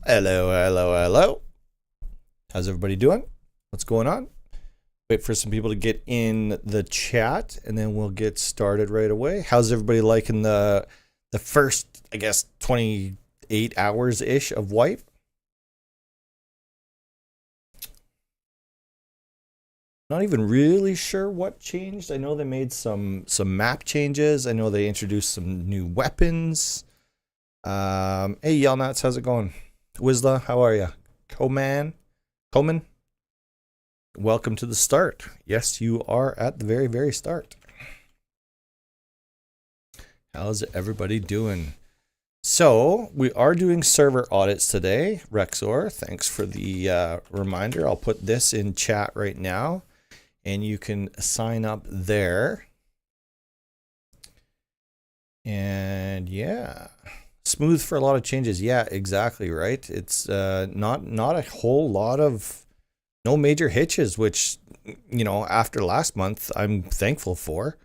Hello. How's everybody doing? What's going on? Wait for some people to get in the chat and then we'll get started right away. How's everybody liking the first, I guess, 28 hours-ish of wipe? Not even really sure what changed. I know they made some map changes. I know they introduced some new weapons. Hey, Yelnuts, how's it going? Wizla, how are you? Coman? Welcome to the start. Yes, you are at the very, very start. How's everybody doing? So, we are doing server audits today. Rexor, thanks for the reminder. I'll put this in chat right now, and you can sign up there. And yeah. Smooth for a lot of changes. Yeah, exactly, right? It's not a whole lot of, no major hitches, which, you know, after last month, I'm thankful for.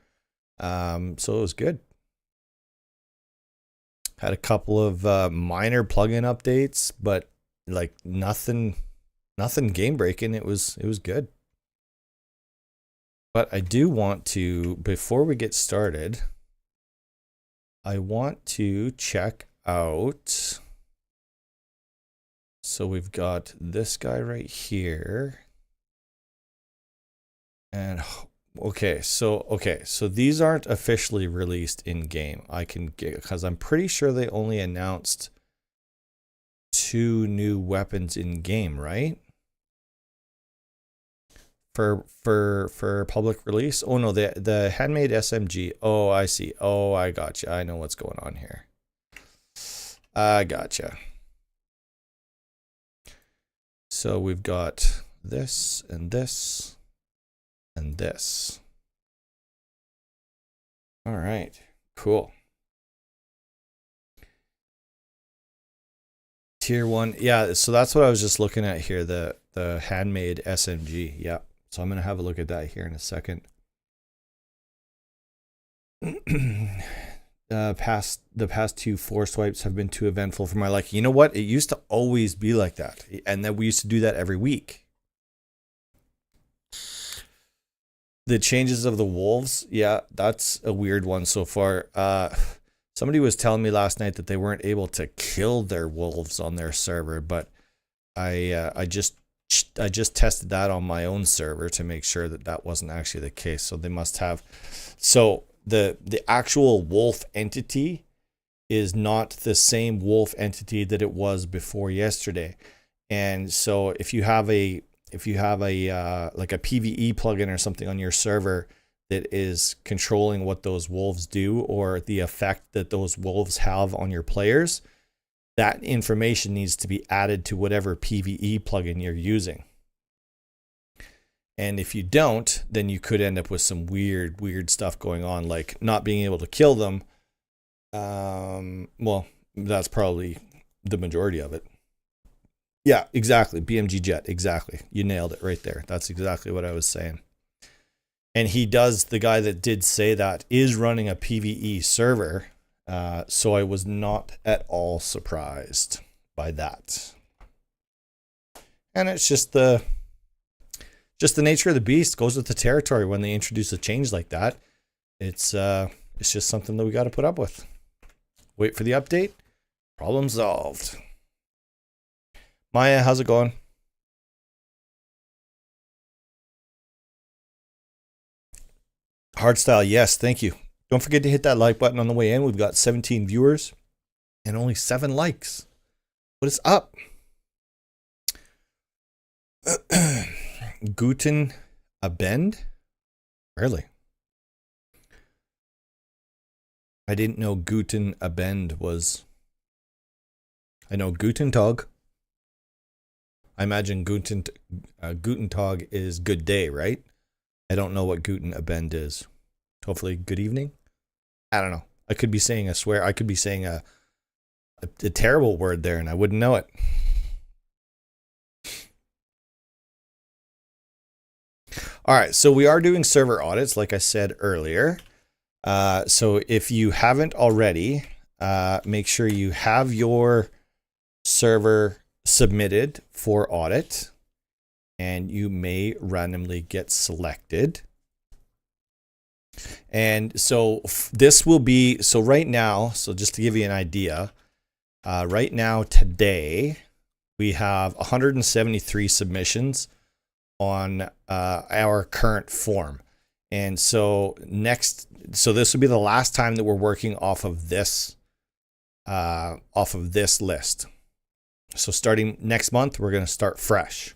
So it was good. Had a couple of minor plugin updates, but like nothing game breaking. It was good. But I do want to, before we get started, I want to check out. So we've got this guy right here. And okay, so these aren't officially released in game. I can get, because I'm pretty sure they only announced 2 new weapons in game, right? For public release. Oh no, the handmade SMG. Oh, I see. Oh, I gotcha. I know what's going on here. I gotcha. So we've got this and this and this. All right, cool. Tier 1. Yeah, so that's what I was just looking at here, the handmade SMG. Yeah. So I'm going to have a look at that here in a second. The past 2 forced wipes have been too eventful for my liking. You know what? It used to always be like that. And then we used to do that every week. The changes of the wolves. Yeah, that's a weird one so far. Somebody was telling me last night that they weren't able to kill their wolves on their server, but I just tested that on my own server to make sure that that wasn't actually the case. So they must have. So the actual wolf entity is not the same wolf entity that it was before yesterday. And so if you have a like a PVE plugin or something on your server that is controlling what those wolves do or the effect that those wolves have on your players, that information needs to be added to whatever PVE plugin you're using. And if you don't, then you could end up with some weird stuff going on, like not being able to kill them. Well, that's probably the majority of it. Yeah, exactly. BMG Jet. Exactly. You nailed it right there. That's exactly what I was saying. And the guy that did say that is running a PVE server. So I was not at all surprised by that. And it's just the nature of the beast. Goes with the territory when they introduce a change like that. It's just something that we got to put up with. Wait for the update. Problem solved. Maya, how's it going? Hardstyle, yes, thank you. Don't forget to hit that like button on the way in. We've got 17 viewers and only 7 likes. What is up? Guten Abend? Really? I didn't know Guten Abend was... I know Guten Tag. I imagine Guten Tag is good day, right? I don't know what Guten Abend is. Hopefully good evening? I don't know. I could be saying a swear. I could be saying a terrible word there and I wouldn't know it. All right, so we are doing server audits, like I said earlier. So if you haven't already, make sure you have your server submitted for audit, and you may randomly get selected. And so this will be, so right now, so just to give you an idea, right now today, we have 173 submissions on our current form. And so this will be the last time that we're working off of this list. So starting next month, we're going to start fresh.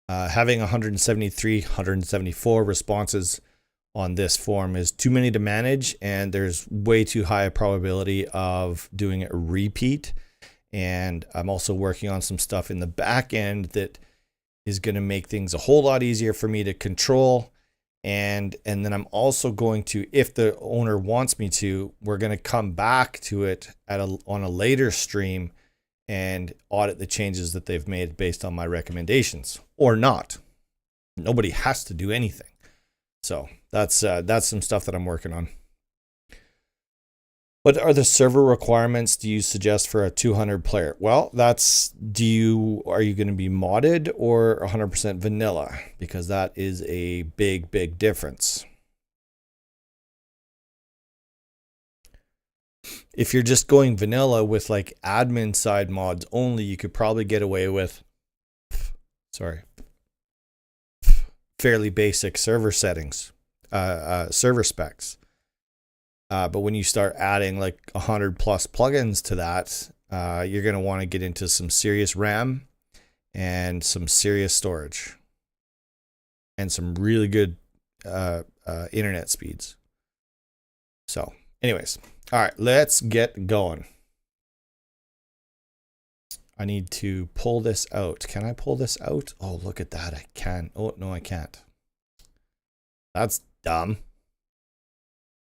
Having 174 responses on this form is too many to manage, and there's way too high a probability of doing a repeat. And I'm also working on some stuff in the back end that is going to make things a whole lot easier for me to control. And then I'm also going to, if the owner wants me to, we're going to come back to it on a later stream and audit the changes that they've made based on my recommendations, or not. Nobody has to do anything. So that's some stuff that I'm working on. What are the server requirements do you suggest for a 200 player? Well, are you going to be modded or 100% vanilla? Because that is a big, big difference. If you're just going vanilla with like admin side mods only, you could probably get away with, fairly basic server settings, server specs. But when you start adding like 100 plus plugins to that, you're going to want to get into some serious RAM and some serious storage and some really good internet speeds. So anyways, all right, let's get going. I need to pull this out. Can I pull this out? Oh, look at that. I can. Oh, no, I can't. That's dumb.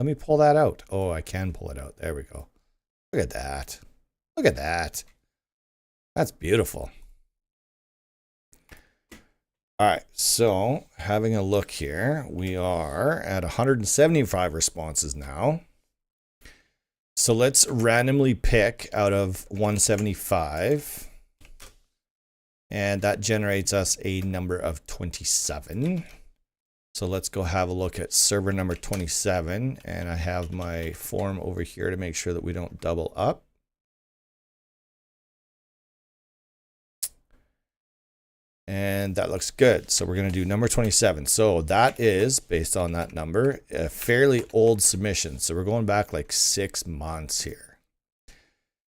Let me pull that out. Oh, I can pull it out. There we go. Look at that. Look at that. That's beautiful. All right, so having a look here, we are at 175 responses now. So let's randomly pick out of 175. And that generates us a number of 27. So let's go have a look at server number 27. And I have my form over here to make sure that we don't double up. And that looks good. So we're going to do number 27. So that is, based on that number, a fairly old submission. So we're going back like 6 months here,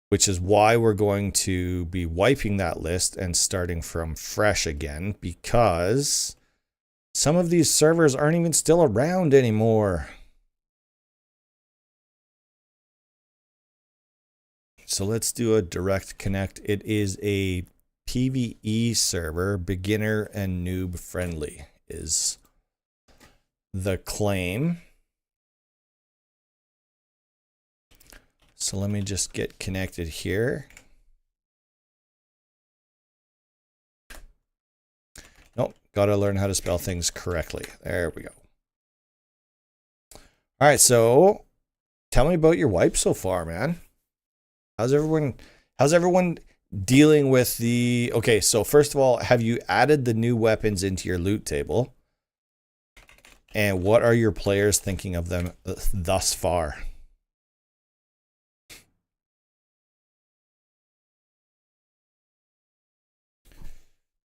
which is why we're going to be wiping that list and starting from fresh again, because some of these servers aren't even still around anymore. So let's do a direct connect. It is a PVE server, beginner and noob friendly is the claim. So let me just get connected here. Nope, gotta learn how to spell things correctly. There we go. All right, so tell me about your wipe so far, man. How's everyone dealing with the... Okay, so first of all, have you added the new weapons into your loot table? And what are your players thinking of them thus far?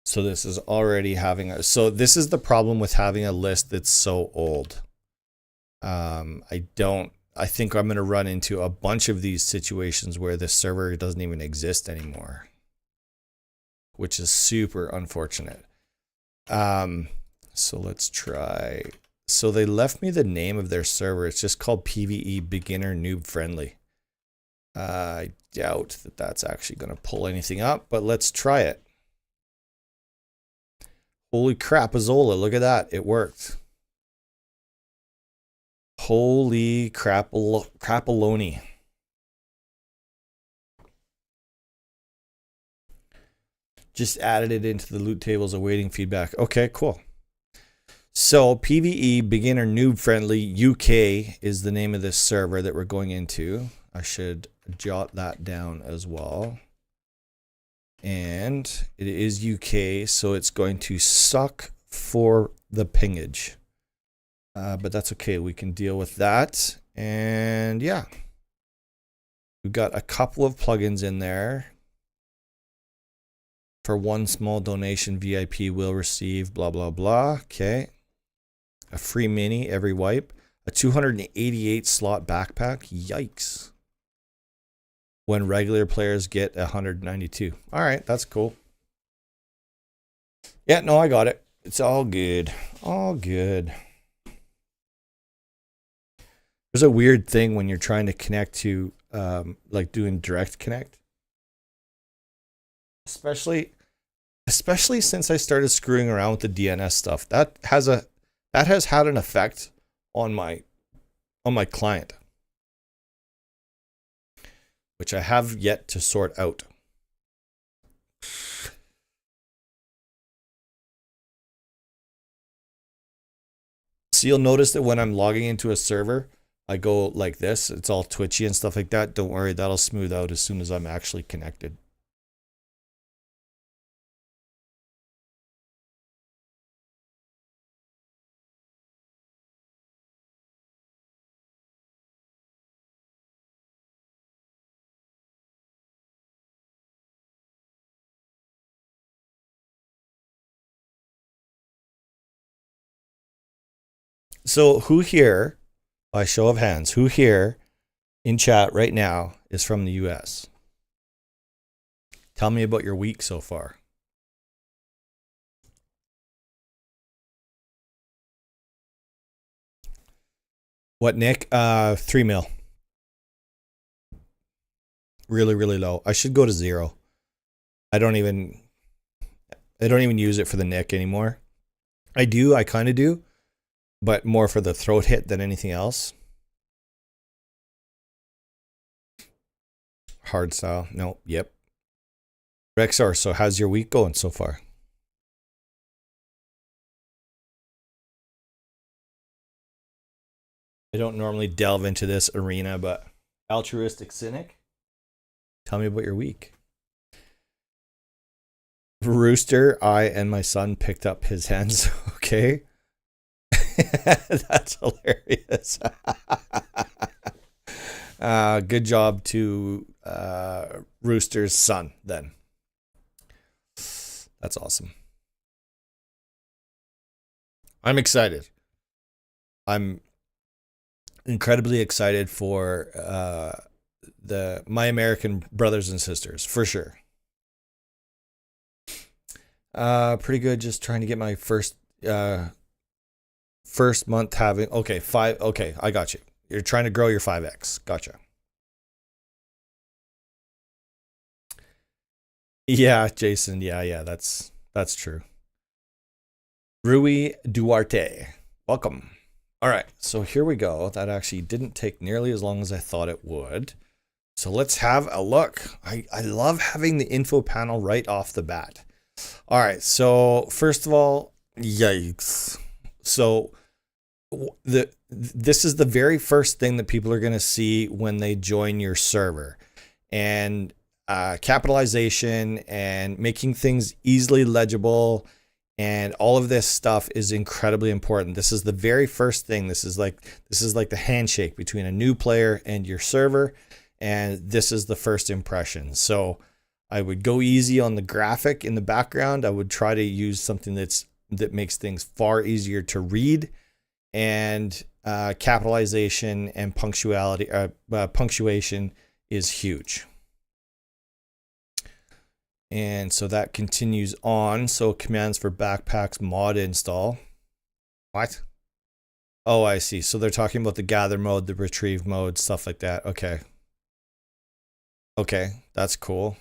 So this is already having a... So this is the problem with having a list that's so old. I think I'm going to run into a bunch of these situations where this server doesn't even exist anymore, which is super unfortunate. So let's try. So they left me the name of their server. It's just called PVE Beginner Noob Friendly. I doubt that that's actually going to pull anything up, but let's try it. Holy crap, Azola, look at that. It worked. Holy crapaloni. Just added it into the loot tables awaiting feedback. Okay, cool. So PVE Beginner Noob Friendly UK is the name of this server that we're going into. I should jot that down as well. And it is UK, so it's going to suck for the pingage. But that's okay. We can deal with that. And yeah, we've got a couple of plugins in there. For one small donation, VIP will receive blah, blah, blah. Okay. A free mini every wipe. A 288 slot backpack. Yikes. When regular players get 192. All right, that's cool. Yeah, no, I got it. It's all good. All good. There's a weird thing when you're trying to connect to, like doing direct connect. Especially since I started screwing around with the DNS stuff. That has had an effect on my client, which I have yet to sort out. So you'll notice that when I'm logging into a server, I go like this. It's all twitchy and stuff like that. Don't worry, that'll smooth out as soon as I'm actually connected. So who here, by show of hands, who here in chat right now is from the US? Tell me about your week so far. What, Nick? 3 mil. Really, really low. I should go to 0. I don't even use it for the Nick anymore. I kind of do, but more for the throat hit than anything else. Hard style. No, yep. Rexar, so how's your week going so far? I don't normally delve into this arena, but altruistic cynic, tell me about your week. Rooster, I and my son picked up his hens. Okay. That's hilarious. Good job to Rooster's son then. That's awesome. I'm excited. I'm incredibly excited for my American brothers and sisters, for sure. Pretty good. Just trying to get my first month having, okay, 5. Okay, I got you. You're trying to grow your 5X. Gotcha. Yeah, Jason. Yeah, that's true. Rui Duarte, welcome. All right, so here we go. That actually didn't take nearly as long as I thought it would. So let's have a look. I love having the info panel right off the bat. All right, so first of all, yikes. So this is the very first thing that people are going to see when they join your server. And capitalization and making things easily legible and all of this stuff is incredibly important. This is the very first thing. This is like the handshake between a new player and your server, and this is the first impression. So I would go easy on the graphic in the background. I would try to use something that makes things far easier to read, and capitalization and punctuation is huge. And so that continues on. So commands for backpacks mod install. What? Oh, I see. So they're talking about the gather mode, the retrieve mode, stuff like that. Okay. Okay, that's cool.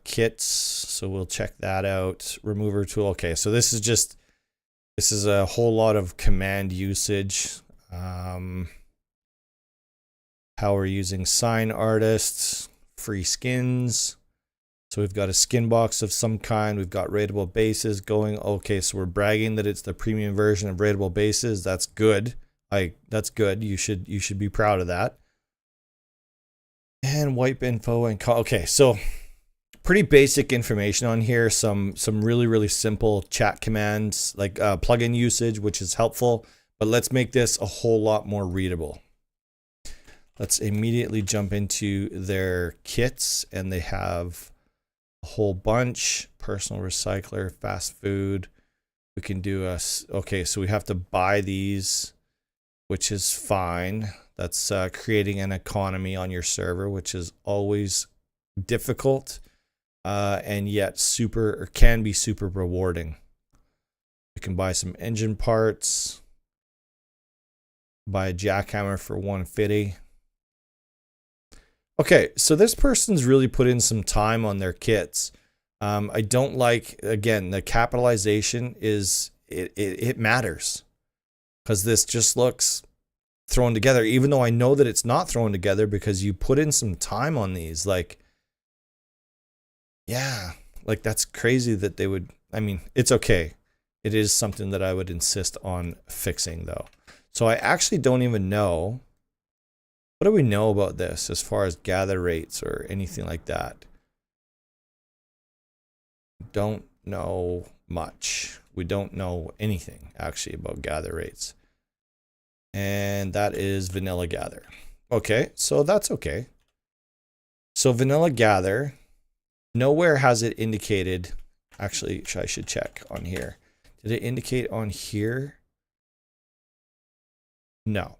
Kits. So we'll check that out. Remover tool. Okay, so this is a whole lot of command usage. How we're using sign artists, free skins. So we've got a skin box of some kind. We've got rateable bases going. Okay, so we're bragging that it's the premium version of rateable bases. That's good. That's good. You should be proud of that. And wipe info and call. Okay, so pretty basic information on here. Some really simple chat commands, like plugin usage, which is helpful. But let's make this a whole lot more readable. Let's immediately jump into their kits, and they have a whole bunch. Personal recycler, fast food. We can do okay, so we have to buy these, which is fine. That's creating an economy on your server, which is always difficult, and yet can be super rewarding. We can buy some engine parts, buy a jackhammer for 150. Okay, so this person's really put in some time on their kits. I don't like, again, the capitalization is, it matters, because this just looks thrown together, even though I know that it's not thrown together because you put in some time on these. Like, yeah, like that's crazy that they would, I mean, it's okay. It is something that I would insist on fixing though. So I actually don't even know, what do we know about this as far as gather rates or anything like that? Don't know much. We don't know anything actually about gather rates. And that is vanilla gather. Okay, so that's okay. So vanilla gather, nowhere has it indicated. Actually, I should check on here. Did it indicate on here? No.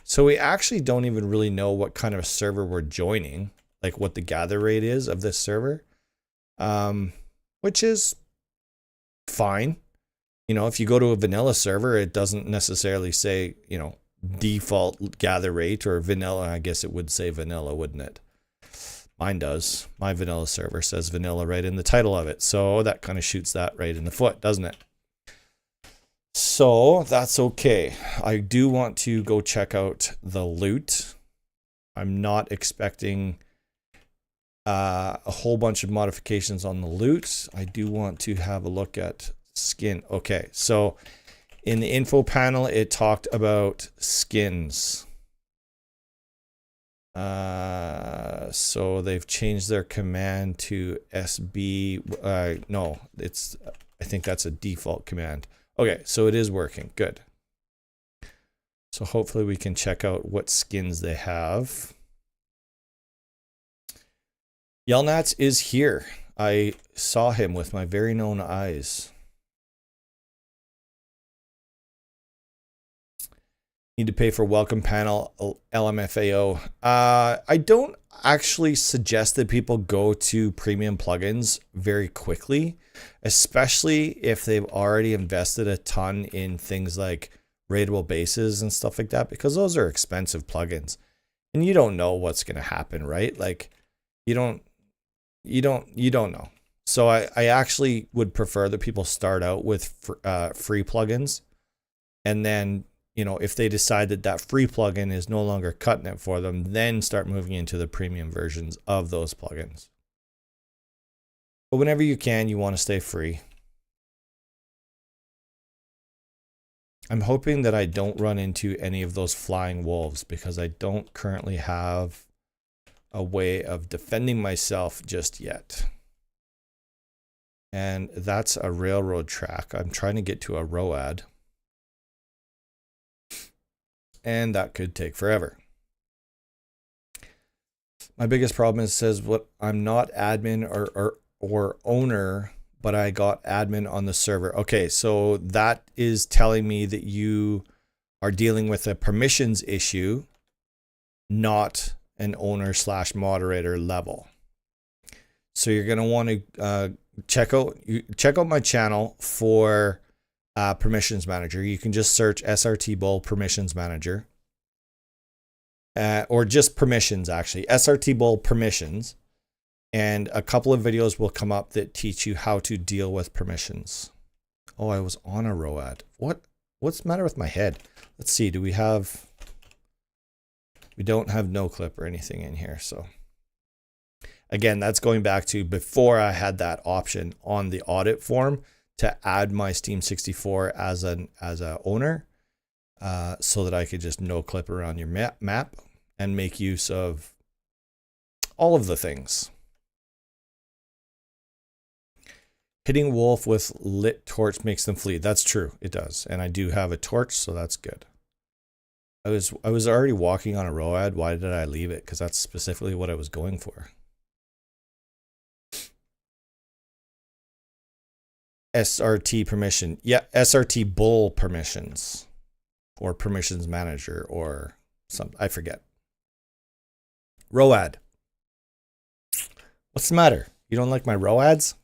So we actually don't even really know what kind of server we're joining, like what the gather rate is of this server, which is fine. You know, if you go to a vanilla server, it doesn't necessarily say, you know, default gather rate or vanilla. I guess it would say vanilla, wouldn't it? Mine does. My vanilla server says vanilla right in the title of it. So that kind of shoots that right in the foot, doesn't it? So that's okay. I do want to go check out the loot. I'm not expecting a whole bunch of modifications on the loot. I do want to have a look at skin. Okay, so in the info panel, it talked about skins. So they've changed their command to SB. No, I think that's a default command. Okay, so it is working. Good. So hopefully we can check out what skins they have. Yelnats is here. I saw him with my very own eyes. Need to pay for welcome panel LMFAO. I don't actually suggest that people go to premium plugins very quickly, especially if they've already invested a ton in things like rateable bases and stuff like that, because those are expensive plugins and you don't know what's going to happen, right? Like you don't know. So I actually would prefer that people start out with free plugins, and then, you know, if they decide that that free plugin is no longer cutting it for them, then start moving into the premium versions of those plugins. But whenever you can, you want to stay free. I'm hoping that I don't run into any of those flying wolves, because I don't currently have a way of defending myself just yet. And that's a railroad track. I'm trying to get to a ROAD. And that could take forever. My biggest problem is, it says what I'm not admin or owner, but I got admin on the server. Okay, so that is telling me that you are dealing with a permissions issue, not an owner / moderator level. So you're going to want to check out my channel for permissions manager. You can just search srtbull permissions manager, or just permissions, actually, srtbull permissions, and a couple of videos will come up that teach you how to deal with permissions. Oh, I was on a ROAD. What's the matter with my head? Let's see. We don't have no clip or anything in here. So again, that's going back to before I had that option on the audit form to add my Steam 64 as a owner, so that I could just no clip around your map and make use of all of the things. Hitting wolf with lit torch makes them flee. That's true. It does. And I do have a torch, so that's good. I was already walking on a ROAD. Why did I leave it? Because that's specifically what I was going for. SRT permission. Yeah, srtbull permissions. Or permissions manager or something. I forget. ROAD. What's the matter? You don't like my ROADs?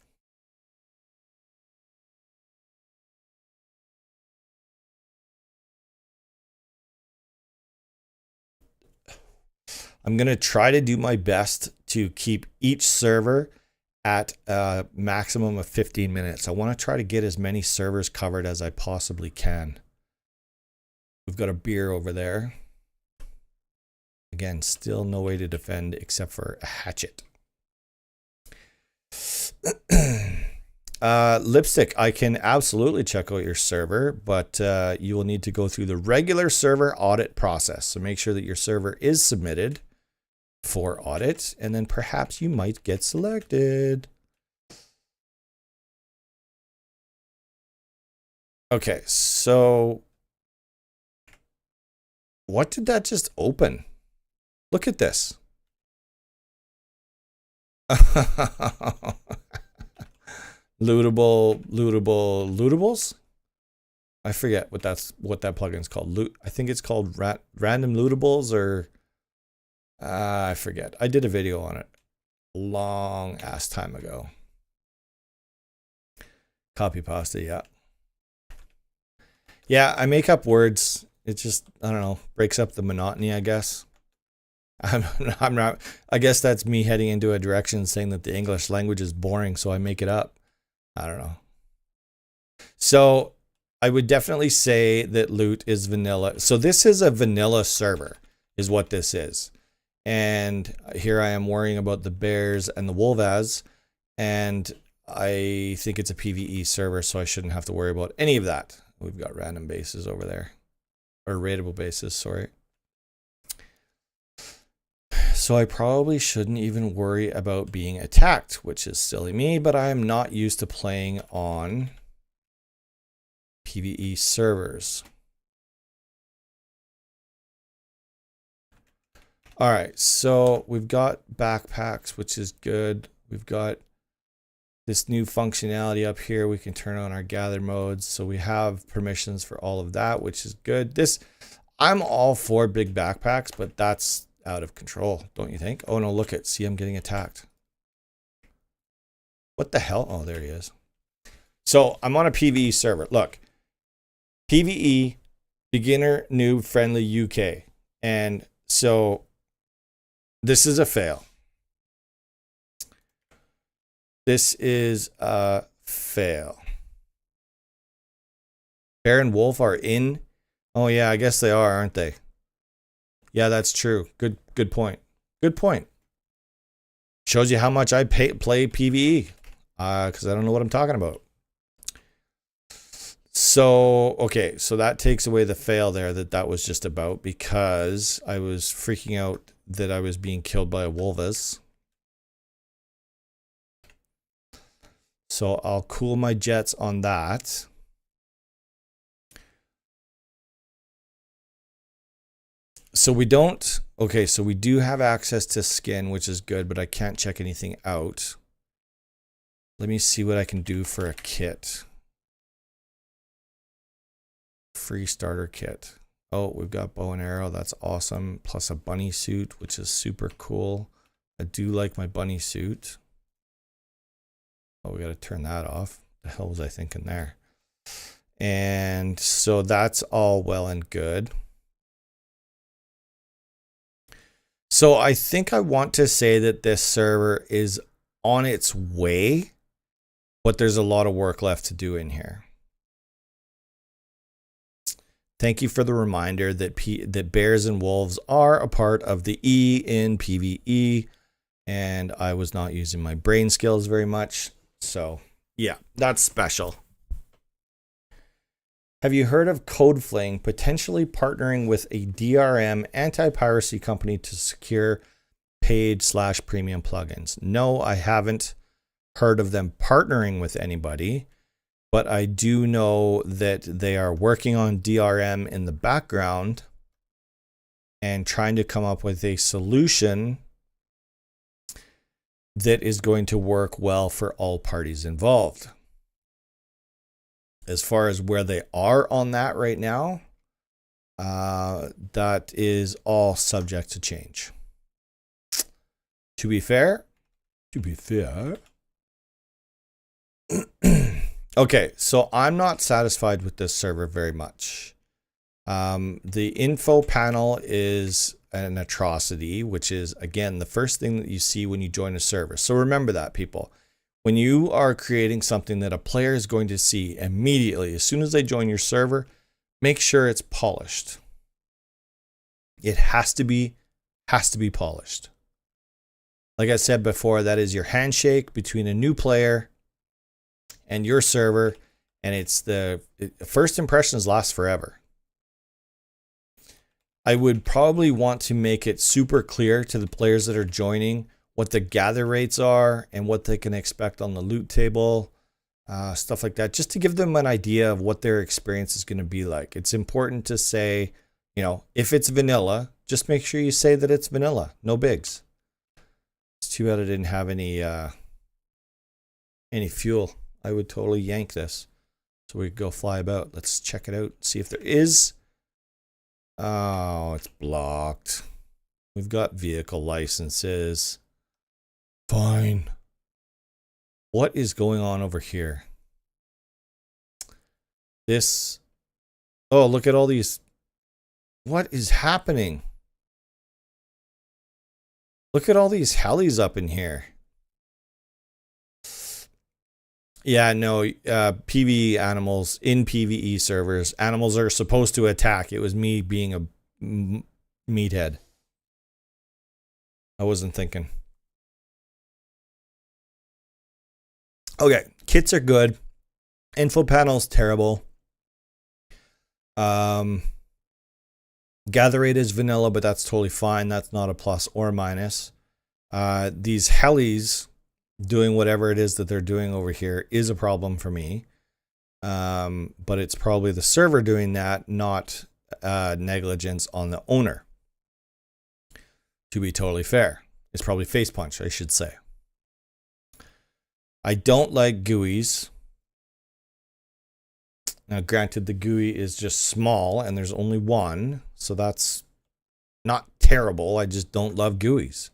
I'm going to try to do my best to keep each server at a maximum of 15 minutes. I want to try to get as many servers covered as I possibly can. We've got a beer over there. Again, still no way to defend except for a hatchet. Lipstick, I can absolutely check out your server, but you will need to go through the regular server audit process. So make sure that your server is submitted for audit, and then perhaps you might get selected. Okay, so what did that just open? Look at this. Lootables? I forget what that plugin's called. I think it's called random lootables, or I forget. I did a video on it a long ass time ago. Copy pasta, yeah. Yeah, I make up words. It just, I don't know, breaks up the monotony, I guess. I'm not, I guess that's me heading into a direction saying that the English language is boring, so I make it up. I don't know. So I would definitely say that loot is vanilla. So this is a vanilla server is what this is. And here I am worrying about the bears and the wolvas, and I think it's a PVE server, so I shouldn't have to worry about any of that. We've got random bases over there, or rateable bases, sorry. So I probably shouldn't even worry about being attacked, which is silly me, but I am not used to playing on PVE servers. All right, so we've got backpacks, which is good. We've got this new functionality up here. We can turn on our gather modes. So we have permissions for all of that, which is good. I'm all for big backpacks, but that's out of control, don't you think? Oh no, look at, see, I'm getting attacked. What the hell? Oh, there he is. So I'm on a PVE server. Look, PVE, beginner, noob, friendly UK. And so this is a fail. This is a fail. Bear and wolf are in. Oh yeah, I guess they are, aren't they? Yeah, that's true. Good point. Good point. Shows you how much I play PVE. Because I don't know what I'm talking about. So, okay, so that takes away the fail there that was just about, because I was freaking out that I was being killed by a wolvus. So I'll cool my jets on that. So we don't, okay, so we do have access to skin, which is good, but I can't check anything out. Let me see what I can do for a kit. Free starter kit. Oh, we've got bow and arrow. That's awesome. Plus a bunny suit, which is super cool. I do like my bunny suit. Oh, we got to turn that off. The hell was I thinking there? And so that's all well and good. So I think I want to say that this server is on its way, but there's a lot of work left to do in here. Thank you for the reminder that bears and wolves are a part of the E in PvE, and I was not using my brain skills very much. So yeah, that's special. Have you heard of CodeFling potentially partnering with a DRM anti-piracy company to secure paid/premium plugins. No, I haven't heard of them partnering with anybody, but I do know that they are working on DRM in the background and trying to come up with a solution that is going to work well for all parties involved. As far as where they are on that right now, that is all subject to change. To be fair, okay, so I'm not satisfied with this server very much. The info panel is an atrocity, which is, again, the first thing that you see when you join a server. So remember that, people. When you are creating something that a player is going to see immediately, as soon as they join your server, make sure it's polished. It has to be polished. Like I said before, that is your handshake between a new player and your server, and it's first impressions last forever. I would probably want to make it super clear to the players that are joining what the gather rates are and what they can expect on the loot table, stuff like that, just to give them an idea of what their experience is going to be like. It's important to say, you know, if it's vanilla, just make sure you say that it's vanilla. No bigs. It's too bad I didn't have any fuel. I would totally yank this so we could go fly about. Let's check it out, see if there is. Oh, it's blocked. We've got vehicle licenses. Fine. What is going on over here? This. Oh, look at all these. What is happening? Look at all these helis up in here. Yeah, no, PvE animals in PvE servers. Animals are supposed to attack. It was me being a meathead. I wasn't thinking. Okay, kits are good. Info panel's terrible. Gather rate is vanilla, but that's totally fine. That's not a plus or a minus. These helis doing whatever it is that they're doing over here is a problem for me. But it's probably the server doing that, not negligence on the owner. To be totally fair. It's probably face punch, I should say. I don't like GUIs. Now, granted, the GUI is just small and there's only one, so that's not terrible. I just don't love GUIs.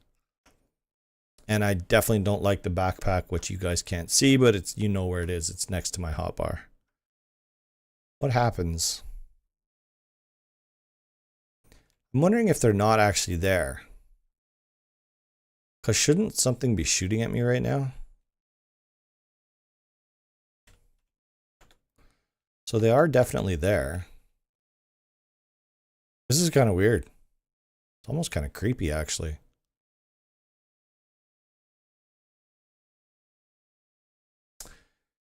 And I definitely don't like the backpack, which you guys can't see, but it's, you know where it is. It's next to my hotbar. What happens? I'm wondering if they're not actually there. Because shouldn't something be shooting at me right now? So they are definitely there. This is kind of weird. It's almost kind of creepy, actually.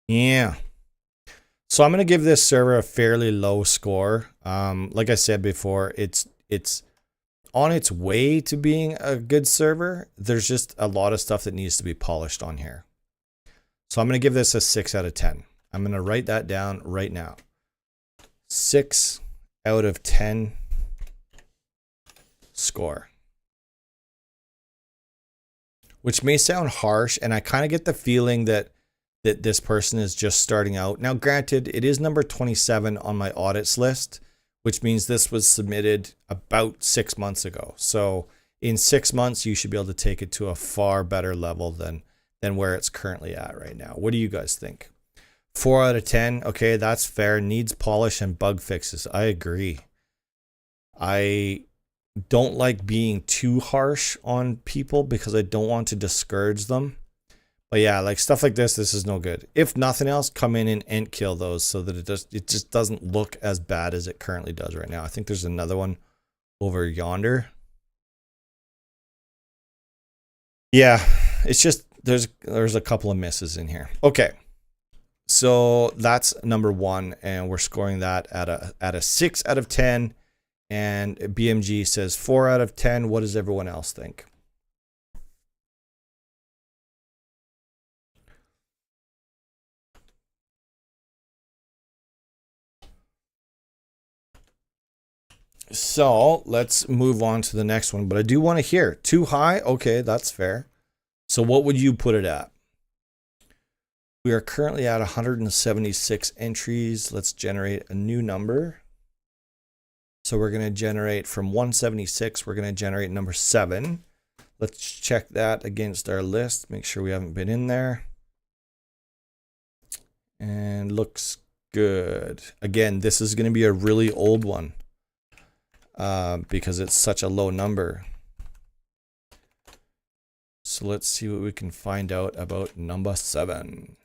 Yeah. So I'm going to give this server a fairly low score. Like I said before, it's on its way to being a good server. There's just a lot of stuff that needs to be polished on here. So I'm going to give this a 6 out of 10. I'm going to write that down right now. 6 out of 10 score. Which may sound harsh, and I kind of get the feeling that this person is just starting out. Now, granted, it is number 27 on my audits list, which means this was submitted about 6 months ago. So in 6 months, you should be able to take it to a far better level than where it's currently at right now. What do you guys think? 4 out of 10. Okay, that's fair. Needs polish and bug fixes. I agree. I don't like being too harsh on people because I don't want to discourage them. But yeah, like stuff like this is no good. If nothing else, come in and ent kill those so that it just doesn't look as bad as it currently does right now. I think there's another one over yonder. Yeah, it's just there's a couple of misses in here. Okay. So that's number 1, and we're scoring that at a 6 out of 10. And BMG says 4 out of 10. What does everyone else think? So let's move on to the next one, but I do want to hear. Too high? Okay, that's fair. So what would you put it at? We are currently at 176 entries. Let's generate a new number. So we're going to generate from 176, we're going to generate number 7. Let's check that against our list. Make sure we haven't been in there. And looks good. Again, this is going to be a really old one because it's such a low number. So let's see what we can find out about number 7.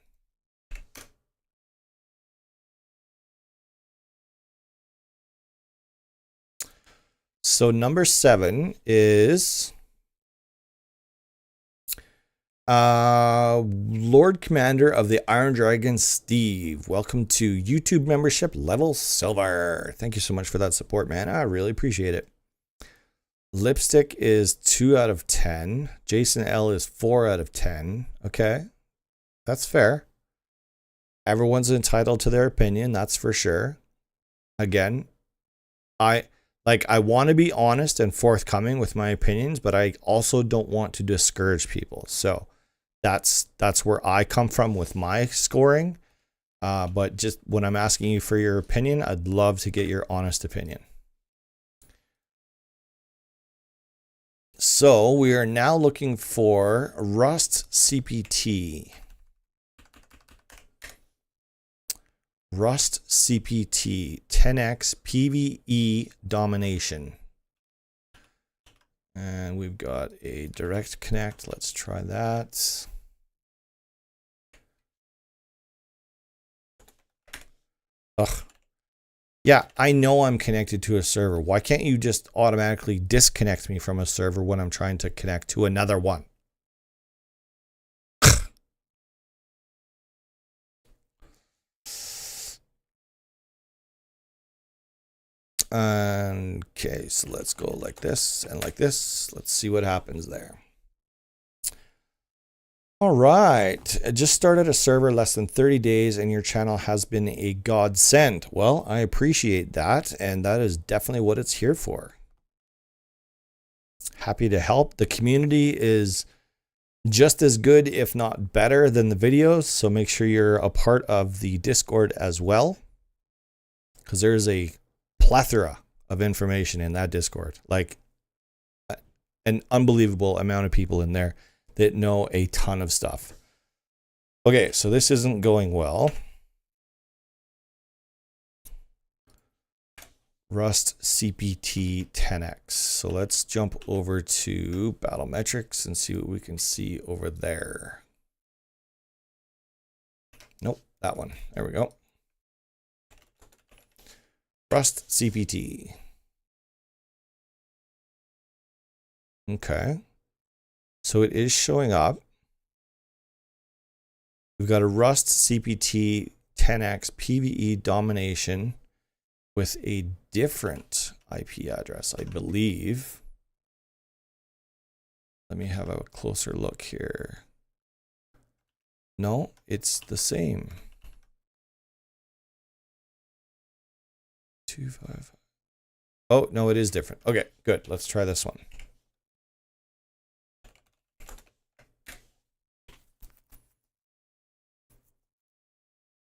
So number 7 is Lord Commander of the Iron Dragon, Steve. Welcome to YouTube membership level silver. Thank you so much for that support, man. I really appreciate it. Lipstick is 2 out of 10. Jason L is 4 out of 10. Okay, that's fair. Everyone's entitled to their opinion, that's for sure. Again, I want to be honest and forthcoming with my opinions, but I also don't want to discourage people. So that's where I come from with my scoring. But just when I'm asking you for your opinion, I'd love to get your honest opinion. So we are now looking for Rust CPT. Rust CPT 10x PVE domination. And we've got a direct connect. Let's try that. Ugh. Yeah, I know I'm connected to a server. Why can't you just automatically disconnect me from a server when I'm trying to connect to another one? Okay, so let's go like this and like this. Let's see what happens there. All right, I just started a server less than 30 days and your channel has been a godsend. Well, I appreciate that, and that is definitely what it's here for. Happy to help. The community is just as good, if not better, than the videos, so make sure you're a part of the Discord as well, because there's a plethora of information in that Discord, like an unbelievable amount of people in there that know a ton of stuff. Okay, so this isn't going well. Rust CPT 10x. So let's jump over to battle metrics and see what we can see over there. Nope, that one. There we go. Rust CPT. Okay. So it is showing up. We've got a Rust CPT 10x PVE domination with a different IP address, I believe. Let me have a closer look here. No, it's the same. 255. Oh, no, it is different. Okay, good. Let's try this one.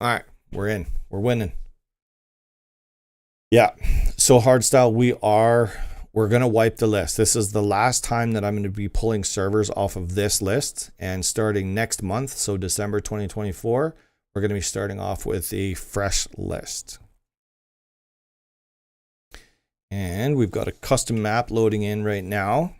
All right, we're in. We're winning. Yeah, so hardstyle, we're going to wipe the list. This is the last time that I'm going to be pulling servers off of this list, and starting next month, so December 2024, we're going to be starting off with a fresh list. And we've got a custom map loading in right now.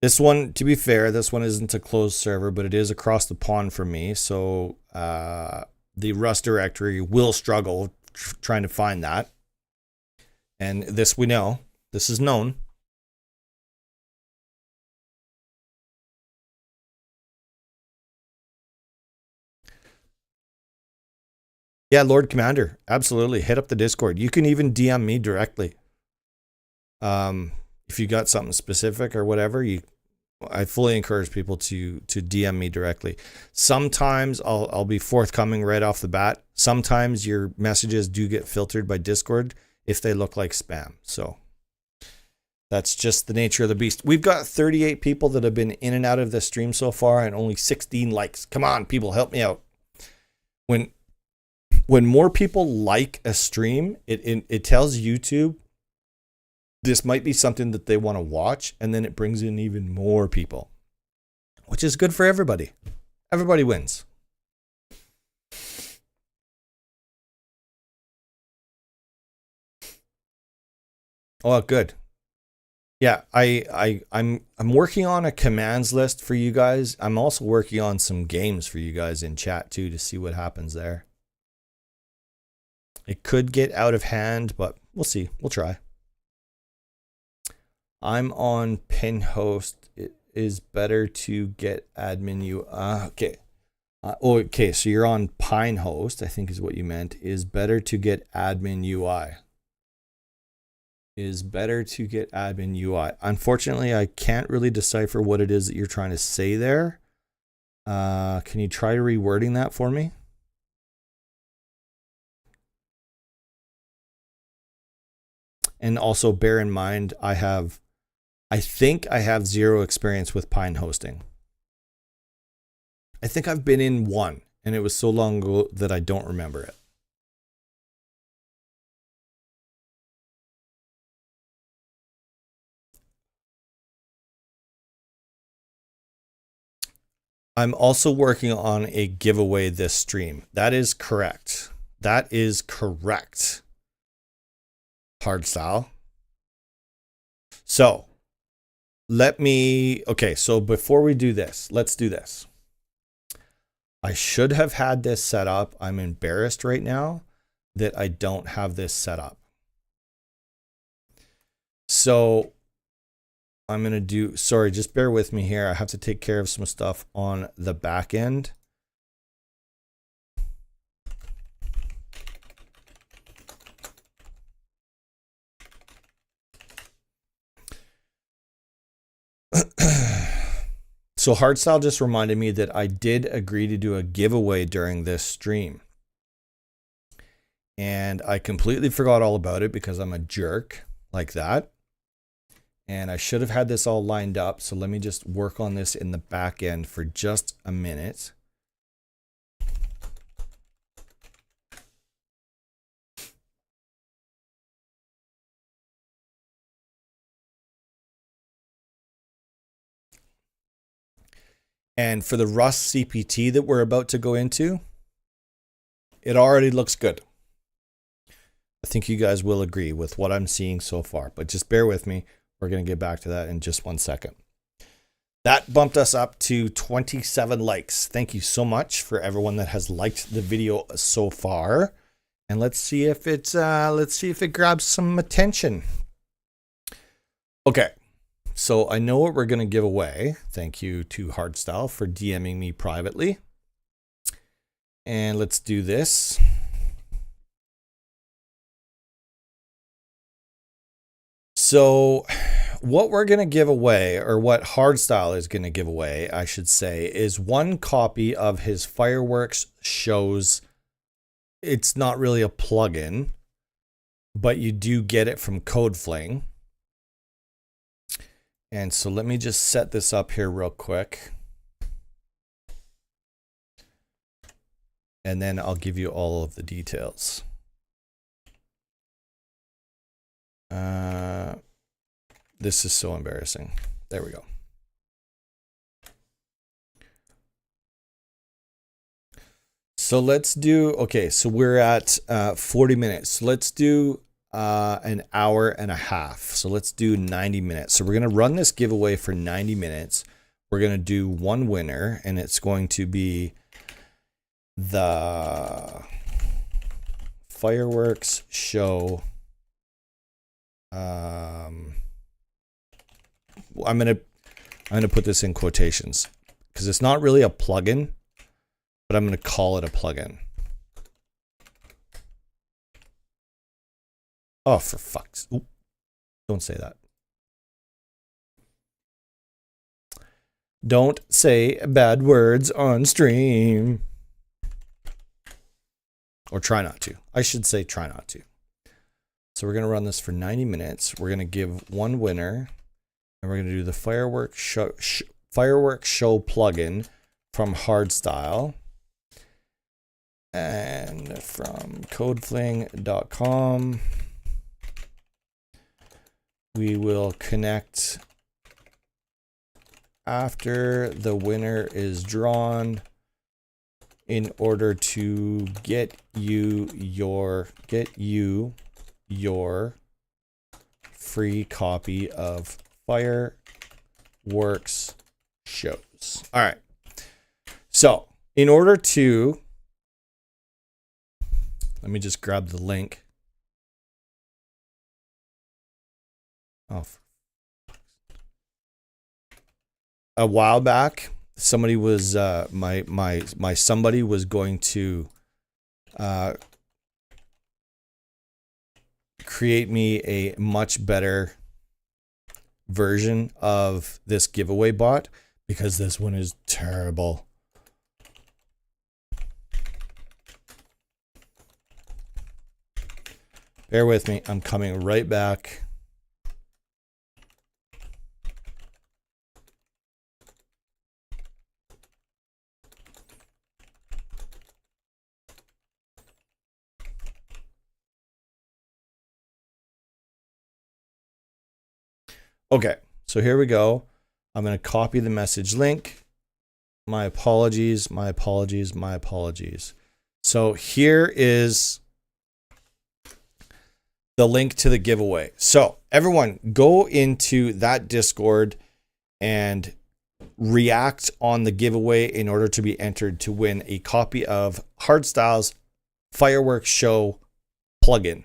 This one, to be fair, this one isn't a closed server, but it is across the pond from me. So the Rust directory will struggle trying to find that. And this we know. This is known. Yeah, Lord Commander, absolutely. Hit up the Discord. You can even DM me directly. If you got something specific or whatever, I fully encourage people to DM me directly. Sometimes I'll be forthcoming right off the bat. Sometimes your messages do get filtered by Discord. if they look like spam. So that's just the nature of the beast. We've got 38 people that have been in and out of the stream so far and only 16 likes. Come on, people, help me out. When more people like a stream, it tells YouTube this might be something that they want to watch, and then it brings in even more people, which is good for everybody. Everybody wins. Oh, good. Yeah, I'm working on a commands list for you guys. I'm also working on some games for you guys in chat too to see what happens there. It could get out of hand, but we'll see. We'll try. I'm on pin host. It is better to get admin you. Okay. Okay, so you're on Pine host, I think is what you meant. Is better to get admin UI. Is better to get admin UI. Unfortunately, I can't really decipher what it is that you're trying to say there. Can you try rewording that for me? And also bear in mind, I think I have zero experience with Pine hosting. I think I've been in one, and it was so long ago that I don't remember it. I'm also working on a giveaway this stream. That is correct. That is correct. Hardstyle. So okay, so before we do this, let's do this. I should have had this set up. I'm embarrassed right now that I don't have this set up. So I'm going to do, sorry, just bear with me here. I have to take care of some stuff on the back end. So Hardstyle just reminded me that I did agree to do a giveaway during this stream. And I completely forgot all about it because I'm a jerk like that. And I should have had this all lined up. So let me just work on this in the back end for just a minute. And for the Rust CPT that we're about to go into, it already looks good. I think you guys will agree with what I'm seeing so far, but just bear with me. We're going to get back to that in just 1 second. That bumped us up to 27 likes. Thank you so much for everyone that has liked the video so far. And let's see if it grabs some attention. Okay. So I know what we're going to give away. Thank you to Hardstyle for DMing me privately. And let's do this. So what we're going to give away, or what Hardstyle is going to give away, I should say, is one copy of his Fireworks Shows. It's not really a plugin, but you do get it from CodeFling. And so let me just set this up here real quick. And then I'll give you all of the details. This is so embarrassing. There we go. So let's do, okay, so we're at 40 minutes. Let's do an hour and a half. So let's do 90 minutes. So we're going to run this giveaway for 90 minutes. We're going to do one winner, and it's going to be the Fireworks Show. I'm going to put this in quotations because it's not really a plugin, but I'm going to call it a plugin. Oh, for fuck's sake. Don't say that. Don't say bad words on stream. Or try not to. I should say try not to. So we're going to run this for 90 minutes. We're going to give one winner, and we're going to do the fireworks show plugin from Hardstyle. And from codefling.com, we will connect after the winner is drawn in order to get you your free copy of Fireworks Shows. All right. So in order to, let me just grab the link. Oh, a while back, somebody was my somebody was going to create me a much better version of this giveaway bot because this one is terrible. Bear with me, I'm coming right back. Okay, so here we go. I'm going to copy the message link. My apologies, my apologies, my apologies. So here is the link to the giveaway. So everyone go into that Discord and react on the giveaway in order to be entered to win a copy of Hardstyle's Fireworks Show plugin.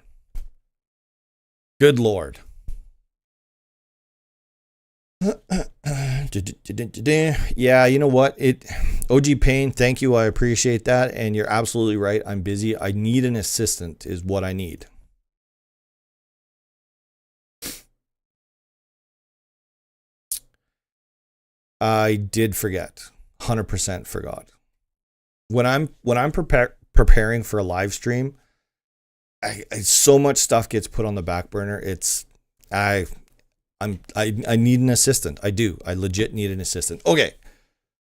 Good Lord. Yeah, you know what? OG Payne, thank you. I appreciate that. And you're absolutely right. I'm busy. I need an assistant is what I need. I did forget. 100% forgot. When I'm preparing for a live stream, so much stuff gets put on the back burner. I need an assistant. I do. I legit need an assistant. Okay.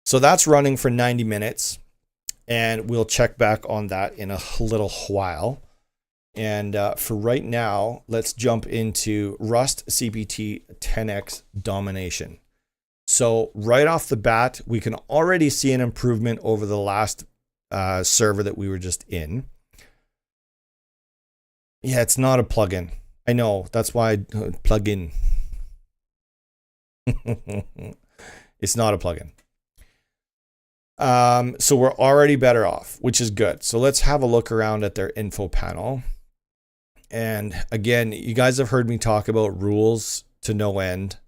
So that's running for 90 minutes and we'll check back on that in a little while. And for right now, let's jump into Rust CPT 10x domination. So right off the bat, we can already see an improvement over the last server that we were just in. Yeah, it's not a plugin. I know. That's why plugin. It's not a plugin. So we're already better off, which is good. So let's have a look around at their info panel. And again, you guys have heard me talk about rules to no end.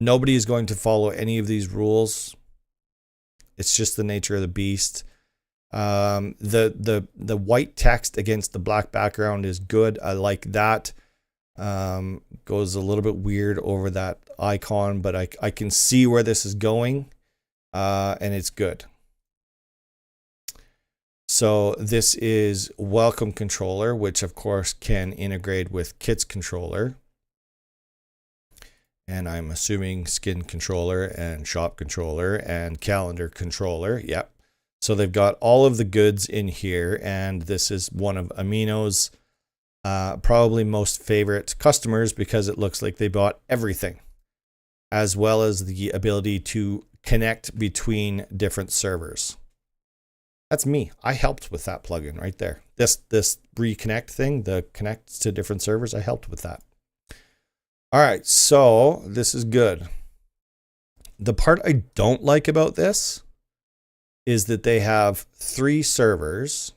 Nobody is going to follow any of these rules. It's just the nature of the beast. The white text against the black background is good. I like that. Goes a little bit weird over that icon, but I can see where this is going, and it's good. So this is welcome controller, which of course can integrate with kits controller. And I'm assuming skin controller and shop controller and calendar controller. Yep. So they've got all of the goods in here, and this is one of Amino's probably most favorite customers because it looks like they bought everything, as well as the ability to connect between different servers. That's me. I helped with that plugin right there. This reconnect thing, the connect to different servers, I helped with that. All right, so this is good. The part I don't like about this is that they have 3 servers,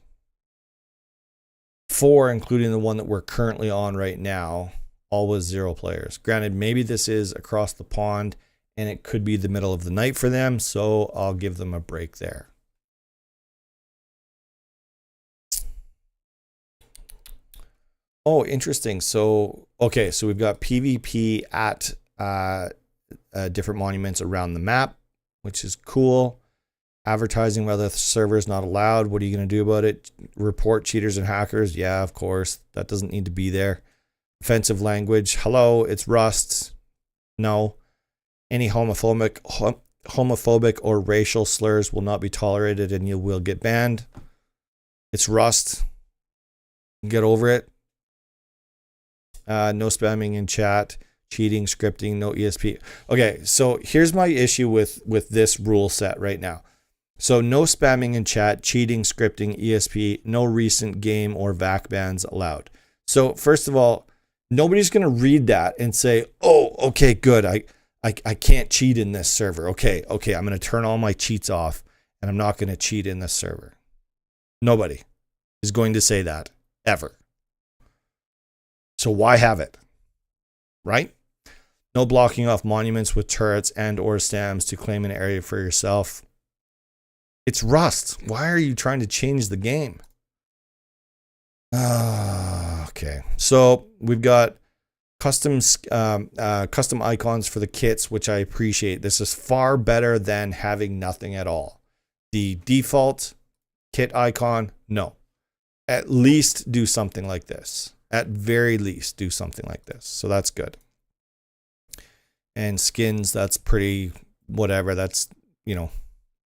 4 including the one that we're currently on right now, all with 0 players. Granted, maybe this is across the pond and it could be the middle of the night for them, so I'll give them a break there. Oh, interesting. So, okay, so we've got PvP at different monuments around the map, which is cool. Advertising by the server is not allowed. What are you going to do about it? Report cheaters and hackers. Yeah, of course. That doesn't need to be there. Offensive language. Hello, it's Rust. No. Any homophobic or racial slurs will not be tolerated and you will get banned. It's Rust. Get over it. No spamming in chat. Cheating, scripting, no ESP. Okay, so here's my issue with this rule set right now. So no spamming in chat, cheating, scripting, ESP, no recent game or VAC bans allowed. So first of all, nobody's going to read that and say, oh, okay, good. I can't cheat in this server. Okay, I'm going to turn all my cheats off and I'm not going to cheat in this server. Nobody is going to say that ever. So why have it? Right? No blocking off monuments with turrets and or stamps to claim an area for yourself. It's Rust. Why are you trying to change the game? Okay. So we've got custom icons for the kits, which I appreciate. This is far better than having nothing at all. The default kit icon, no. At least do something like this. At very least, do something like this. So that's good. And skins, that's pretty whatever. That's, you know,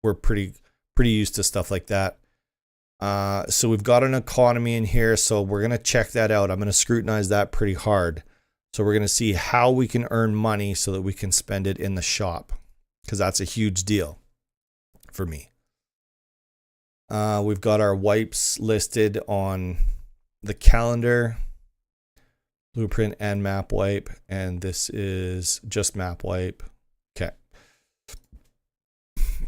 we're pretty used to stuff like that. So we've got an economy in here, so we're going to check that out. I'm going to scrutinize that pretty hard. So we're going to see how we can earn money so that we can spend it in the shop, because that's a huge deal for me. We've got our wipes listed on the calendar, blueprint and map wipe, and this is just map wipe. Okay.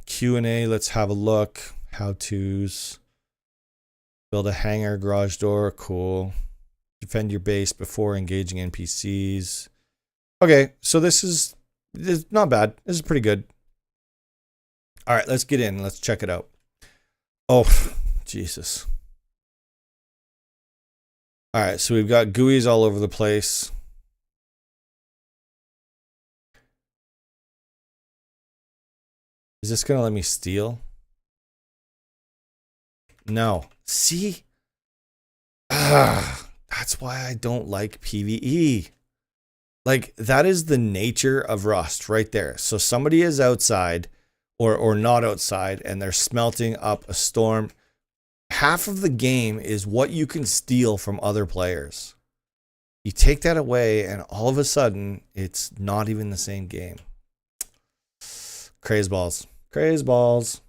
Q&A, let's have a look. How-tos. Build a hangar, garage door, cool. Defend your base before engaging NPCs. Okay, so this is not bad. This is pretty good. All right, let's get in. Let's check it out. Oh, Jesus. All right, so we've got GUIs all over the place. Is this going to let me steal? No. See? That's why I don't like PvE. Like, that is the nature of Rust right there. So somebody is outside or not outside and they're smelting up a storm. Half of the game is what you can steal from other players. You take that away and all of a sudden it's not even the same game. Craze balls. Craze balls.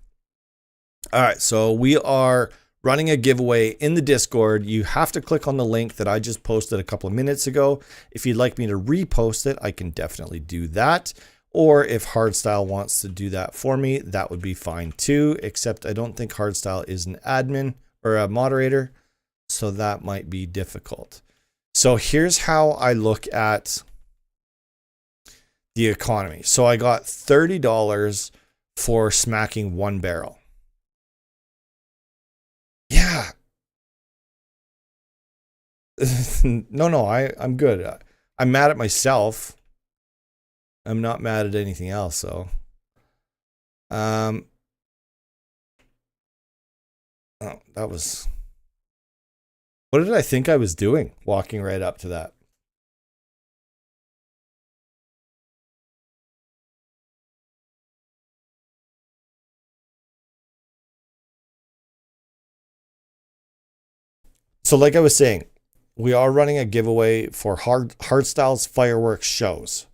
All right, so we are running a giveaway in the Discord. You have to click on the link that I just posted a couple of minutes ago. If you'd like me to repost it, I can definitely do that. Or if Hardstyle wants to do that for me, that would be fine too, except I don't think Hardstyle is an admin or a moderator, so that might be difficult. So here's how I look at the economy. So I got $30 for smacking one barrel. Yeah. No, I'm good. I'm mad at myself. I'm not mad at anything else, so. Oh, that was. What did I think I was doing walking right up to that? So like I was saying, we are running a giveaway for Hardstyle's fireworks shows.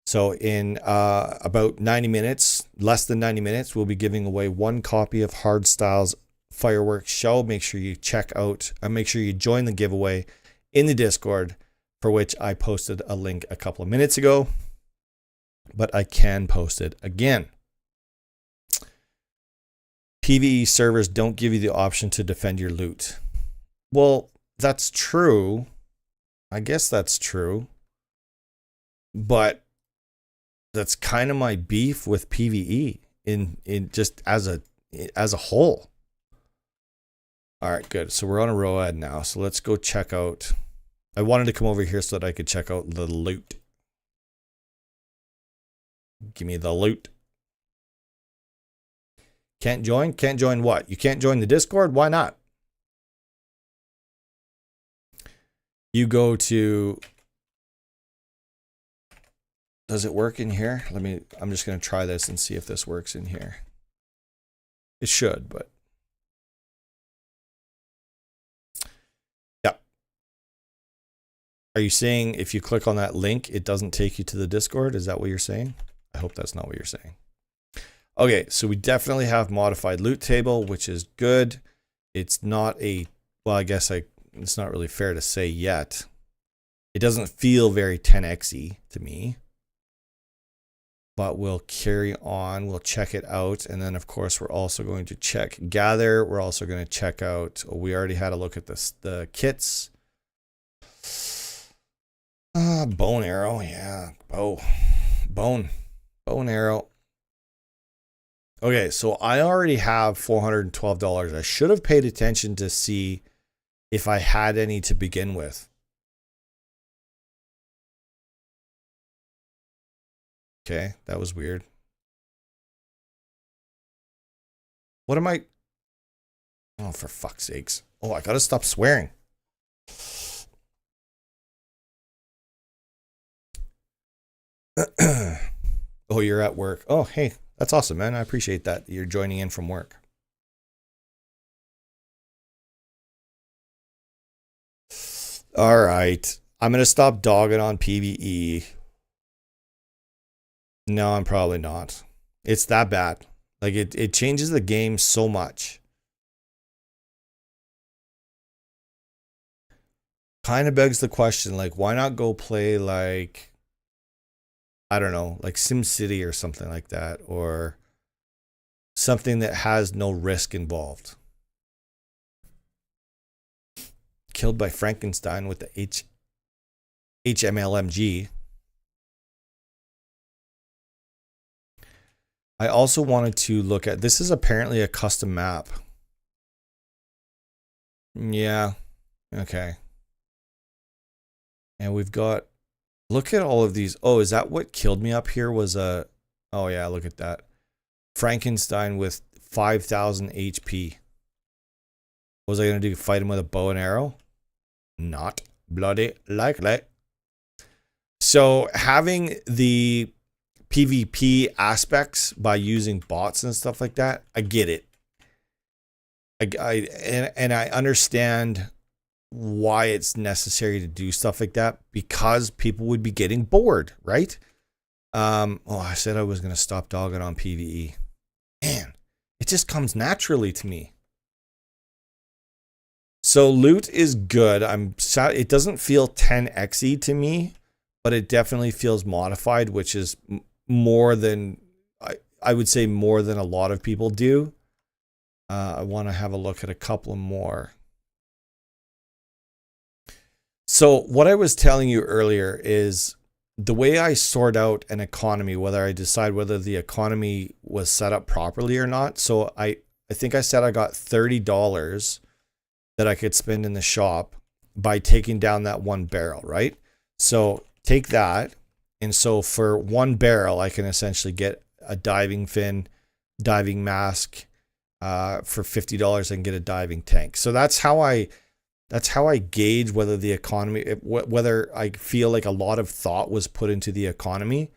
So in about 90 minutes, less than 90 minutes, we'll be giving away one copy of Hardstyle's fireworks show. Make sure you check out and make sure you join the giveaway in the Discord, for which I posted a link a couple of minutes ago, but I can post it again. PvE servers don't give you the option to defend your loot. Well, that's true. I guess that's true. But that's kind of my beef with PvE in just as a whole. All right, good. So we're on a ROAD now. So let's go check out. I wanted to come over here so that I could check out the loot. Give me the loot. Can't join? Can't join what? You can't join the Discord? Why not? You go to, does it work in here? I'm just going to try this and see if this works in here. It should, but. Yeah. Are you saying if you click on that link, it doesn't take you to the Discord? Is that what you're saying? I hope that's not what you're saying. Okay, so we definitely have modified loot table, which is good. It's not a, well, I guess it's not really fair to say yet. It doesn't feel very 10x-y to me. But we'll carry on, we'll check it out. And then of course, we're also going to check gather. We're also going to check out, we already had a look at this, the kits. Bow and arrow, yeah, bow and arrow. Okay, so I already have $412. I should have paid attention to see if I had any to begin with. Okay, that was weird. What am I? Oh, for fuck's sakes. Oh, I gotta stop swearing. Oh, you're at work. Oh, hey, that's awesome, man. I appreciate that. You're joining in from work. All right. I'm gonna stop dogging on PVE. No, I'm probably not. It's that bad. Like it changes the game so much. Kind of begs the question, like, why not go play like, I don't know, like SimCity or something like that, or something that has no risk involved. Killed by Frankenstein with the HMLMG. I also wanted to look at, this is apparently a custom map. Yeah. Okay. And we've got, look at all of these. Oh, is that what killed me up here was a, oh yeah, look at that. Frankenstein with 5,000 HP. What was I going to do? Fight him with a bow and arrow? Not bloody likely. So having the PvP aspects by using bots and stuff like that, I get it. I understand why it's necessary to do stuff like that, because people would be getting bored, right? Oh, I said I was going to stop dogging on PvE. Man, it just comes naturally to me. So loot is good. It doesn't feel 10x-y to me, but it definitely feels modified, which is more than, I would say more than a lot of people do. I want to have a look at a couple more. So what I was telling you earlier is the way I sort out an economy, whether I decide whether the economy was set up properly or not. So I think I said I got $30 that I could spend in the shop by taking down that one barrel, right? So take that. And so for one barrel, I can essentially get a diving fin, diving mask. For $50, I can get a diving tank. So that's how I gauge whether the economy, whether I feel like a lot of thought was put into the economy,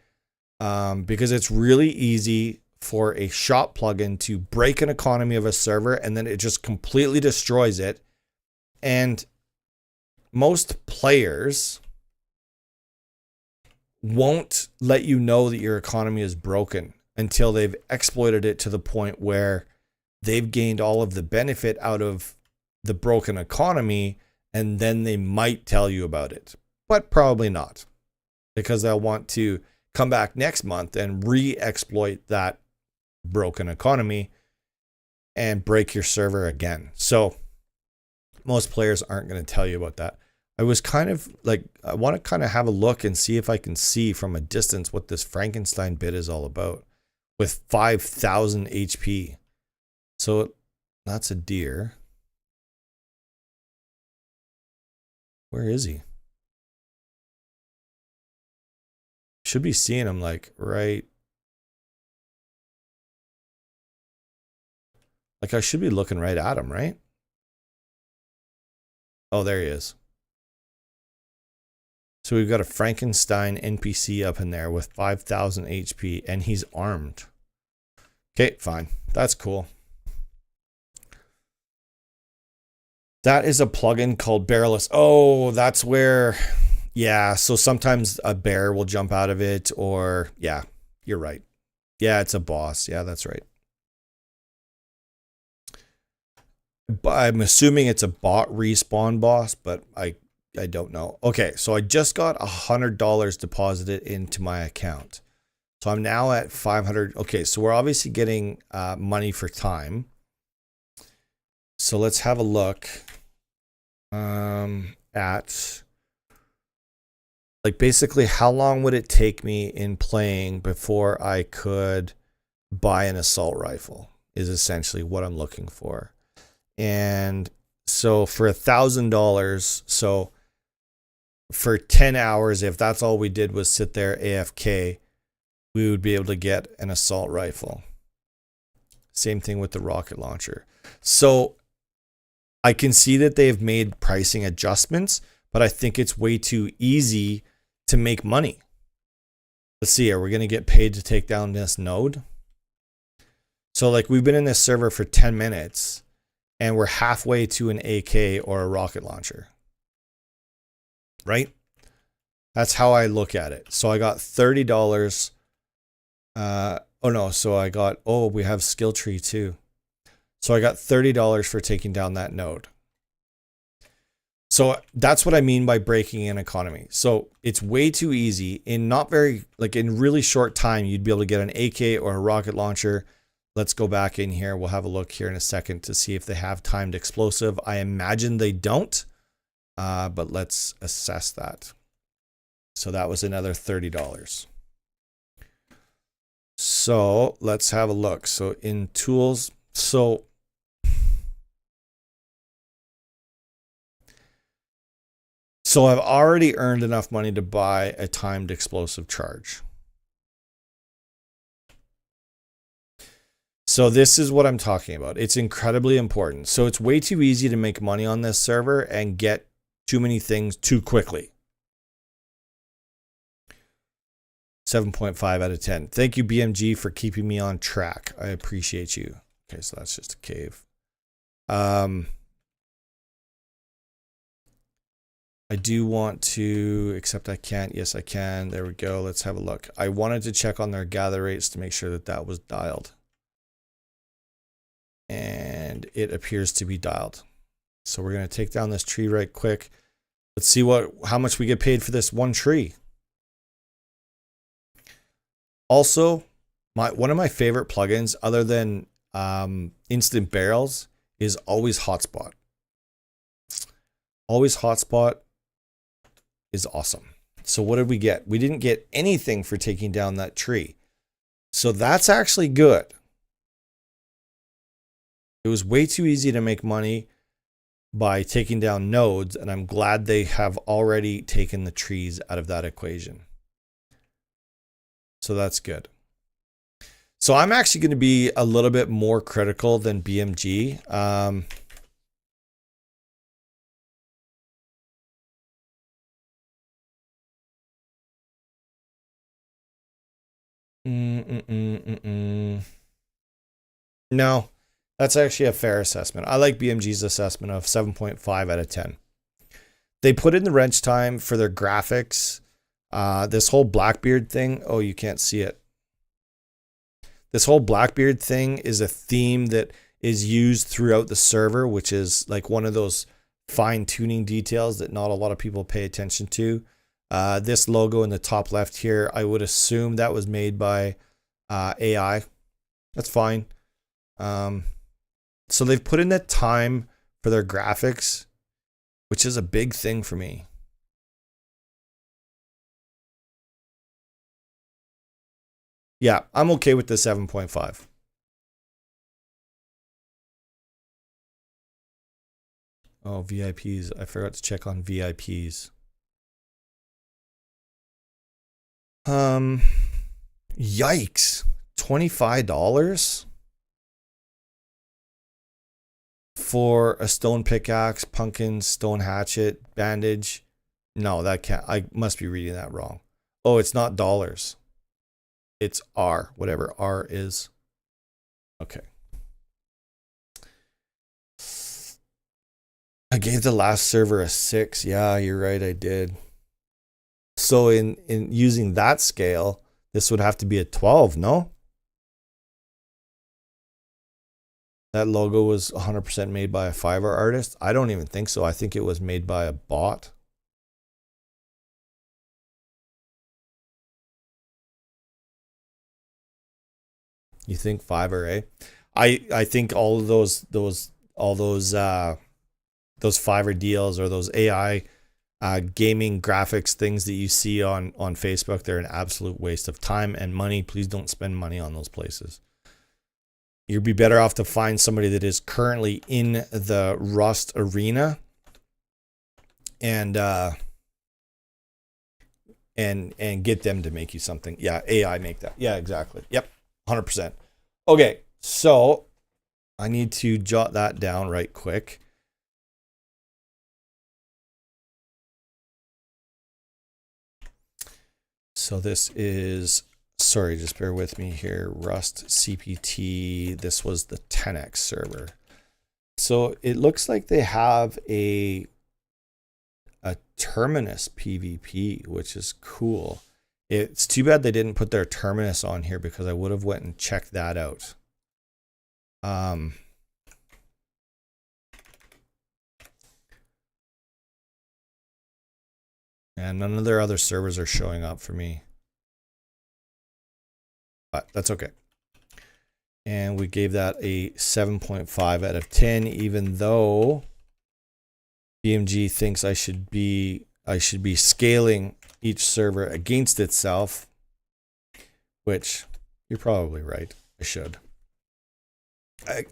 because it's really easy for a shop plugin to break an economy of a server and then it just completely destroys it. And most players won't let you know that your economy is broken until they've exploited it to the point where they've gained all of the benefit out of the broken economy, and then they might tell you about it, but probably not, because they'll want to come back next month and re-exploit that broken economy and break your server again. So most players aren't going to tell you about that. I was kind of like, I want to kind of have a look and see if I can see from a distance what this Frankenstein bit is all about with 5,000 HP. So that's a deer. Where is he? Should be seeing him like right. Like I should be looking right at him, right? Oh, there he is. So we've got a Frankenstein NPC up in there with 5,000 HP and he's armed. Okay, fine. That's cool. That is a plugin called Bearless. Oh, that's where, yeah. So sometimes a bear will jump out of it or, yeah, you're right. Yeah, it's a boss. Yeah, that's right. I'm assuming it's a bot respawn boss, but I don't know. Okay, so I just got $100 deposited into my account. So I'm now at 500. Okay, so we're obviously getting money for time. So let's have a look at like basically how long would it take me in playing before I could buy an assault rifle is essentially what I'm looking for. And so for $1,000, so for 10 hours, if that's all we did was sit there AFK, we would be able to get an assault rifle. Same thing with the rocket launcher. So I can see that they've made pricing adjustments, but I think it's way too easy to make money. Let's see, are we going to get paid to take down this node? So like we've been in this server for 10 minutes and we're halfway to an AK or a rocket launcher. Right? That's how I look at it. So I got $30. Oh no, so I got, oh, we have skill tree too. So I got $30 for taking down that node. So that's what I mean by breaking in economy. So it's way too easy in not very, like in really short time, you'd be able to get an AK or a rocket launcher. Let's go back in here. We'll have a look here in a second to see if they have timed explosive. I imagine they don't, but let's assess that. So that was another $30. So let's have a look. So in tools, so I've already earned enough money to buy a timed explosive charge. So this is what I'm talking about. It's incredibly important. So it's way too easy to make money on this server and get too many things too quickly. 7.5 out of 10. Thank you, BMG, for keeping me on track. I appreciate you. Okay, so that's just a cave. I do want to, except I can't. Yes, I can. There we go. Let's have a look. I wanted to check on their gather rates to make sure that that was dialed. And it appears to be dialed. So we're going to take down this tree right quick. Let's see how much we get paid for this one tree. Also, one of my favorite plugins other than instant barrels is Always Hotspot. Always Hotspot is awesome. So what did we get? We didn't get anything for taking down that tree. So that's actually good. It was way too easy to make money by taking down nodes, and I'm glad they have already taken the trees out of that equation. So that's good. So I'm actually going to be a little bit more critical than BMG. No, that's actually a fair assessment. I like BMG's assessment of 7.5 out of 10. They put in the wrench time for their graphics. This whole Blackbeard thing, oh, you can't see it. This whole Blackbeard thing is a theme that is used throughout the server, which is like one of those fine-tuning details that not a lot of people pay attention to. This logo in the top left here, I would assume that was made by AI. That's fine. So they've put in the time for their graphics, which is a big thing for me. Yeah, I'm okay with the 7.5. Oh, VIPs. I forgot to check on VIPs. Yikes. $25? for a stone pickaxe, pumpkin, stone hatchet, bandage. No, that can't. I must be reading that wrong. Oh, it's not dollars. It's R, whatever R is. Okay. I gave the last server a 6. Yeah, you're right, I did. So in using that scale, this would have to be a 12, no? That logo was 100% made by a Fiverr artist? I don't even think so. I think it was made by a bot. You think Fiverr, eh? I think all of those Fiverr deals or those AI gaming graphics things that you see on Facebook, they're an absolute waste of time and money. Please don't spend money on those places. You'd be better off to find somebody that is currently in the Rust arena and get them to make you something. Yeah, AI make that. Yeah, exactly. Yep, 100%. Okay, so I need to jot that down right quick. So this is, sorry, just bear with me here. Rust CPT. This was the 10x server. So it looks like they have a terminus PvP, which is cool. It's too bad they didn't put their terminus on here because I would have went and checked that out. And none of their other servers are showing up for me. But that's okay. And we gave that a 7.5 out of 10, even though BMG thinks I should be scaling each server against itself, which you're probably right. I should.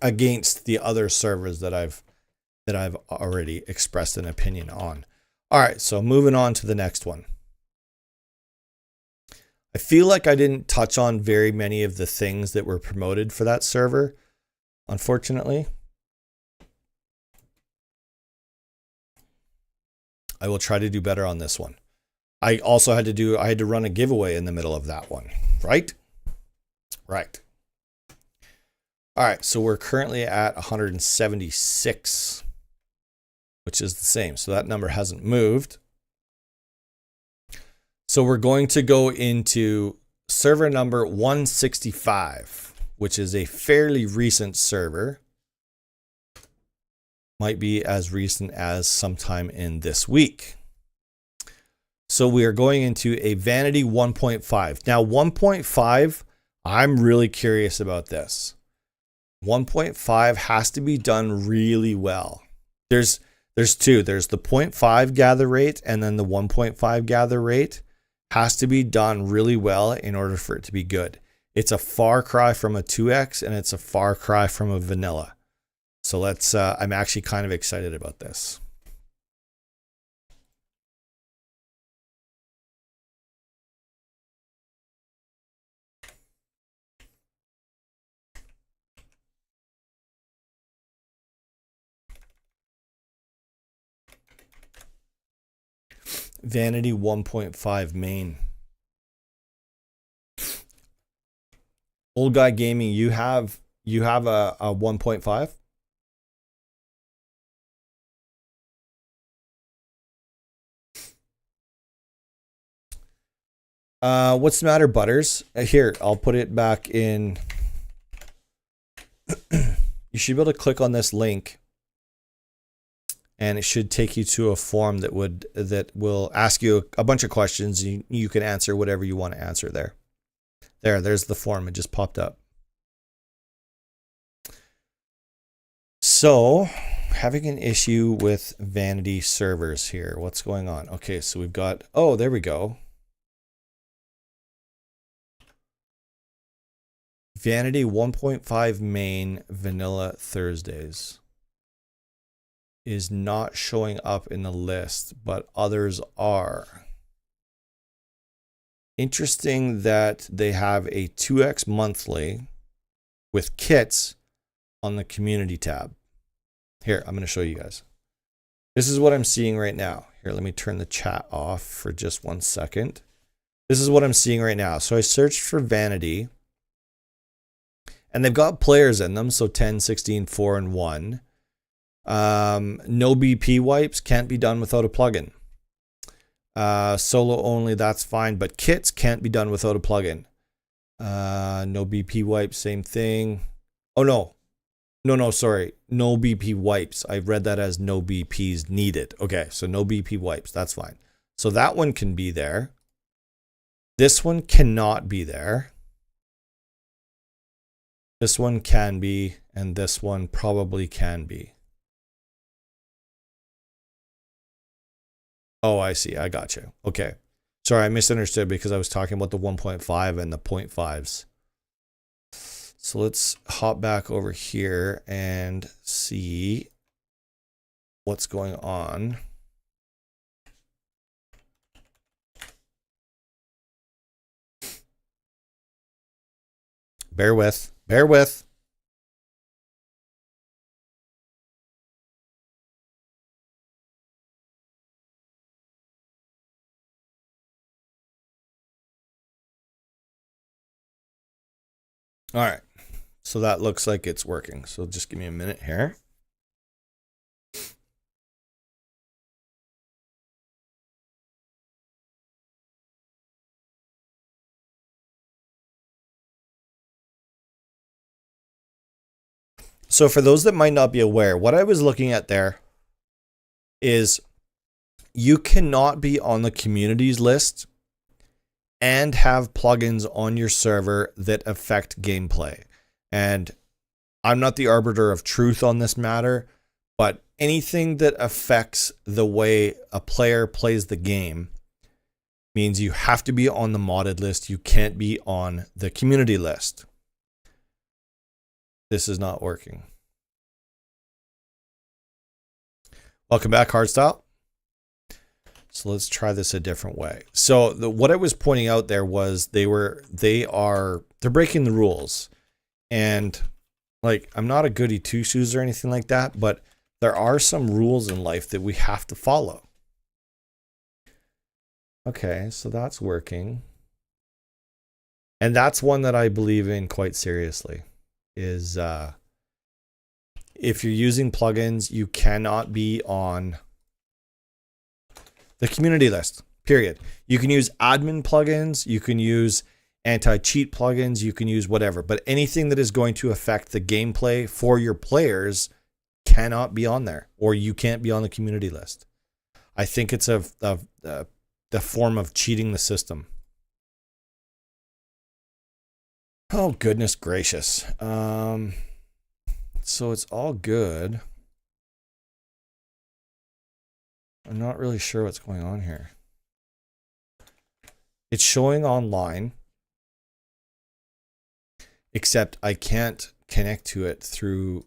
Against the other servers that I've already expressed an opinion on. All right, so moving on to the next one. I feel like I didn't touch on very many of the things that were promoted for that server, unfortunately. I will try to do better on this one. I also had to run a giveaway in the middle of that one, right? Right. All right, so we're currently at 176, which is the same. So that number hasn't moved. So we're going to go into server number 165, which is a fairly recent server. Might be as recent as sometime in this week. So we are going into a vanity 1.5. Now 1.5, I'm really curious about this. 1.5 has to be done really well. There's two. There's the 0.5 gather rate and then the 1.5 gather rate has to be done really well in order for it to be good. It's a far cry from a 2x and it's a far cry from a vanilla. So let's, I'm actually kind of excited about this. Vanity 1.5 main. Old Guy Gaming, you have a 1.5? What's the matter, Butters? Here, I'll put it back in. You should be able to click on this link and it should take you to a form that will ask you a bunch of questions. You can answer whatever you want to answer there. There's the form. It just popped up. So, having an issue with vanity servers here. What's going on? Okay, so we've got, oh, there we go. Vanity 1.5 main vanilla Thursdays is not showing up in the list, but others are. Interesting that they have a 2x monthly with kits on the community tab. here, I'm going to show you guys. This is what I'm seeing right now. Here, let me turn the chat off for just 1 second. This is what I'm seeing right now. So I searched for vanity, and they've got players in them. So 10, 16, 4, and 1. No BP wipes can't be done without a plugin. Solo only, that's fine, but kits can't be done without a plugin. No BP wipes, same thing. Oh no. No, sorry. No BP wipes. I read that as no BPs needed. Okay, so no BP wipes, that's fine. So that one can be there. This one cannot be there. This one can be, and this one probably can be. Oh, I see. I got you. Okay. Sorry, I misunderstood because I was talking about the 1.5 and the 0.5s. So let's hop back over here and see what's going on. Bear with. Bear with. All right. So that looks like it's working. So just give me a minute here. So for those that might not be aware, what I was looking at there is you cannot be on the communities list and have plugins on your server that affect gameplay. And I'm not the arbiter of truth on this matter, but anything that affects the way a player plays the game means you have to be on the modded list. You can't be on the community list. This is not working. Welcome back, Hardstyle. So let's try this a different way. So what I was pointing out there was they're breaking the rules. And like, I'm not a goody two shoes or anything like that, but there are some rules in life that we have to follow. Okay, so that's working. And that's one that I believe in quite seriously is, if you're using plugins, you cannot be on the community list, period. You can use admin plugins, you can use anti-cheat plugins, you can use whatever, but anything that is going to affect the gameplay for your players cannot be on there, or you can't be on the community list. I think it's the form of cheating the system. Oh, goodness gracious. So it's all good. I'm not really sure what's going on here. It's showing online, except I can't connect to it through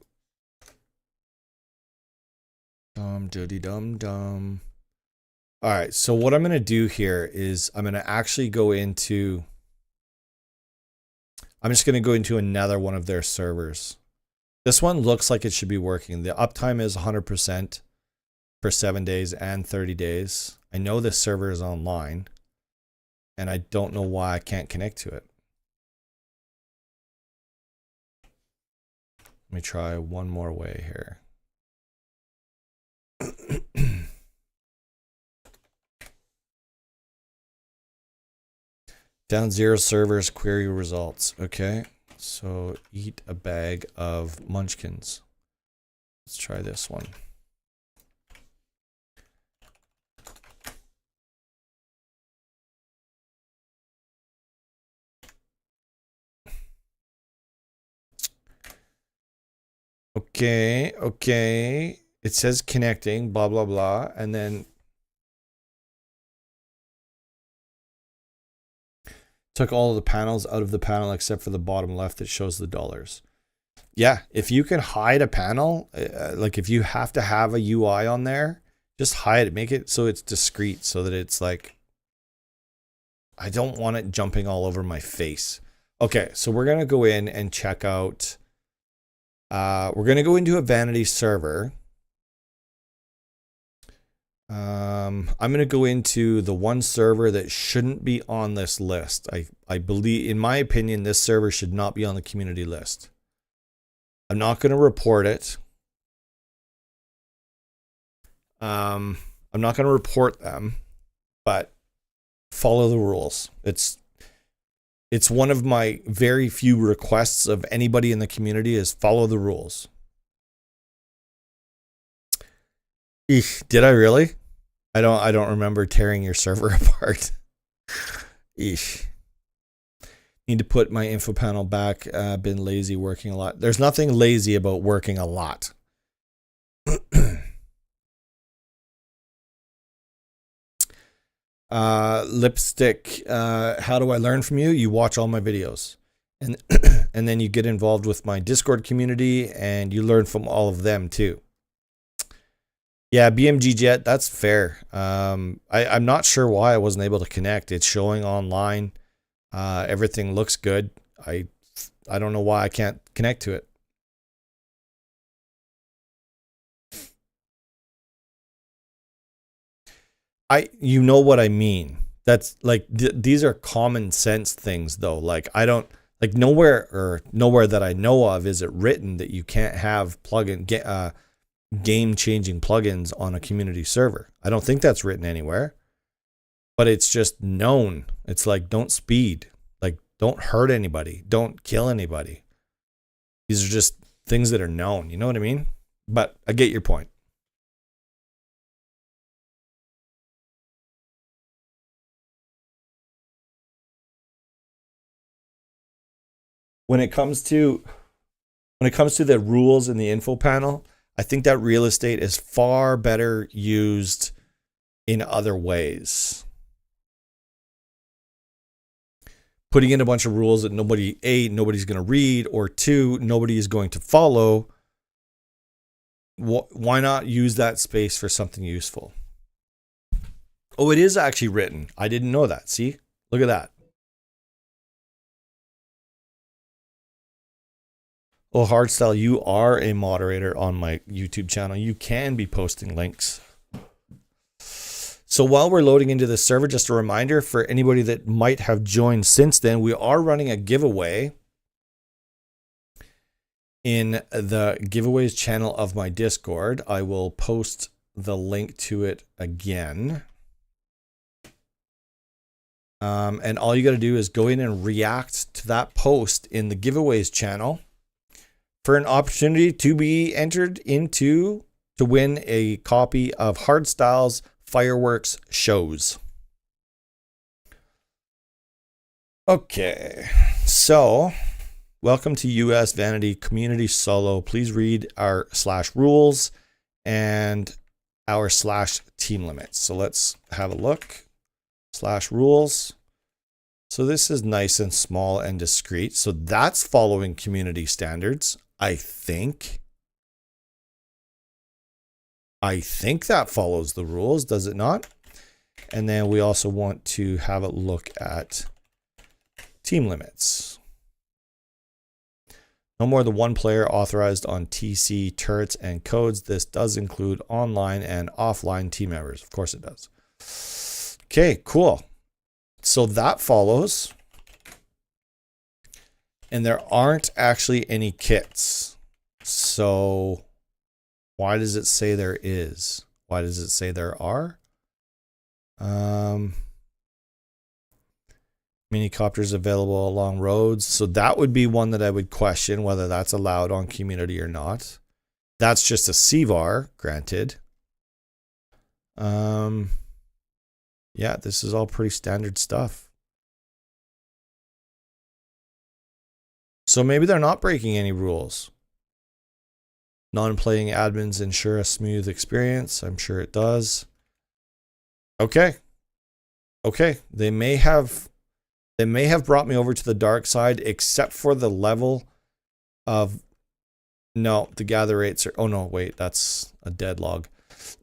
dum. All right, so what I'm going to do here is I'm going to actually go into, I'm just going to go into another one of their servers. This one looks like it should be working. The uptime is 100% for 7 days and 30 days. I know this server is online, and I don't know why I can't connect to it. Let me try one more way here. Down 0 servers, query results. Okay, so eat a bag of munchkins. Let's try this one. Okay. It says connecting, blah, blah, blah. And then took all of the panels out of the panel except for the bottom left that shows the dollars. Yeah, if you can hide a panel, like if you have to have a UI on there, just hide it. Make it so it's discreet so that it's like, I don't want it jumping all over my face. Okay, so we're going to go in and check out, we're going to go into a vanity server. I'm going to go into the one server that shouldn't be on this list. I believe, in my opinion, this server should not be on the community list. I'm not going to report it. I'm not going to report them, but follow the rules. It's one of my very few requests of anybody in the community is follow the rules. Eesh, did I really? I don't remember tearing your server apart. Eesh. Need to put my info panel back. Been lazy working a lot. There's nothing lazy about working a lot. Lipstick, how do I learn from you? You watch all my videos. And and then you get involved with my Discord community and you learn from all of them too. Yeah, BMG Jet, that's fair. I'm not sure why I wasn't able to connect. It's showing online. Everything looks good. I don't know why I can't connect to it. You know what I mean. That's like these are common sense things though. Like I don't like nowhere that I know of is it written that you can't have game-changing plugins on a community server. I don't think that's written anywhere. But it's just known. It's like don't speed. Like don't hurt anybody. Don't kill anybody. These are just things that are known. You know what I mean? But I get your point. When it comes to the rules in the info panel, I think that real estate is far better used in other ways. Putting in a bunch of rules that nobody's going to read, or two, nobody is going to follow. Why not use that space for something useful? Oh, it is actually written. I didn't know that. See? Look at that. Oh, Hardstyle, you are a moderator on my YouTube channel. You can be posting links. So while we're loading into the server, just a reminder for anybody that might have joined since then, we are running a giveaway in the giveaways channel of my Discord. I will post the link to it again. And all you got to do is go in and react to that post in the giveaways channel for an opportunity to be entered to win a copy of Hardstyle's Fireworks Shows. Okay, so welcome to US Vanity Community Solo. Please read our /rules and our /team limits. So let's have a look. /rules. So this is nice and small and discreet. So that's following community standards. I think that follows the rules, does it not? And then we also want to have a look at team limits. No more than one player authorized on TC turrets and codes. This does include online and offline team members. Of course it does. Okay, cool. So that follows. And there aren't actually any kits. So why does it say there is? Why does it say there are? Minicopters available along roads. So that would be one that I would question whether that's allowed on community or not. That's just a CVAR, granted. Yeah, this is all pretty standard stuff. So maybe they're not breaking any rules. Non-playing admins ensure a smooth experience. I'm sure it does. Okay. Okay. They may have brought me over to the dark side, except for the level of no, the gather rates are oh no, wait, that's a dead log.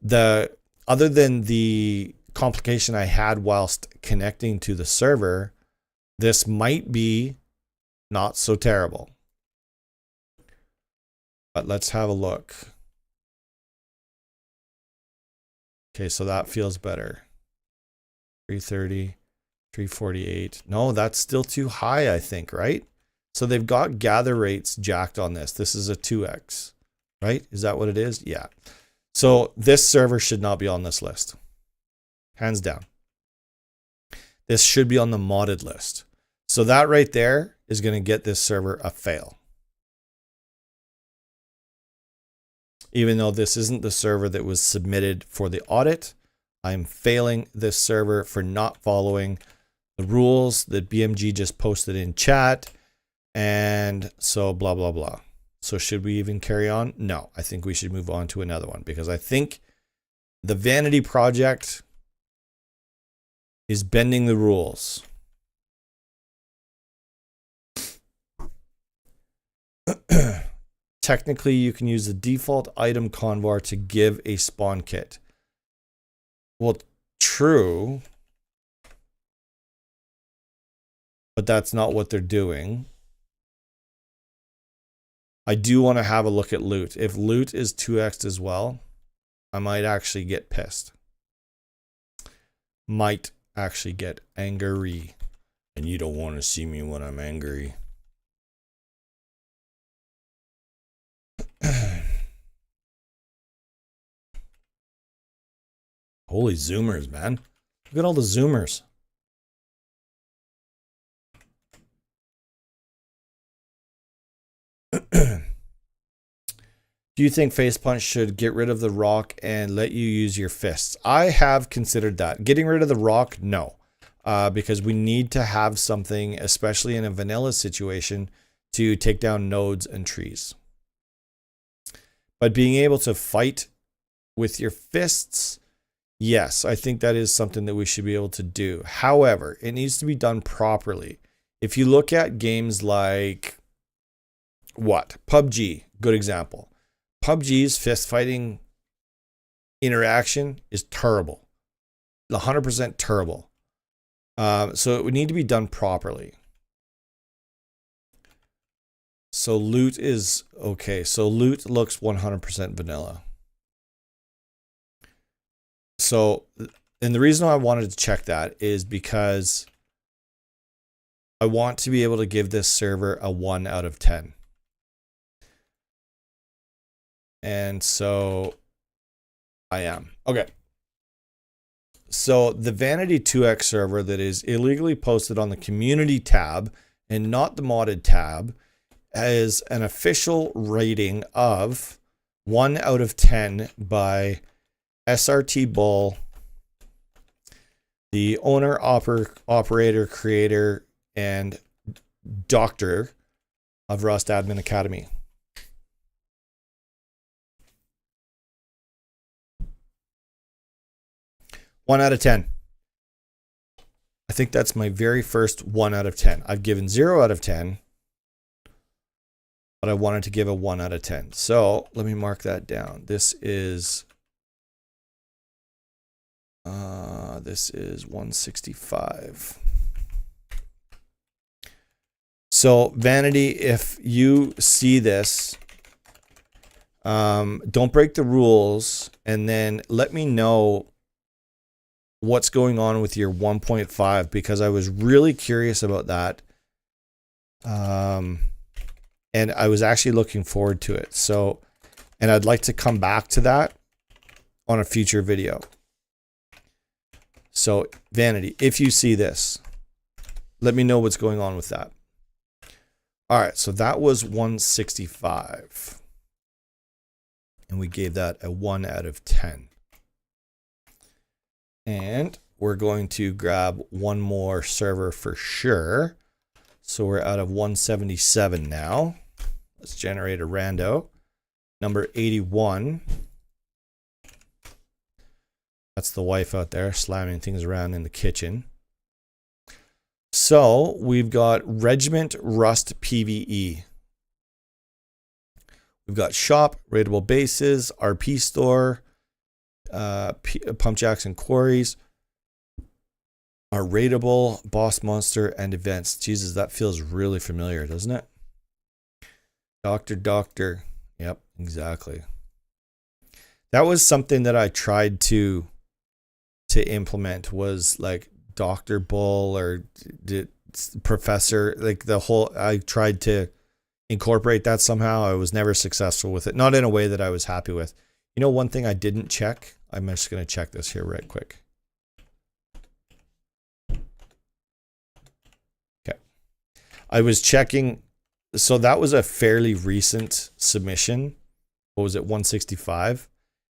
Other than the complication I had whilst connecting to the server, this might be not so terrible. But let's have a look. Okay, so that feels better. 330, 348. No, that's still too high, I think, right? So they've got gather rates jacked on this. This is a 2x, right? Is that what it is? Yeah. So this server should not be on this list. Hands down. This should be on the modded list. So that right there is going to get this server a fail. Even though this isn't the server that was submitted for the audit, I'm failing this server for not following the rules that BMG just posted in chat. And so blah, blah, blah. So should we even carry on? No, I think we should move on to another one because I think the vanity project is bending the rules. Technically, you can use the default item convar to give a spawn kit. Well, true, but that's not what they're doing. I do want to have a look at loot. If loot is 2x'd as well, I might actually get pissed. Might actually get angry. And you don't want to see me when I'm angry. Holy zoomers, man. Look at all the zoomers. Do you think Facepunch should get rid of the rock and let you use your fists? I have considered that. Getting rid of the rock, no. Because we need to have something, especially in a vanilla situation, to take down nodes and trees. But being able to fight with your fists, yes, I think that is something that we should be able to do. However, it needs to be done properly. If you look at games like, what? PUBG, good example. PUBG's fist fighting interaction is terrible. 100% terrible. So it would need to be done properly. So loot is okay. So loot looks 100% vanilla. So, and the reason I wanted to check that is because I want to be able to give this server a 1 out of 10. And so I am. Okay. So the Vanity 2X server that is illegally posted on the community tab and not the modded tab has an official rating of 1 out of 10 by srtbull, the owner, operator, creator, and doctor of Rust Admin Academy. One out of 10. I think that's my very first 1 out of 10. I've given 0 out of 10, but I wanted to give a 1 out of 10. So let me mark that down. This is 165. So Vanity, if you see this, don't break the rules, and then let me know what's going on with your 1.5, because I was really curious about that. And I was actually looking forward to it. So, and I'd like to come back to that on a future video. So Vanity, if you see this, let me know what's going on with that. All right, so that was 165. And we gave that a 1 out of 10. And we're going to grab one more server for sure. So we're out of 177 now. Let's generate a rando. Number 81. That's the wife out there slamming things around in the kitchen. So we've got Regiment Rust PVE. We've got shop, rateable bases, RP store, pump jacks and quarries, are rateable, boss monster, and events. Jesus, that feels really familiar, doesn't it? Doctor. Yep, exactly. That was something that I tried to to implement was like Dr. Bull or Professor, like the whole, I tried to incorporate that somehow. I was never successful with it. Not in a way that I was happy with. You know, one thing I didn't check, I'm just going to check this here right quick. Okay. I was checking. So that was a fairly recent submission. What was it? 165.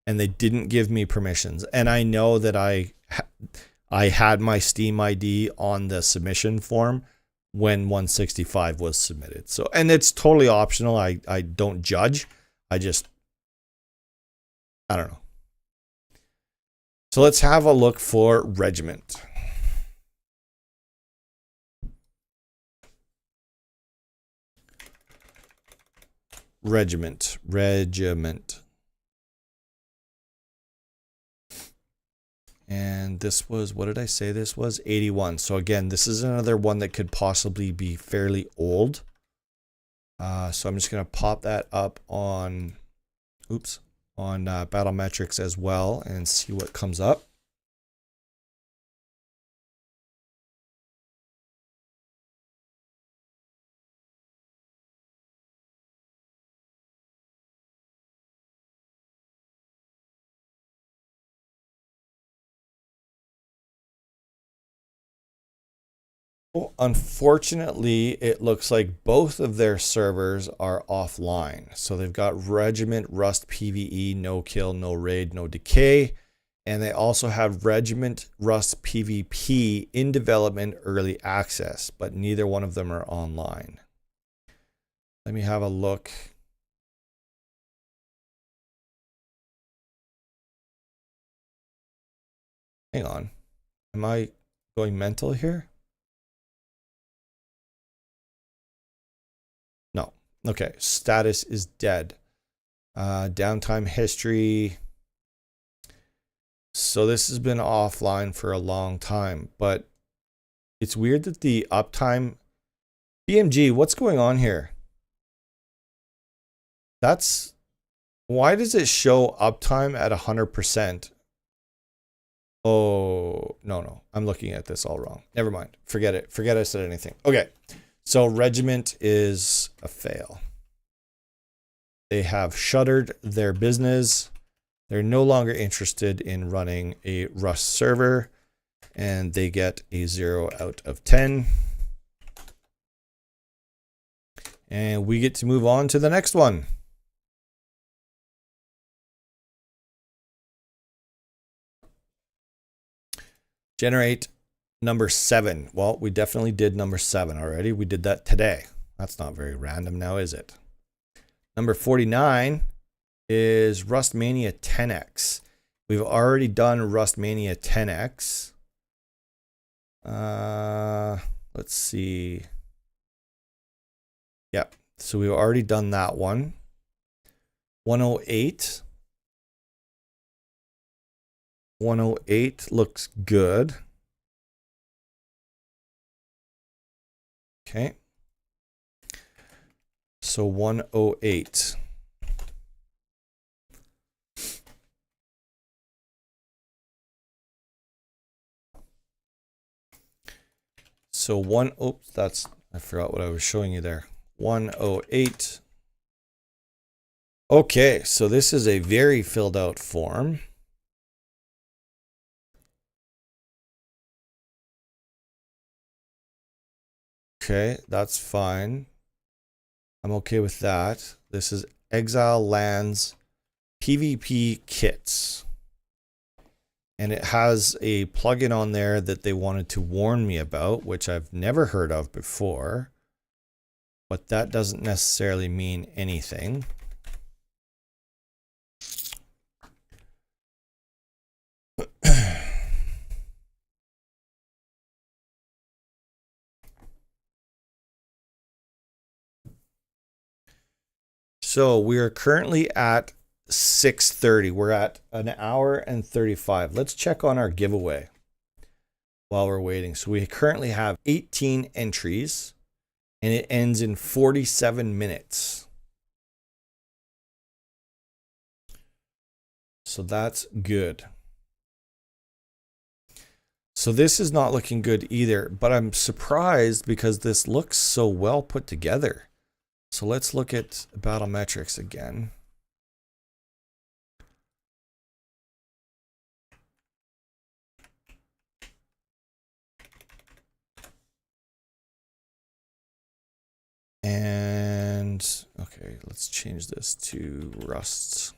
And they didn't give me permissions. And I know that I had my Steam ID on the submission form when 165 was submitted. So, and it's totally optional. I don't judge. I don't know. So let's have a look for regiment. Regiment. And this was, what did I say this was? 81. So again, this is another one that could possibly be fairly old. So I'm just going to pop that up on, on Battlemetrics as well and see what comes up. Well, unfortunately, it looks like both of their servers are offline. So they've got Regiment Rust PVE, no kill, no raid, no decay. And they also have Regiment Rust PvP in development early access, but neither one of them are online. Let me have a look. Hang on. Am I going mental here? No. Okay. Status is dead. Downtime history. So this has been offline for a long time, but it's weird that the uptime... BMG, what's going on here? That's... Why does it show uptime at 100%? Oh, no. I'm looking at this all wrong. Never mind. Forget it. Forget I said anything. Okay. So Regiment is a fail. They have shuttered their business. They're no longer interested in running a Rust server, and they get a 0 out of 10. And we get to move on to the next one. Generate number 7. Well, we definitely did number 7 already. We did that today. That's not very random now, is it? Number 49 is Rustmania 10X. We've already done Rustmania 10X. Let's see. Yep. So we've already done that one. 108. 108 looks good. Okay. So 108. So oops, I forgot what I was showing you there. 108. Okay, so this is a very filled out form. Okay, that's fine. I'm okay with that. This is Exile Lands PvP kits. And it has a plugin on there that they wanted to warn me about, which I've never heard of before. But that doesn't necessarily mean anything. So we are currently at 6:30. We're at an hour and 35. Let's check on our giveaway while we're waiting. So we currently have 18 entries and it ends in 47 minutes. So that's good. So this is not looking good either, but I'm surprised because this looks so well put together. So let's look at battle metrics again. And okay, let's change this to Rust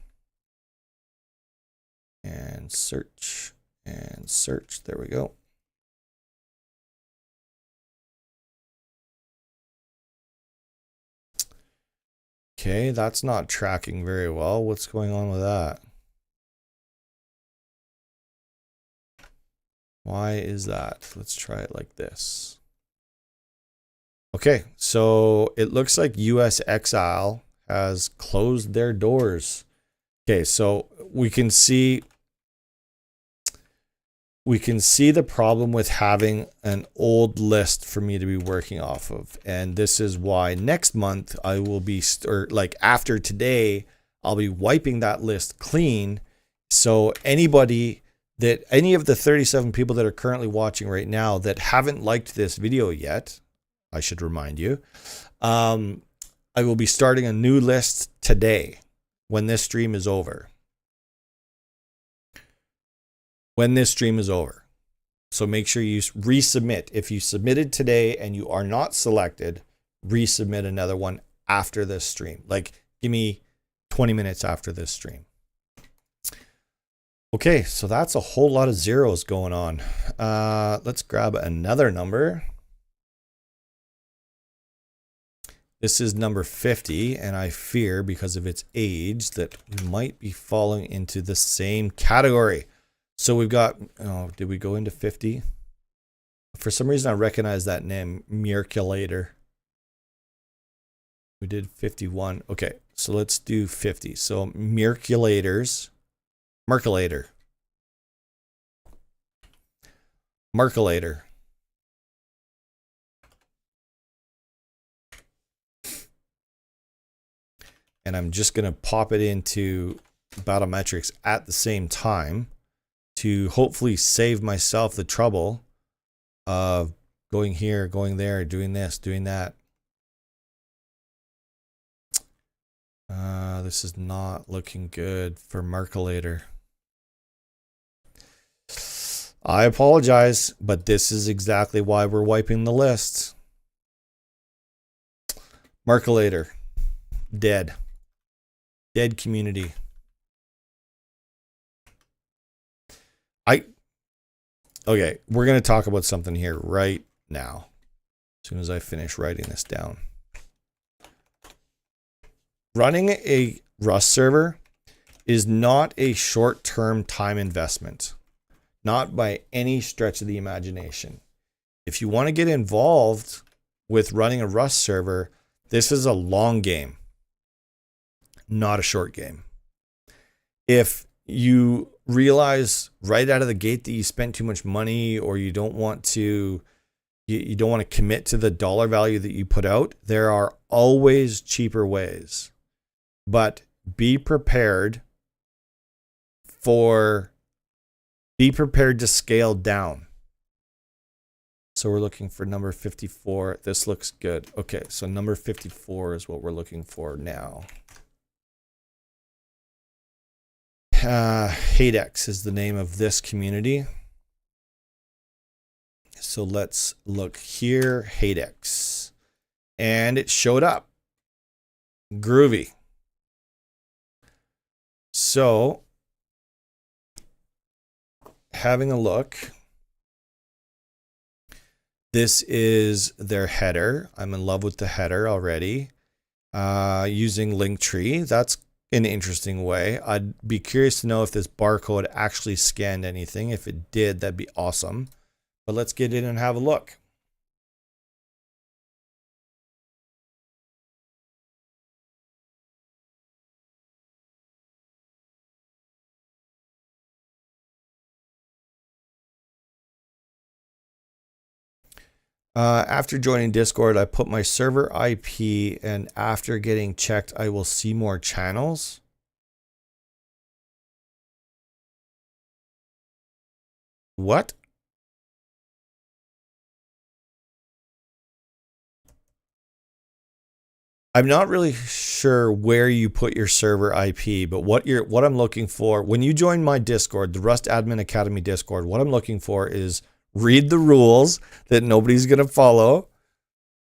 and search and search. There we go. Okay, that's not tracking very well. What's going on with that? Why is that? Let's try it like this. Okay, so it looks like US XL has closed their doors. Okay, so we can see the problem with having an old list for me to be working off of. And this is why next month I will be, or like after today, I'll be wiping that list clean. So any of the 37 people that are currently watching right now that haven't liked this video yet, I should remind you, I will be starting a new list today when this stream is over. So make sure you resubmit. If you submitted today and you are not selected, resubmit another one after this stream. Like, give me 20 minutes after this stream. Okay, so that's a whole lot of zeros going on. Let's grab another number. This is number 50, and I fear because of its age that we might be falling into the same category. So we've got, oh, did we go into 50? For some reason, I recognize that name, Merculator. We did 51. Okay, so let's do 50. So Merculator. And I'm just going to pop it into battle metrics at the same time to hopefully save myself the trouble of going here, going there, doing this, doing that. This is not looking good for Merculator. I apologize, but this is exactly why we're wiping the list. Merculator, dead. Dead community. Okay, we're going to talk about something here right now. As soon as I finish writing this down. Running a Rust server is not a short-term time investment. Not by any stretch of the imagination. If you want to get involved with running a Rust server, this is a long game. Not a short game. If you realize right out of the gate that you spent too much money, or you don't want to commit to the dollar value that you put out, there are always cheaper ways. But be prepared to scale down. So we're looking for number 54. This looks good. Okay, so number 54 is what we're looking for now. Hadex is the name of this community. So let's look here, Hadex. And it showed up. Groovy. So, having a look. This is their header. I'm in love with the header already. Using LinkTree. That's an interesting way. I'd be curious to know if this barcode actually scanned anything. If it did, that'd be awesome. But let's get in and have a look. After joining Discord, I put my server IP, and after getting checked, I will see more channels. What? I'm not really sure where you put your server IP, but what I'm looking for when you join my Discord, the Rust Admin Academy Discord, what I'm looking for is read the rules that nobody's going to follow.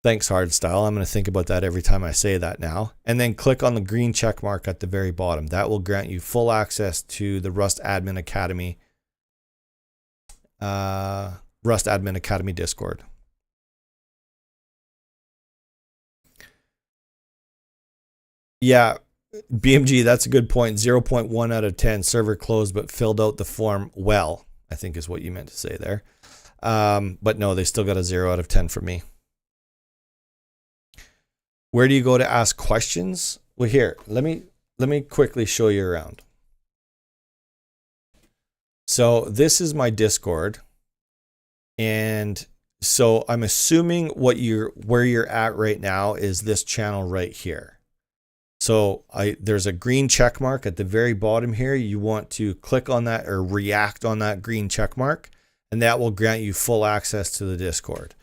Thanks, Hardstyle. I'm going to think about that every time I say that now. And then click on the green check mark at the very bottom. That will grant you full access to the Rust Admin Academy Discord. Yeah, BMG, that's a good point. 0.1 out of 10. Server closed, but filled out the form well, I think is what you meant to say there. But no, they still got a 0 out of 10 from me. Where do you go to ask questions? Well, here, let me quickly show you around. So this is my Discord. And so I'm assuming where you're at right now is this channel right here. So there's a green check mark at the very bottom here. You want to click on that or react on that green check mark, and that will grant you full access to the Discord.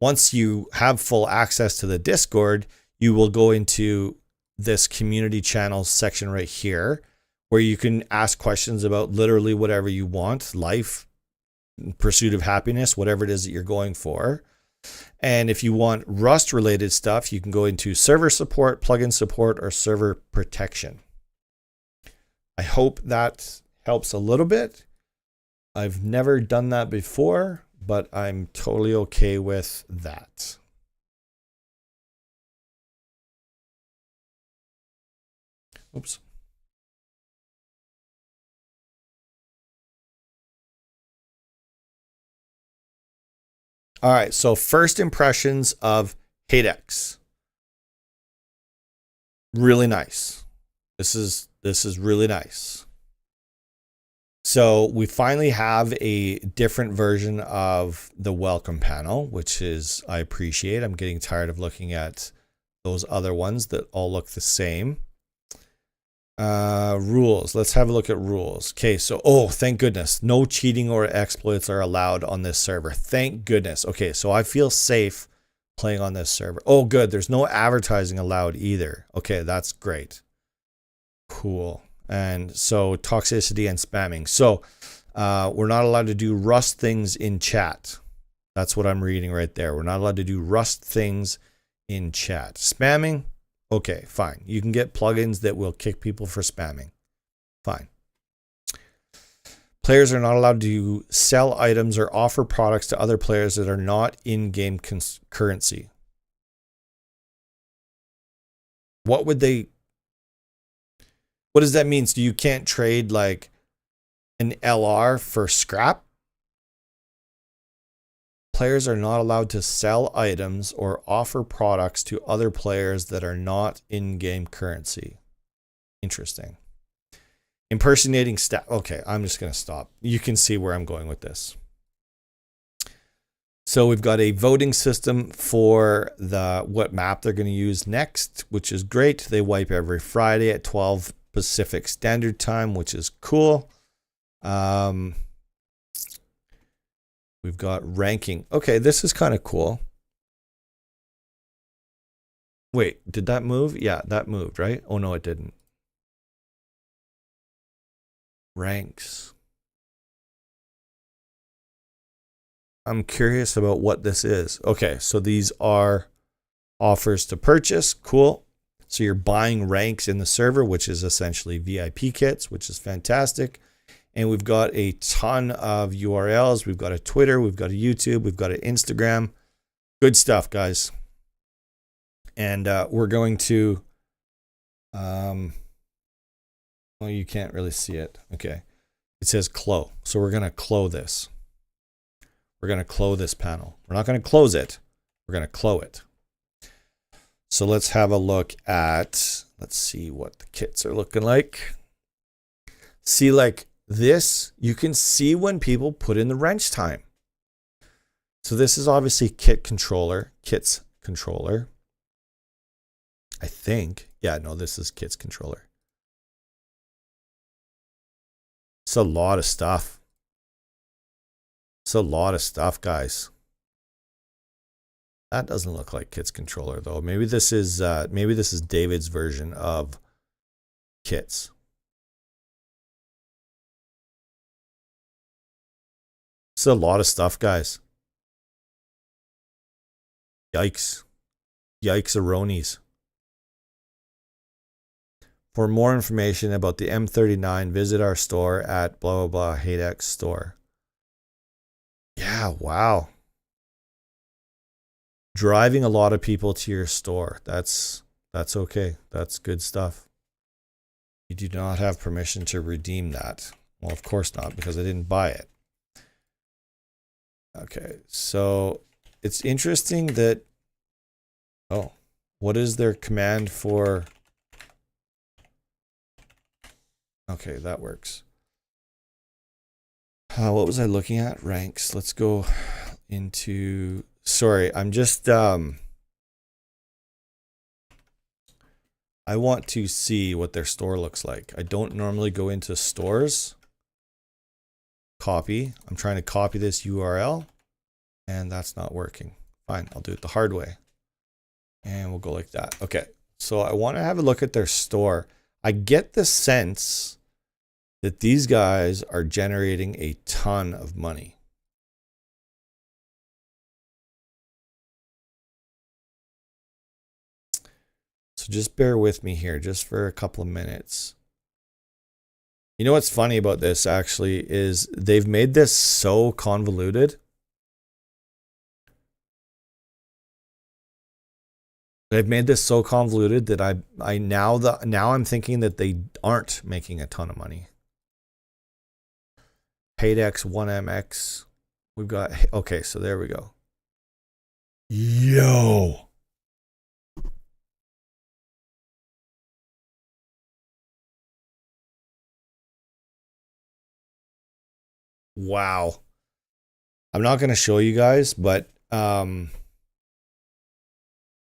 Once you have full access to the Discord, you will go into this community channels section right here, where you can ask questions about literally whatever you want, life, pursuit of happiness, whatever it is that you're going for. And if you want Rust related stuff, you can go into server support, plugin support, or server protection. I hope that helps a little bit. I've never done that before, but I'm totally okay with that. Oops. All right, so first impressions of Hadex. Really nice. This is really nice. So we finally have a different version of the welcome panel, which is, I appreciate. I'm getting tired of looking at those other ones that all look the same. Rules. Let's have a look at rules. Okay, so thank goodness, no cheating or exploits are allowed on this server. Thank goodness. Okay, so I feel safe playing on this server. Oh, good. There's no advertising allowed either. Okay, that's great. Cool. And so toxicity and spamming. So we're not allowed to do Rust things in chat. That's what I'm reading right there. We're not allowed to do Rust things in chat. Spamming. Okay, fine. You can get plugins that will kick people for spamming. Fine. Players are not allowed to sell items or offer products to other players that are not in-game currency. What does that mean? So you can't trade like an LR for scrap? Players are not allowed to sell items or offer products to other players that are not in-game currency. Interesting. Impersonating staff. Okay, I'm just going to stop. You can see where I'm going with this. So we've got a voting system for what map they're going to use next, which is great. They wipe every Friday at 12 Pacific Standard Time, which is cool. We've got ranking. Okay, this is kind of cool. Wait, did that move? Yeah, that moved, right? Oh, no, it didn't. Ranks. I'm curious about what this is. Okay, so these are offers to purchase. Cool. So you're buying ranks in the server, which is essentially VIP kits, which is fantastic. And we've got a ton of URLs. We've got a Twitter, we've got a YouTube, we've got an Instagram. Good stuff, guys. And we're going to, well, you can't really see it. Okay. It says close. So we're going to close this. We're going to close this panel. We're not going to close it. We're going to close it. So let's have a look at, let's see what the kits are looking like. See, like, this, you can see when people put in the wrench time. So this is obviously kits controller. I think. Yeah, no, this is kits controller. It's a lot of stuff. It's a lot of stuff, guys. That doesn't look like Kit's controller though. Maybe this is David's version of Kit's. It's a lot of stuff, guys. Yikes. Yikes-a-ronies. For more information about the M39, visit our store at blah, blah, blah, Hadex store. Yeah, wow. Driving a lot of people to your store. That's okay. That's good stuff. You do not have permission to redeem that. Well, of course not, because I didn't buy it. Okay, so it's interesting that, oh, what is their command for? Okay, that works. What was I looking at? Ranks. Let's go into, sorry, I'm just, I want to see what their store looks like. I don't normally go into stores. Copy. I'm trying to copy this URL and that's not working. Fine, I'll do it the hard way. And we'll go like that. Okay, so I want to have a look at their store. I get the sense that these guys are generating a ton of money. So just bear with me here just for a couple of minutes. You know what's funny about this actually is they've made this so convoluted. They've made this so convoluted that now I'm thinking that they aren't making a ton of money. Hadex 1MX. We've got, okay, so there we go. Yo. Wow. I'm not going to show you guys, but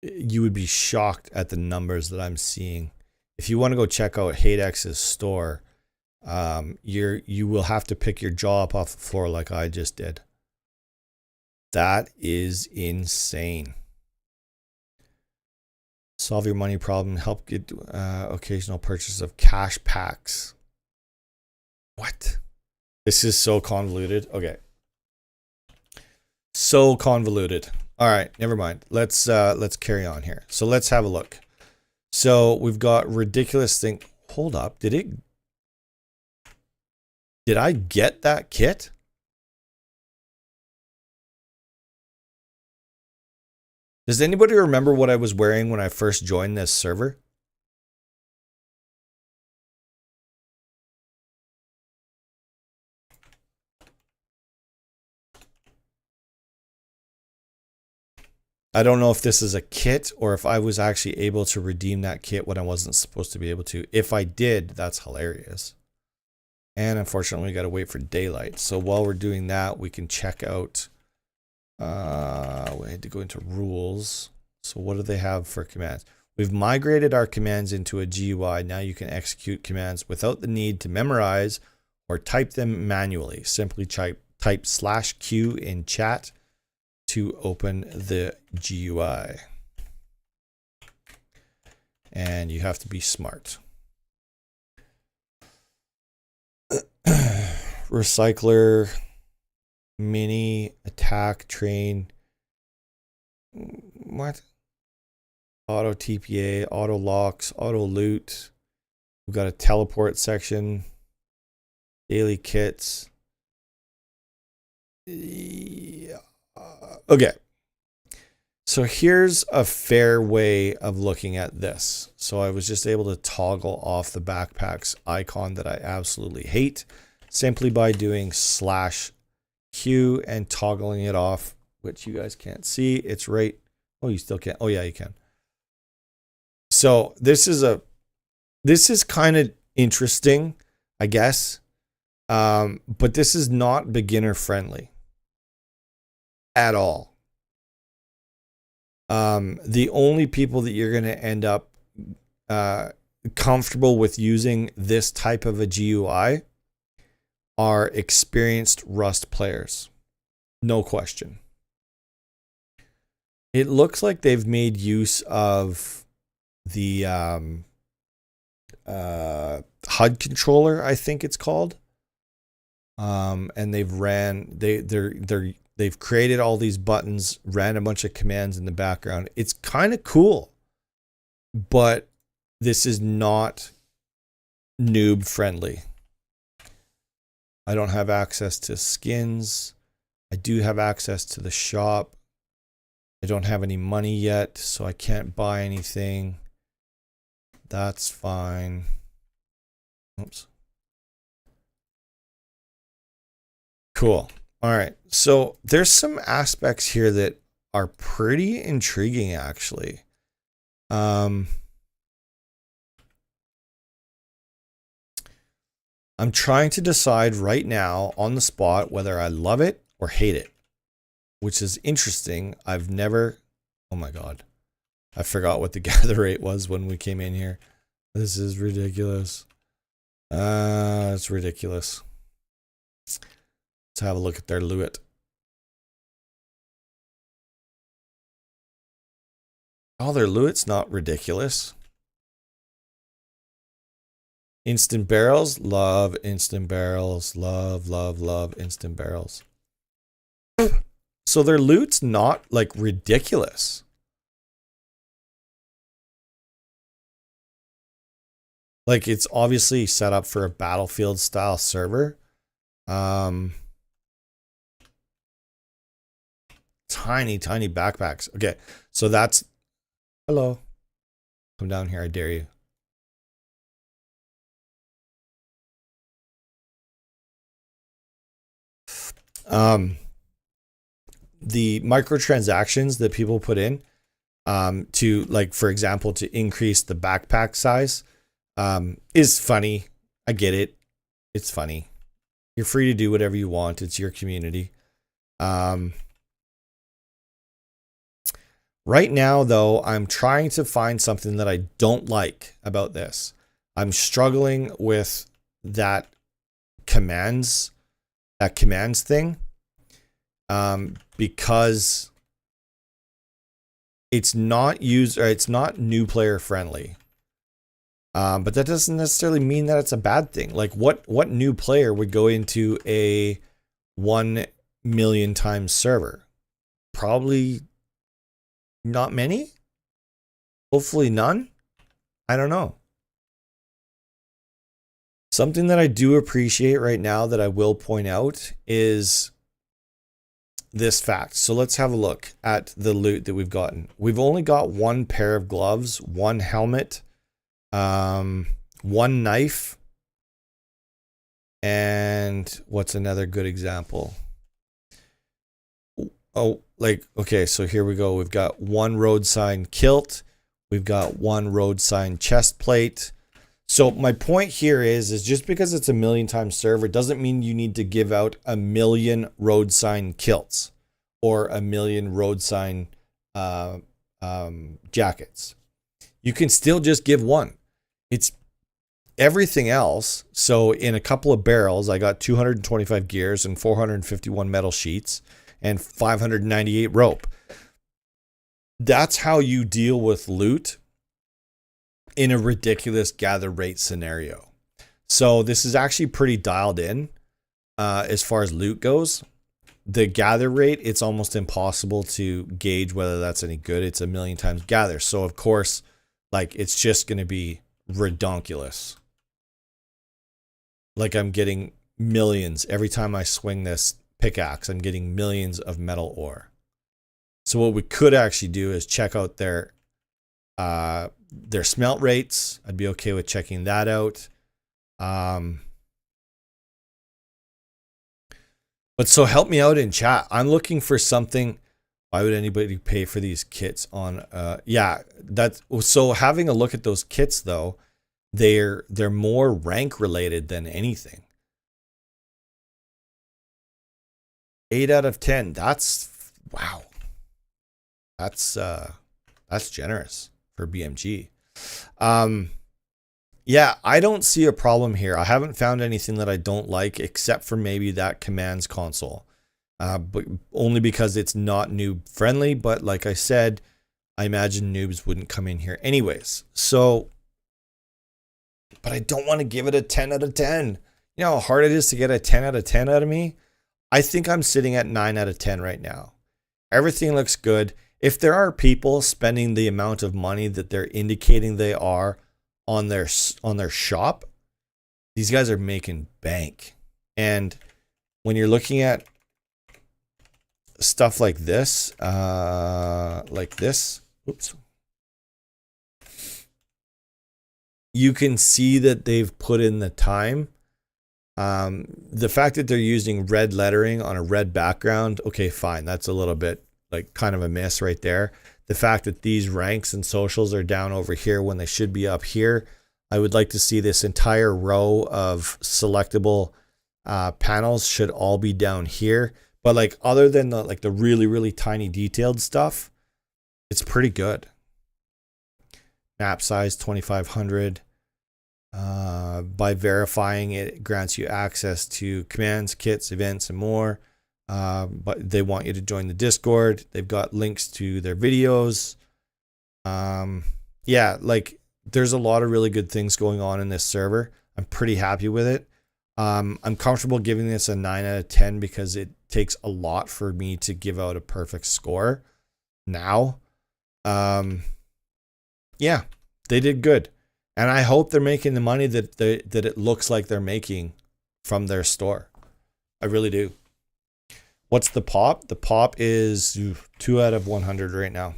you would be shocked at the numbers that I'm seeing. If you want to go check out Hadex's store, you will have to pick your jaw up off the floor like I just did. That is insane. Solve your money problem. Help get occasional purchase of cash packs. What? This is so convoluted. Okay. So convoluted. All right, never mind. Let's carry on here. So let's have a look. So we've got ridiculous thing. Hold up. Did I get that kit? Does anybody remember what I was wearing when I first joined this server? I don't know if this is a kit or if I was actually able to redeem that kit when I wasn't supposed to be able to. If I did, that's hilarious. And unfortunately, we got to wait for daylight. So while we're doing that, we can check out. We had to go into rules. So what do they have for commands? We've migrated our commands into a GUI. Now you can execute commands without the need to memorize or type them manually. Simply type /Q in chat to open the GUI. And you have to be smart. Recycler, mini, attack, train. What? Auto TPA, auto locks, auto loot. We've got a teleport section. Daily kits. Yeah. Okay. So here's a fair way of looking at this. So I was just able to toggle off the backpacks icon that I absolutely hate simply by doing /Q and toggling it off, which you guys can't see. It's right. Oh, you still can't. Oh yeah, you can. So this is kind of interesting, I guess. But this is not beginner friendly at all. The only people that you're going to end up comfortable with using this type of a GUI are experienced Rust players. No question. It looks like they've made use of the HUD controller, I think it's called. And they've created all these buttons, ran a bunch of commands in the background. It's kind of cool, but this is not noob friendly. I don't have access to skins. I do have access to the shop. I don't have any money yet, so I can't buy anything. That's fine. Oops. Cool. All right. So there's some aspects here that are pretty intriguing, actually. I'm trying to decide right now on the spot whether I love it or hate it, which is interesting. I've never, oh my God, I forgot what the gather rate was when we came in here. This is ridiculous. It's ridiculous. Let's have a look at their loot. Oh, their loot's not ridiculous. Instant barrels, love instant barrels, love instant barrels. So their loot's not like ridiculous. Like it's obviously set up for a Battlefield style server. Tiny backpacks. Okay, so that's, hello. Come down here, I dare you. The microtransactions that people put in to, like, for example, to increase the backpack size is funny. I get it. It's funny. You're free to do whatever you want. It's your community. Right now, though, I'm trying to find something that I don't like about this. I'm struggling with that commands thing. Because it's not new player friendly. But that doesn't necessarily mean that it's a bad thing. Like what new player would go into a 1 million times server? Probably not many. Hopefully none. I don't know. Something that I do appreciate right now that I will point out is this fact. So let's have a look at the loot that we've gotten. We've only got one pair of gloves, one helmet, one knife, and what's another good example? Oh, like, okay, so here we go. We've got one road sign kilt. We've got one road sign chest plate. So my point here is just because it's a 1 million times server doesn't mean you need to give out 1 million road sign kilts or 1 million road sign jackets. You can still just give one. It's everything else. So in a couple of barrels, I got 225 gears and 451 metal sheets and 598 rope. That's how you deal with loot in a ridiculous gather rate scenario. So this is actually pretty dialed in as far as loot goes. The gather rate, it's almost impossible to gauge whether that's any good. It's 1 million times gather. So of course, like, it's just going to be redonkulous. Like, I'm getting millions every time I swing this pickaxe. I'm getting millions of metal ore. So what we could actually do is check out their smelt rates. I'd be okay with checking that out. But so help me out in chat. I'm looking for something. Why would anybody pay for these kits on? Yeah, that's so. Having a look at those kits though, they're more rank related than anything. 8 out of 10. That's wow. That's generous for BMG. Yeah, I don't see a problem here. I haven't found anything that I don't like except for maybe that commands console. but only because it's not noob friendly. But like I said, I imagine noobs wouldn't come in here anyways. So, but I don't want to give it a 10 out of 10. You know how hard it is to get a 10 out of 10 out of me? I think I'm sitting at 9 out of 10 right now. Everything looks good. If there are people spending the amount of money that they're indicating they are on their shop, these guys are making bank. And when you're looking at stuff like this, oops, you can see that they've put in the time. The fact that they're using red lettering on a red background, okay, fine. That's a little bit like kind of a miss right there. The fact that these ranks and socials are down over here when they should be up here. I would like to see this entire row of selectable panels should all be down here. But like other than the really, really tiny detailed stuff, it's pretty good. Map size 2500. By verifying it grants you access to commands, kits, events, and more. But they want you to join the Discord. They've got links to their videos. Yeah, like there's a lot of really good things going on in this server. I'm pretty happy with it. I'm comfortable giving this a 9 out of 10 because it takes a lot for me to give out a perfect score now. Yeah, they did good. And I hope they're making the money that it looks like they're making from their store. I really do. What's the pop? The pop is 2 out of 100 right now.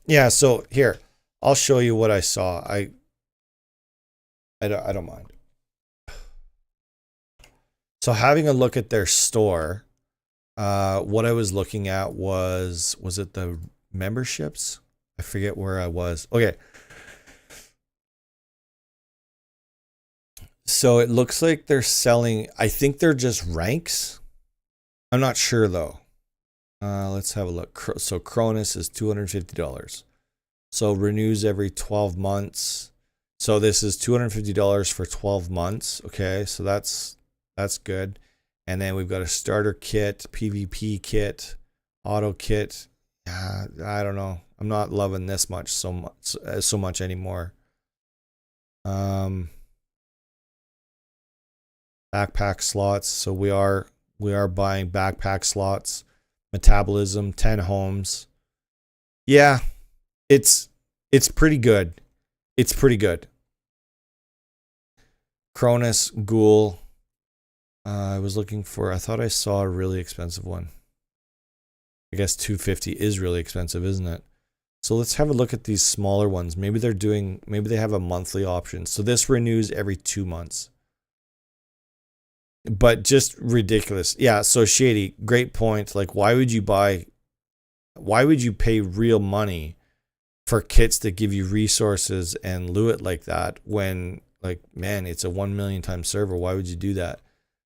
Yeah, so here, I'll show you what I saw. I don't mind. So having a look at their store, what I was looking at was it the memberships? I forget where I was. Okay. So it looks like they're selling, I think they're just ranks. I'm not sure though. Let's have a look. So Cronus is $250. So renews every 12 months. So this is $250 for 12 months. Okay, so that's good. And then we've got a starter kit, PvP kit, auto kit. I don't know. I'm not loving this so much anymore. Backpack slots. So we are buying backpack slots. Metabolism, 10 homes. Yeah, it's pretty good. It's pretty good. Cronus, Ghoul. I was looking for, I thought I saw a really expensive one. I guess 250 is really expensive, isn't it? So let's have a look at these smaller ones. Maybe they have a monthly option. So this renews every 2 months. But just ridiculous. Yeah, so Shady, great point. Like, why would you pay real money for kits that give you resources and loot like that when, like, man, it's a 1 million time server. Why would you do that?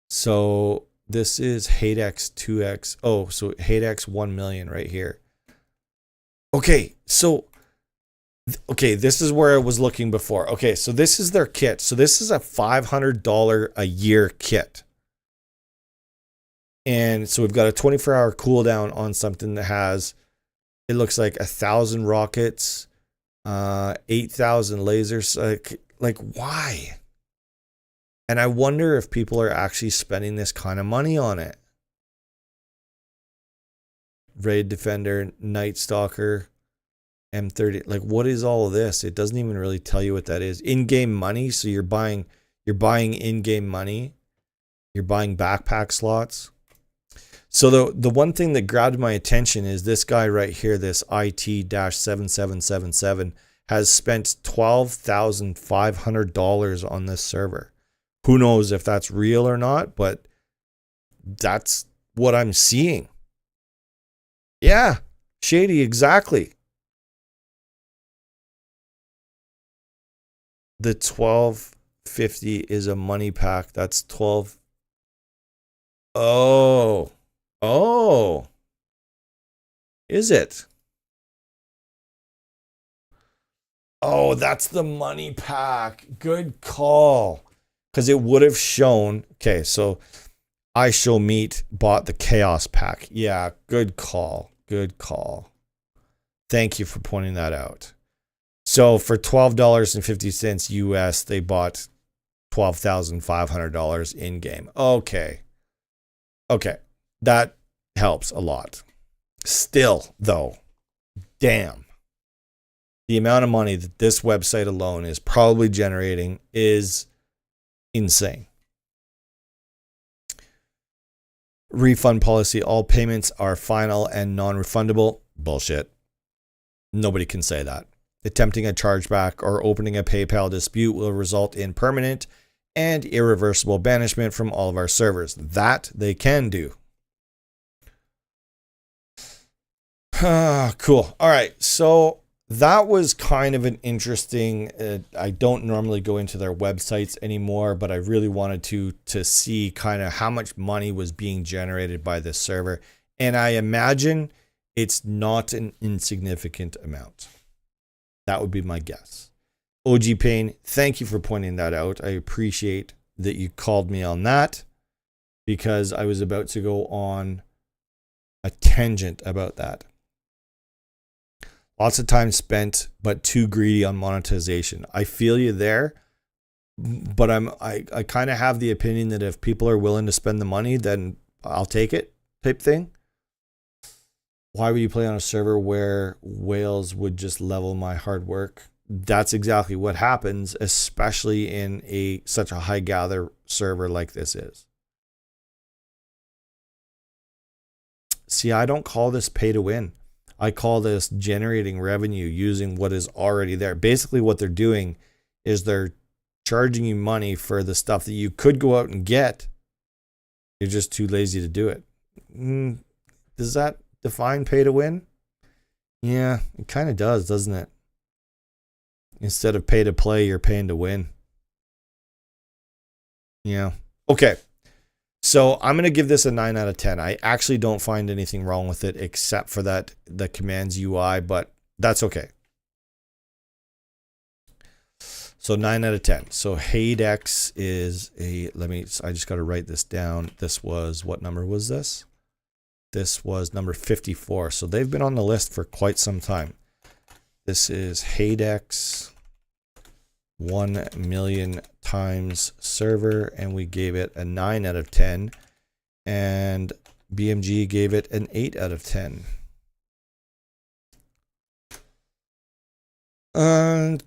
So this is Hadex 2x. Oh, so Hadex 1 million right here. Okay, so this is where I was looking before. Okay, so this is their kit. So this is a $500 a year kit. And so we've got a 24-hour cooldown on something that has, it looks like 1,000 rockets, 8,000 lasers. Like why? And I wonder if people are actually spending this kind of money on it. Raid Defender, Night Stalker, M30. Like, what is all of this? It doesn't even really tell you what that is. In-game money. So you're buying in-game money. You're buying backpack slots. So the one thing that grabbed my attention is this guy right here, this IT-7777 has spent $12,500 on this server. Who knows if that's real or not, but that's what I'm seeing. Yeah, Shady, exactly. The 1250 is a money pack. That's 12. Oh. Is it? Oh, that's the money pack. Good call. Because it would have shown. Okay, so I Shall Meet bought the Chaos pack. Yeah, good call. Good call. Thank you for pointing that out. So for $12.50 US, they bought $12,500 in game. Okay. Okay. That helps a lot. Still, though, damn. The amount of money that this website alone is probably generating is insane. Refund policy. All payments are final and non-refundable. Bullshit. Nobody can say that. Attempting a chargeback or opening a PayPal dispute will result in permanent and irreversible banishment from all of our servers. That they can do. Cool. All right. So that was kind of an interesting, I don't normally go into their websites anymore, but I really wanted to see kind of how much money was being generated by this server. And I imagine it's not an insignificant amount. That would be my guess. OG Payne, thank you for pointing that out. I appreciate that you called me on that because I was about to go on a tangent about that. Lots of time spent, but too greedy on monetization. I feel you there, but I kind of have the opinion that if people are willing to spend the money, then I'll take it type thing. Why would you play on a server where whales would just level my hard work? That's exactly what happens, especially in such a high gather server like this is. See, I don't call this pay to win. I call this generating revenue using what is already there. Basically, what they're doing is they're charging you money for the stuff that you could go out and get. You're just too lazy to do it. Does that define pay to win? Yeah, it kind of does, doesn't it? Instead of pay to play, you're paying to win. Yeah. Okay. So I'm going to give this a 9 out of 10. I actually don't find anything wrong with it except for the commands UI, but that's okay. So 9 out of 10. So Hadex is I just got to write this down. This was, what number was this? This was number 54. So they've been on the list for quite some time. This is Hadex 1 million times server, and we gave it a 9 out of 10, and BMG gave it an 8 out of 10.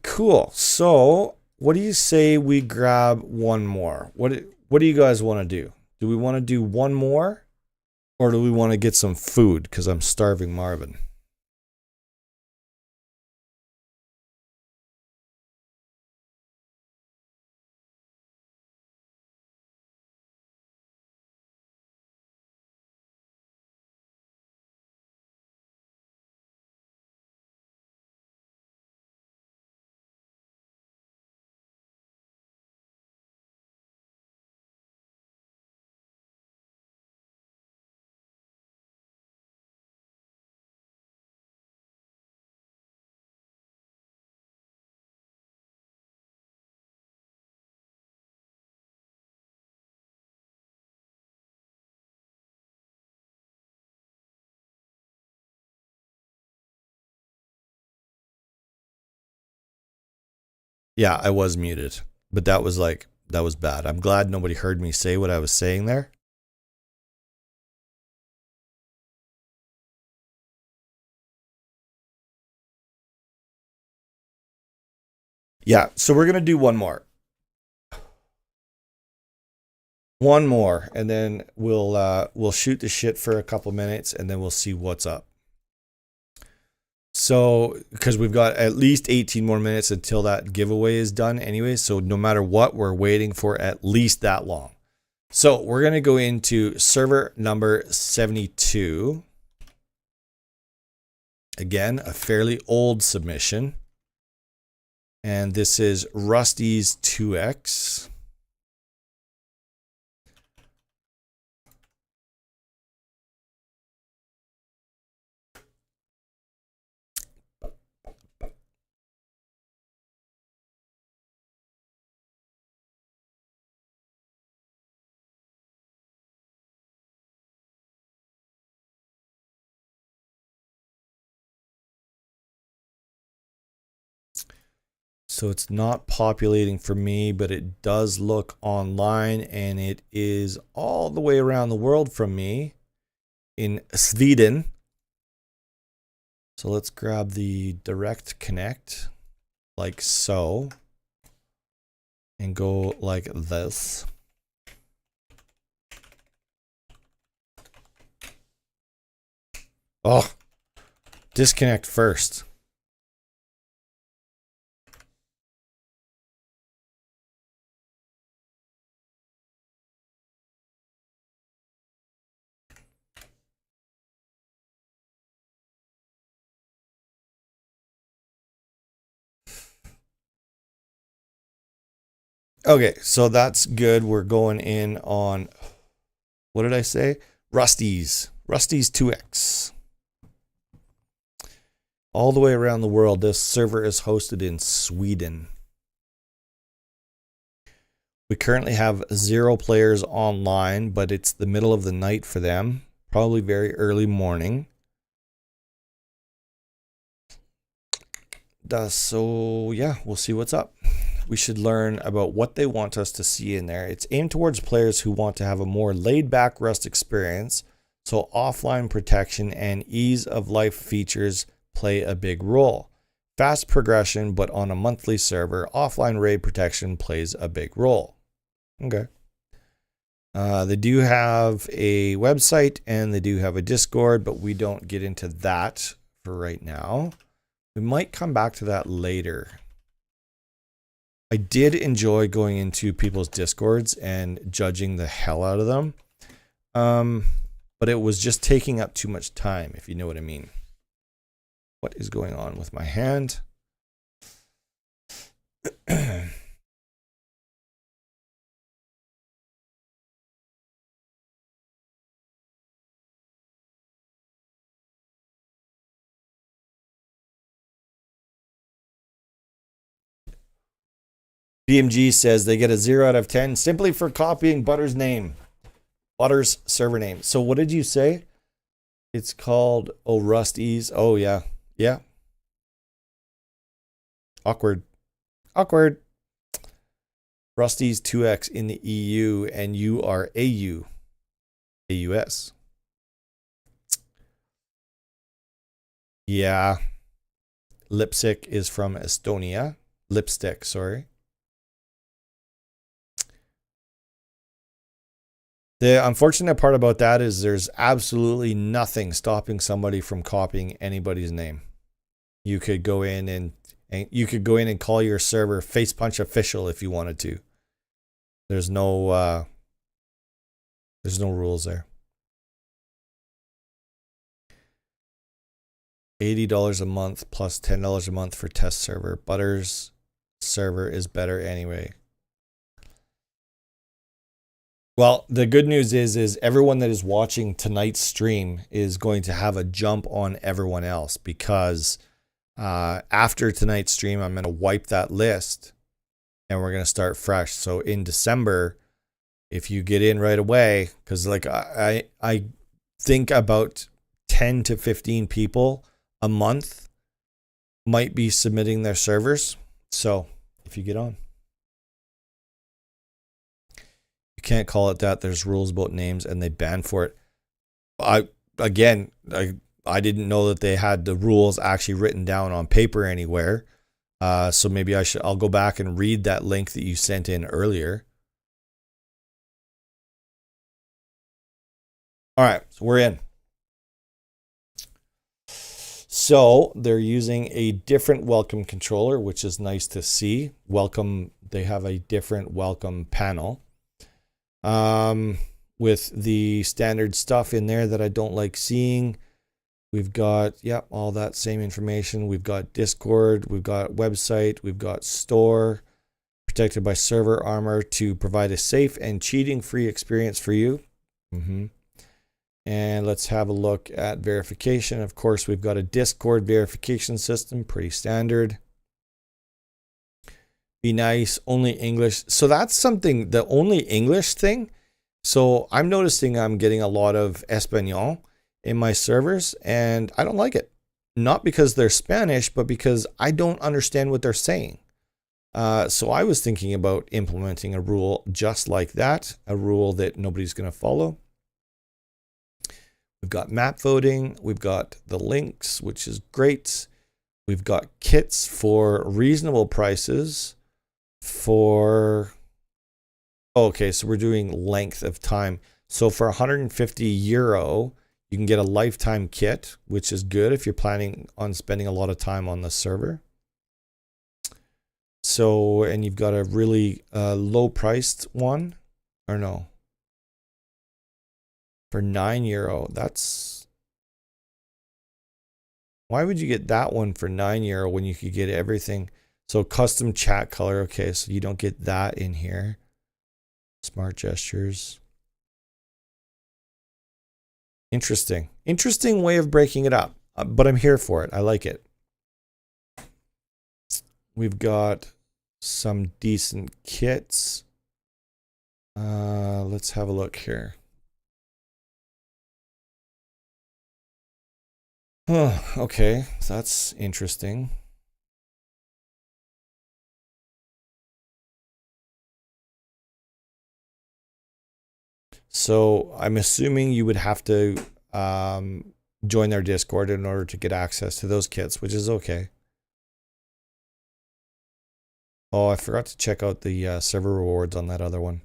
Cool. So what do you say we grab one more? What do you guys want to do? Do we want to do one more, or do we want to get some food? Because I'm starving Marvin. Yeah, I was muted, but that was bad. I'm glad nobody heard me say what I was saying there. Yeah, so we're gonna do one more. One more, and then we'll shoot the shit for a couple minutes, and then we'll see what's up. So, because we've got at least 18 more minutes until that giveaway is done anyway, so no matter what, we're waiting for at least that long. So we're gonna go into server number 72. Again, a fairly old submission. And this is Rusty's 2X. So it's not populating for me, but it does look online, and it is all the way around the world from me in Sweden. So let's grab the direct connect like so and go like this. Oh, disconnect first. Okay, so that's good. We're going in on, what did I say? Rusty's 2X. All the way around the world. This server is hosted in Sweden. We currently have 0 players online, but it's the middle of the night for them. Probably very early morning. So yeah, we'll see what's up. We should learn about what they want us to see in there. It's aimed towards players who want to have a more laid-back Rust experience, so offline protection and ease of life features play a big role. Fast progression, but on a monthly server, offline raid protection plays a big role. Okay. They do have a website and they do have a Discord, but we don't get into that for right now. We might come back to that later. I did enjoy going into people's Discords and judging the hell out of them. But it was just taking up too much time, if you know what I mean. What is going on with my hand? BMG says they get a 0 out of 10 simply for copying Butter's name. Butter's server name. So what did you say? It's called, oh, Rusty's. Oh, yeah. Yeah. Awkward. Awkward. Rusty's 2X in the EU, and you are AU. AUS. Yeah. Lipstick is from Estonia. Lipstick, sorry. The unfortunate part about that is there's absolutely nothing stopping somebody from copying anybody's name. You could go in and you could go in and call your server Face Punch Official if you wanted to. There's no rules there. $80 a month plus $10 a month for test server. Butter's server is better anyway. Well, the good news is everyone that is watching tonight's stream is going to have a jump on everyone else, because after tonight's stream, I'm going to wipe that list and we're going to start fresh. So in December, if you get in right away, because like I think about 10 to 15 people a month might be submitting their servers. So if you get on. You can't call it that. There's rules about names and they ban for it. I didn't know that they had the rules actually written down on paper anywhere. So maybe I'll go back and read that link that you sent in earlier. All right, so we're in. So they're using a different welcome controller, which is nice to see. Welcome, they have a different welcome panel. With the standard stuff in there that I don't like seeing. We've got, all that same information. We've got Discord, we've got website, we've got store, protected by server armor to provide a safe and cheating-free experience for you. And let's have a look at verification. Of course, we've got a Discord verification system, pretty standard. Be nice, only English. So that's something, the only English thing. So I'm noticing I'm getting a lot of Espanol in my servers, and I don't like it. Not because they're Spanish, but because I don't understand what they're saying. So I was thinking about implementing a rule just like that, a rule that nobody's going to follow. We've got map voting. We've got the links, which is great. We've got kits for reasonable prices for, okay, so we're doing length of time. So for 150 euro, you can get a lifetime kit, which is good if you're planning on spending a lot of time on the server. So, and you've got a really low priced one, or no? For 9 euro, that's, why would you get that one for 9 euro when you could get everything? So custom chat color, okay, so you don't get that in here. Smart gestures. Interesting. Interesting way of breaking it up, but I'm here for it. I like it. We've got some decent kits. Let's have a look here. Oh, okay, that's interesting. So I'm assuming you would have to join their Discord in order to get access to those kits, which is okay. Oh, I forgot to check out the server rewards on that other one.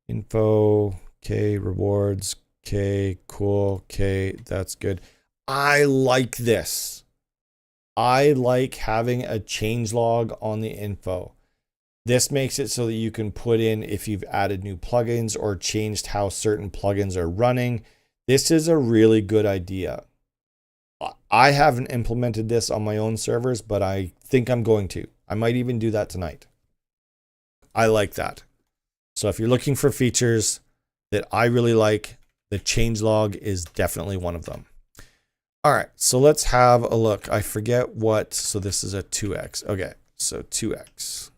Info, okay, rewards, okay, cool, okay, that's good. I like this. I like having a changelog on the info. This makes it so that you can put in if you've added new plugins or changed how certain plugins are running. This is a really good idea. I haven't implemented this on my own servers, but I think I'm going to. I might even do that tonight. I like that. So if you're looking for features that I really like, the changelog is definitely one of them. All right, so let's have a look. I forget what, so this is a 2x. Okay, so 2x.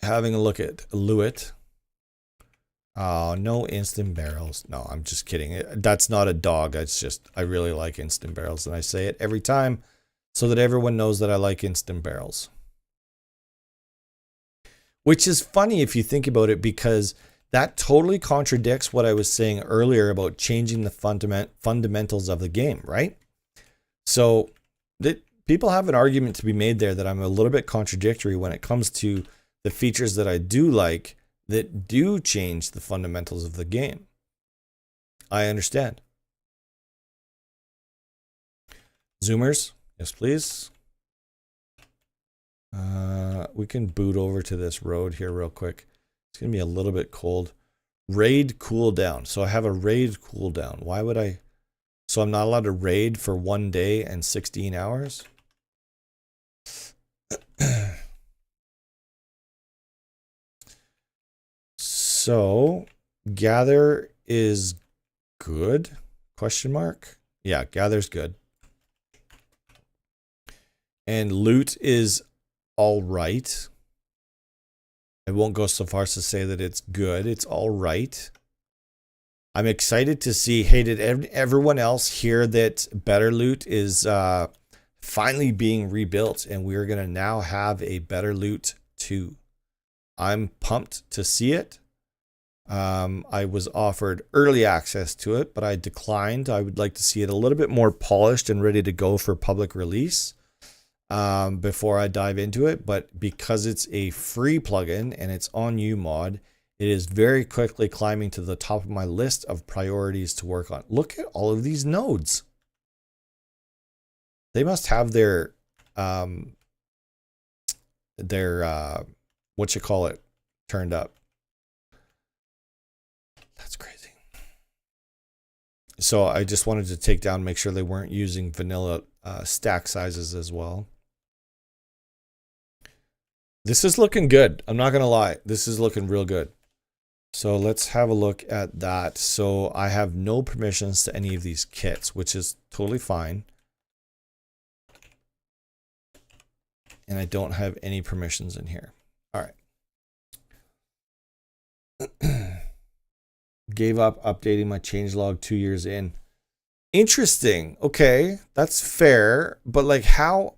Having a look at LIWIT. Oh, no instant barrels. No, I'm just kidding. That's not a dog. It's just, I really like instant barrels. And I say it every time so that everyone knows that I like instant barrels. Which is funny if you think about it, because that totally contradicts what I was saying earlier about changing the fundamentals of the game, right? So people have an argument to be made there that I'm a little bit contradictory when it comes to the features that I do like that do change the fundamentals of the game. I understand. Zoomers, yes please. We can boot over to this road here real quick. It's gonna be a little bit cold. Raid cooldown. So I have a raid cooldown. Why would I? So I'm not allowed to raid for 1 day and 16 hours? So gather is good? Question mark? Yeah, gather's good. And loot is all right. I won't go so far as to say that it's good. It's all right. I'm excited to see, hey, did everyone else hear that Better Loot is finally being rebuilt and we're going to now have a Better Loot 2. I'm pumped to see it. I was offered early access to it, but I declined. I would like to see it a little bit more polished and ready to go for public release before I dive into it. But because it's a free plugin and it's on UMod, it is very quickly climbing to the top of my list of priorities to work on. Look at all of these nodes. They must have their what you call it turned up. That's crazy. So I just wanted to take down, make sure they weren't using vanilla stack sizes as well. This is looking good. I'm not going to lie. This is looking real good. So let's have a look at that. So I have no permissions to any of these kits, which is totally fine. And I don't have any permissions in here. All right. Gave up updating my changelog 2 years in. Interesting. Okay, that's fair. But like how,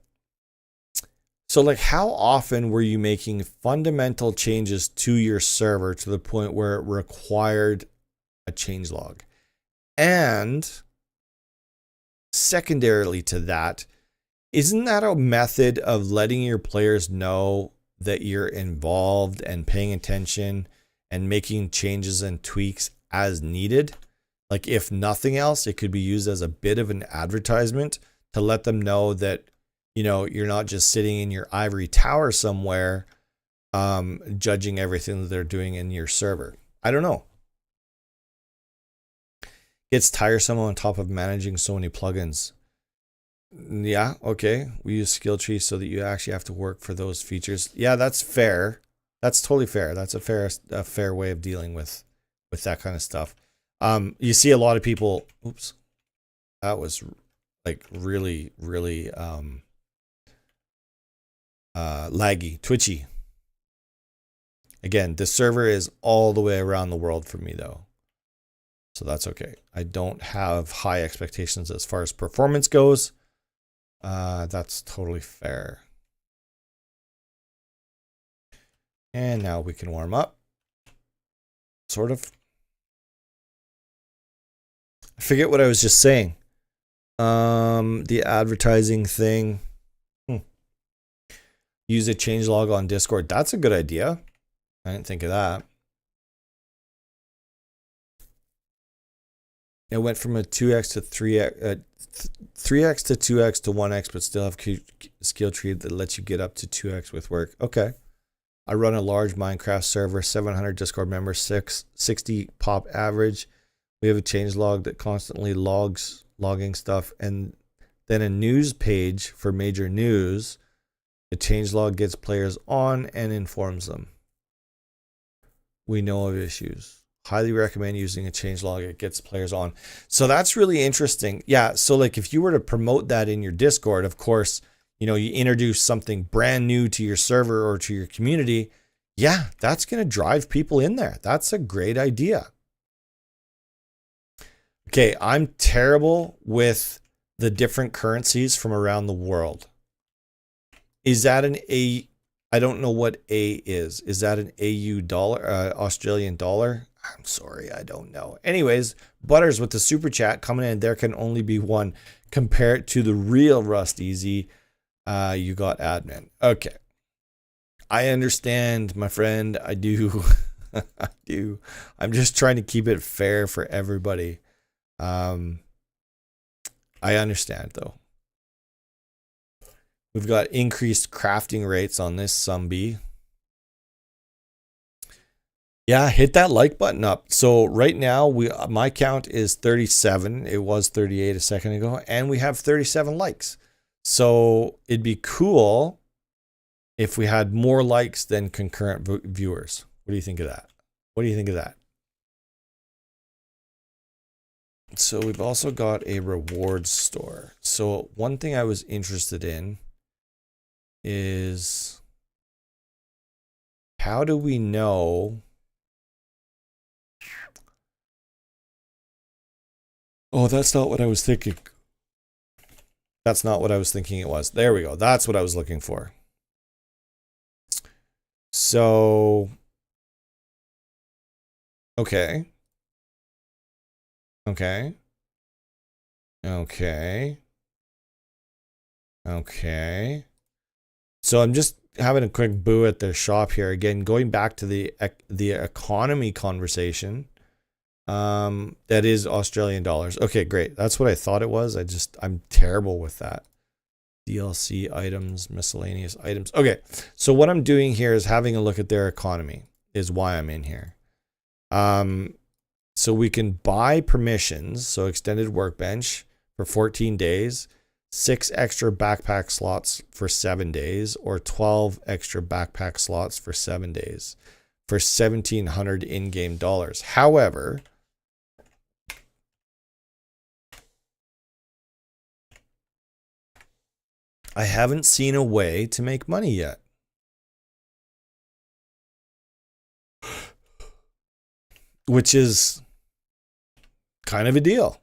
so like how often were you making fundamental changes to your server to the point where it required a changelog? And secondarily to that, isn't that a method of letting your players know that you're involved and paying attention and making changes and tweaks as needed? Like if nothing else, it could be used as a bit of an advertisement to let them know that, you know, you're not just sitting in your ivory tower somewhere, judging everything that they're doing in your server. I don't know. It's tiresome on top of managing so many plugins. Yeah, okay. We use skill trees so that you actually have to work for those features. Yeah, that's fair. That's totally fair. That's a fair way of dealing with that kind of stuff. You see a lot of people, oops, that was like really laggy, twitchy. Again, this server is all the way around the world for me though. So that's okay. I don't have high expectations as far as performance goes. That's totally fair. And now we can warm up. Sort of. I forget what I was just saying. The advertising thing. Use a changelog on Discord. That's a good idea. I didn't think of that. It went from a 2x to 3x, 3x to 2x to 1x, but still have skill tree that lets you get up to 2x with work. Okay. I run a large Minecraft server, 700 Discord members, 60 pop average. We have a changelog that constantly logging stuff, and then a news page for major news. The changelog gets players on and informs them. We know of issues. Highly recommend using a changelog. It gets players on. So that's really interesting. Yeah. So like if you were to promote that in your Discord, of course, you know, you introduce something brand new to your server or to your community. Yeah, that's going to drive people in there. That's a great idea. Okay. I'm terrible with the different currencies from around the world. Is that an A? I don't know what A is. Is that an AU dollar, Australian dollar? I'm sorry, I don't know. Anyways, Butters with the super chat coming in. There can only be one. Compare it to the real Rust Easy. You got admin. Okay. I understand, my friend. I do. I do. I'm just trying to keep it fair for everybody. I understand though. We've got increased crafting rates on this Sumby. Yeah, hit that like button up. So right now my count is 37. It was 38 a second ago, and we have 37 likes. So it'd be cool if we had more likes than concurrent viewers. What do you think of that? What do you think of that? So we've also got a rewards store. So one thing I was interested in is how do we know? Oh, that's not what I was thinking. That's not what I was thinking it was. There we go. That's what I was looking for. So, okay. Okay. Okay. Okay. So I'm just having a quick boo at the shop here. Again, going back to the economy conversation. That is Australian dollars. Okay, great. That's what I thought it was. I'm terrible with that. DLC items, miscellaneous items. Okay, so what I'm doing here is having a look at their economy is why I'm in here. So we can buy permissions. So extended workbench for 14 days, 6 extra backpack slots for 7 days, or 12 extra backpack slots for 7 days for 1,700 in-game dollars. However, I haven't seen a way to make money yet. Which is kind of a deal.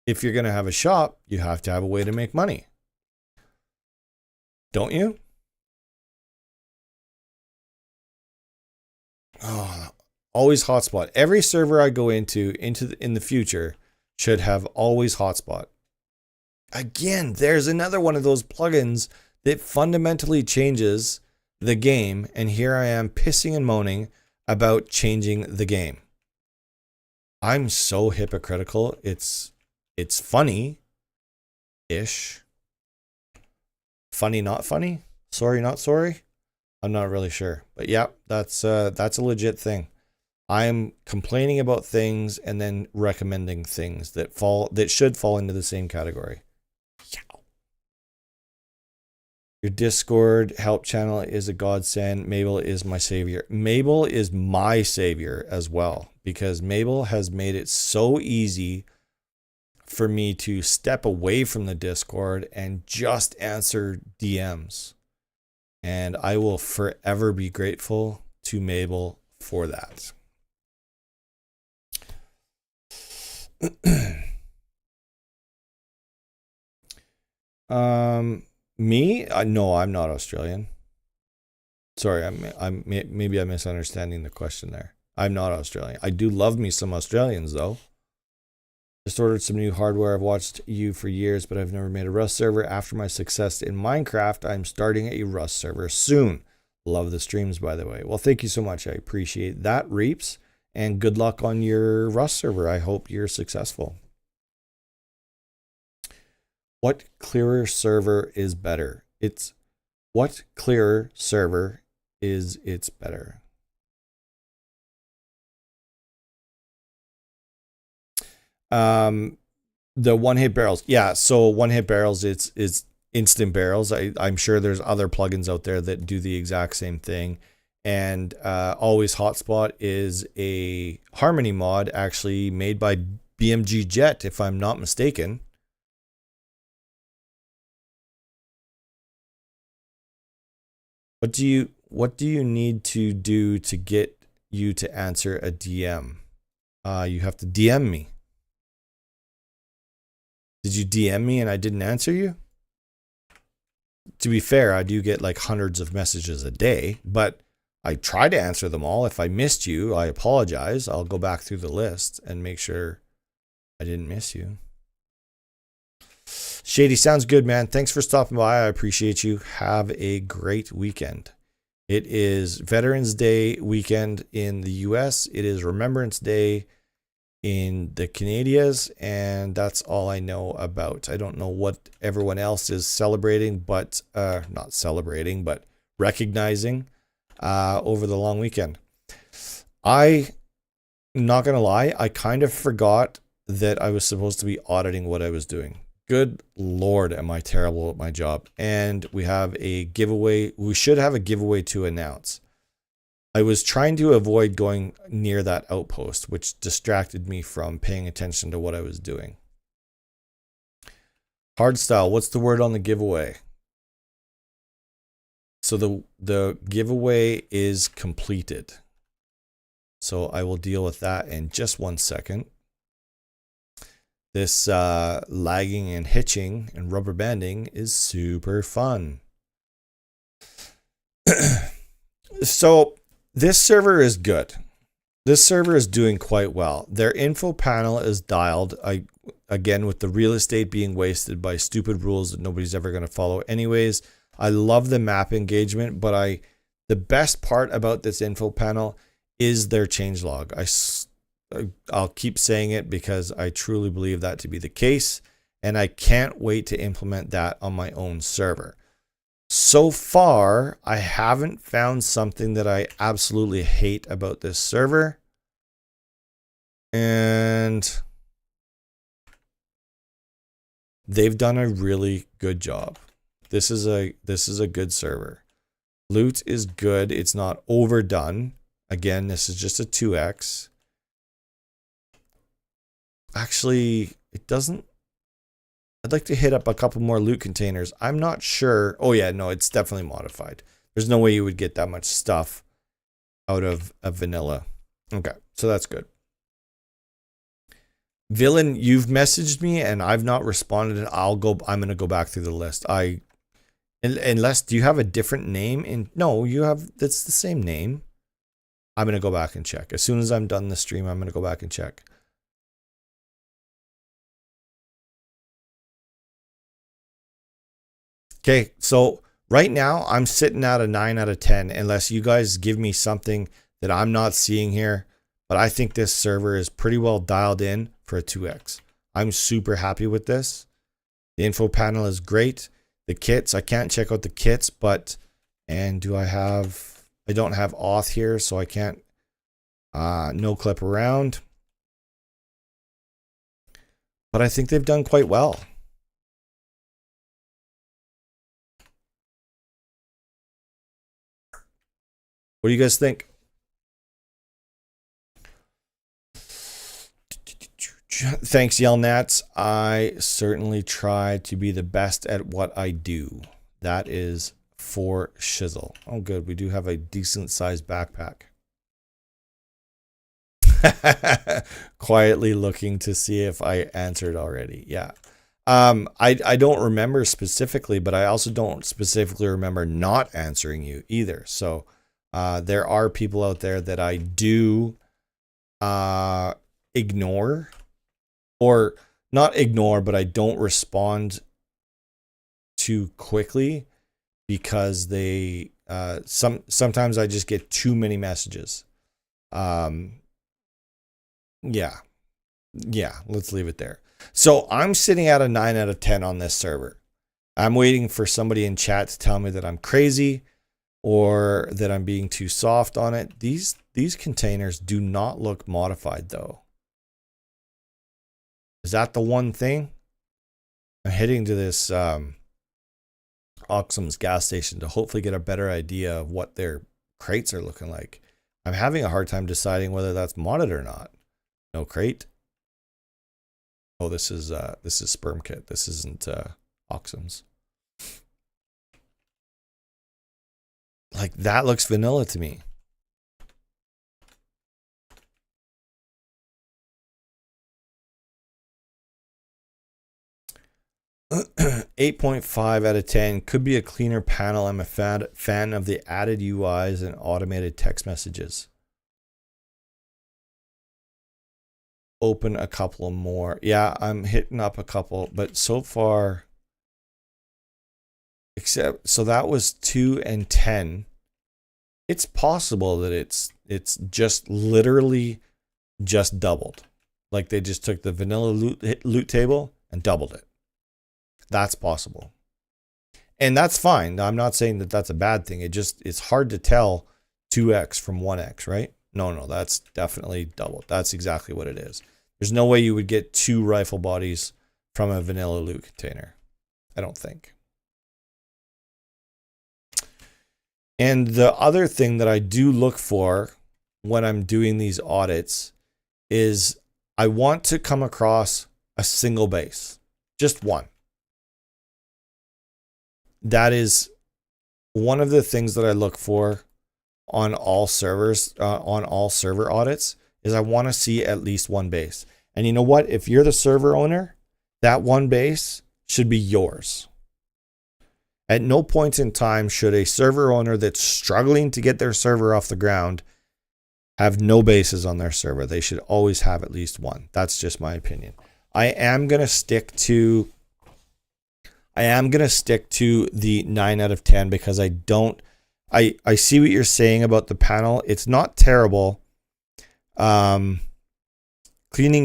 if you're going to have a shop, you have to have a way to make money. Don't you? Oh, always hotspot. Every server I go into in the future should have always hotspot. Again, there's another one of those plugins that fundamentally changes the game, and here I am pissing and moaning about changing the game. I'm so hypocritical. It's funny-ish. Funny, not funny? Sorry, not sorry? I'm not really sure. But yeah, that's a legit thing. I'm complaining about things and then recommending things that should fall into the same category. Your Discord help channel is a godsend. Mabel is my savior. Mabel is my savior as well, because Mabel has made it so easy for me to step away from the Discord and just answer DMs. And I will forever be grateful to Mabel for that. Me? No, I'm not Australian. Sorry, maybe I'm misunderstanding the question there. I'm not Australian. I do love me some Australians though. Just ordered some new hardware. I've watched you for years, but I've never made a Rust server. After my success in Minecraft, I'm starting a Rust server soon. Love the streams, by the way. Well, thank you so much. I appreciate that, Reaps, and good luck on your Rust server. I hope you're successful. What clearer server is better? What clearer server is it's better? The one-hit barrels. Yeah, so one-hit barrels, it's instant barrels. I'm sure there's other plugins out there that do the exact same thing. And Always Hotspot is a Harmony mod actually made by BMG Jet, if I'm not mistaken. What do you need to do to get you to answer a DM? You have to DM me. Did you DM me and I didn't answer you? To be fair, I do get like hundreds of messages a day, but I try to answer them all. If I missed you, I apologize. I'll go back through the list and make sure I didn't miss you. Shady, sounds good, man. Thanks for stopping by. I appreciate you. Have a great weekend. It is Veterans Day weekend in the US. It is Remembrance Day in the Canadias, and that's all I know about. I don't know what everyone else is celebrating, but not celebrating, but recognizing over the long weekend. I'm not gonna lie, I kind of forgot that I was supposed to be auditing what I was doing. Good Lord, am I terrible at my job. And we have a giveaway. We should have a giveaway to announce. I was trying to avoid going near that outpost, which distracted me from paying attention to what I was doing. Hardstyle, what's the word on the giveaway? So the giveaway is completed. So I will deal with that in just 1 second. This lagging and hitching and rubber banding is super fun. So this server is good. This server is doing quite well. Their info panel is dialed. Again, with the real estate being wasted by stupid rules that nobody's ever going to follow anyways. I love the map engagement, but the best part about this info panel is their changelog. I'll keep saying it because I truly believe that to be the case, and I can't wait to implement that on my own server. So far, I haven't found something that I absolutely hate about this server, and they've done a really good job. This is a good server. Loot is good. It's not overdone. Again, this is just a 2x. Actually, it doesn't. I'd like to hit up a couple more loot containers. I'm not sure. Oh yeah, no, it's definitely modified. There's no way you would get that much stuff out of a vanilla. Okay, so that's good. Villain, you've messaged me and I've not responded, and I'm going to go back through the list. Unless, do you have a different name? No, you have, that's the same name. I'm going to go back and check. As soon as I'm done the stream, I'm going to go back and check. Okay, so right now I'm sitting at a 9 out of 10, unless you guys give me something that I'm not seeing here. But I think this server is pretty well dialed in for a 2X. I'm super happy with this. The info panel is great. The kits, I can't check out the kits, but, and I don't have auth here, so I can't no clip around. But I think they've done quite well. What do you guys think? Thanks, Yelnats. I certainly try to be the best at what I do. That is for shizzle. Oh, good. We do have a decent sized backpack. Quietly looking to see if I answered already. Yeah. I don't remember specifically, but I also don't specifically remember not answering you either. So there are people out there that I do ignore, or not ignore, but I don't respond too quickly because they sometimes I just get too many messages. Yeah, let's leave it there. So I'm sitting at a 9 out of 10 on this server. I'm waiting for somebody in chat to tell me that I'm crazy or that I'm being too soft on it. These containers do not look modified though. Is that the one thing? I'm heading to this Oxum's gas station to hopefully get a better idea of what their crates are looking like. I'm having a hard time deciding whether that's modded or not. No crate. Oh, this is sperm kit. This isn't Oxum's. Like, that looks vanilla to me. .5 out of 10. Could be a cleaner panel. I'm a fan of the added UIs and automated text messages. Open a couple more. Yeah, I'm hitting up a couple, but so far, so that was 2 and 10. It's possible that it's just literally just doubled. Like they just took the vanilla loot table and doubled it. That's possible. And that's fine. I'm not saying that that's a bad thing. It's hard to tell 2x from 1x, right? No, that's definitely doubled. That's exactly what it is. There's no way you would get 2 rifle bodies from a vanilla loot container. I don't think. And the other thing that I do look for when I'm doing these audits is I want to come across a single base. Just one. That is one of the things that I look for on all servers, on all server audits, is I want to see at least one base. And you know what? If you're the server owner, that one base should be yours. At no point in time should a server owner that's struggling to get their server off the ground have no bases on their server. They should always have at least one. That's just my opinion. I am going to stick to the 9 out of 10 because I see what you're saying about the panel. It's not terrible. Cleaning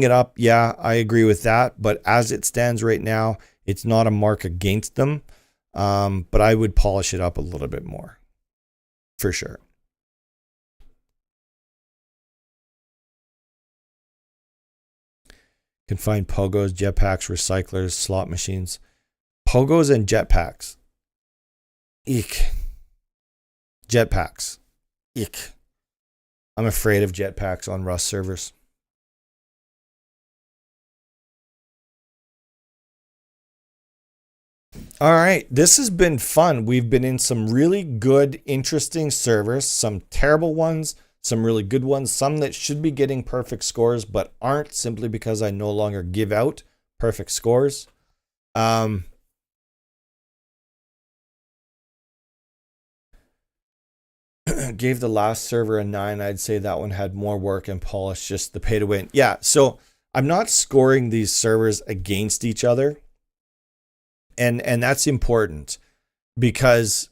it up, yeah, I agree with that. But as it stands right now, it's not a mark against them. But I would polish it up a little bit more, for sure. Can find pogos, jetpacks, recyclers, slot machines. Pogos and jetpacks. Eek. Jetpacks. Eek. I'm afraid of jetpacks on Rust servers. All right, this has been fun. We've been in some really good, interesting servers, some terrible ones, some really good ones, some that should be getting perfect scores but aren't, simply because I no longer give out perfect scores. Gave the last server a 9. I'd say that one had more work and polish, just the pay to win. Yeah, so I'm not scoring these servers against each other. And that's important, because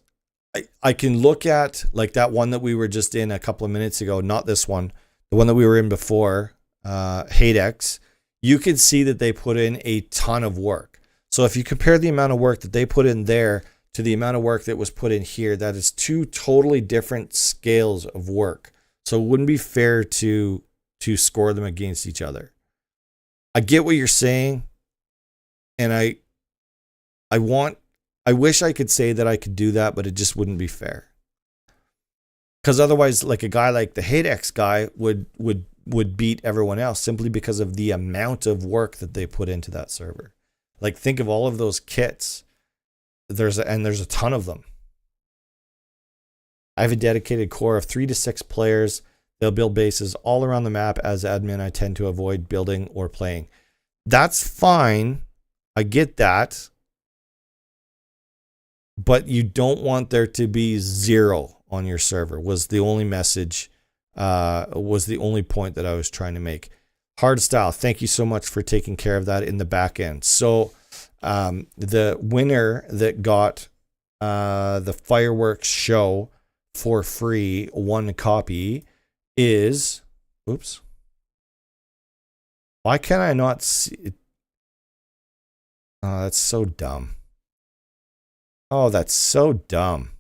I can look at like that one that we were just in a couple of minutes ago, not this one, the one that we were in before, Hadex. You can see that they put in a ton of work. So if you compare the amount of work that they put in there to the amount of work that was put in here, that is two totally different scales of work. So it wouldn't be fair to score them against each other. I get what you're saying, and I wish I could say that I could do that, but it just wouldn't be fair. Because otherwise, like a guy like the Hadex guy would beat everyone else simply because of the amount of work that they put into that server. Like, think of all of those kits. There's a ton of them. I have a dedicated core of 3 to 6 players. They'll build bases all around the map. As admin, I tend to avoid building or playing. That's fine. I get that. But you don't want there to be 0 on your server, was the only message, was the only point that I was trying to make. Hardstyle, thank you so much for taking care of that in the back end. So the winner that got the fireworks show for free, 1 copy, is, oops. Why can I not see it? Oh, that's so dumb. Oh, that's so dumb.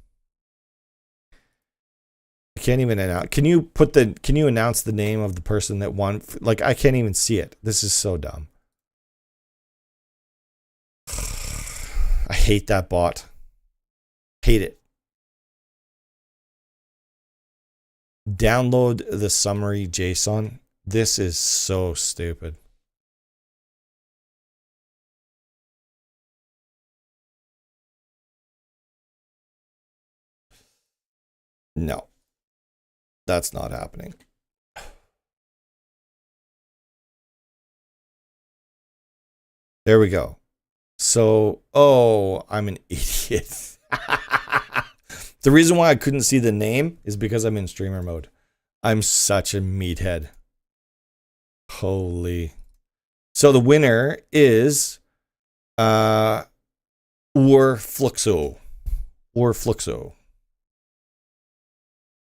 I can't even announce. Can you announce the name of the person that won? Like, I can't even see it. This is so dumb. I hate that bot. Hate it. Download the summary JSON. This is so stupid. No, that's not happening. There we go. So, oh, I'm an idiot. The reason why I couldn't see the name is because I'm in streamer mode. I'm such a meathead. Holy. So the winner is Fluxo.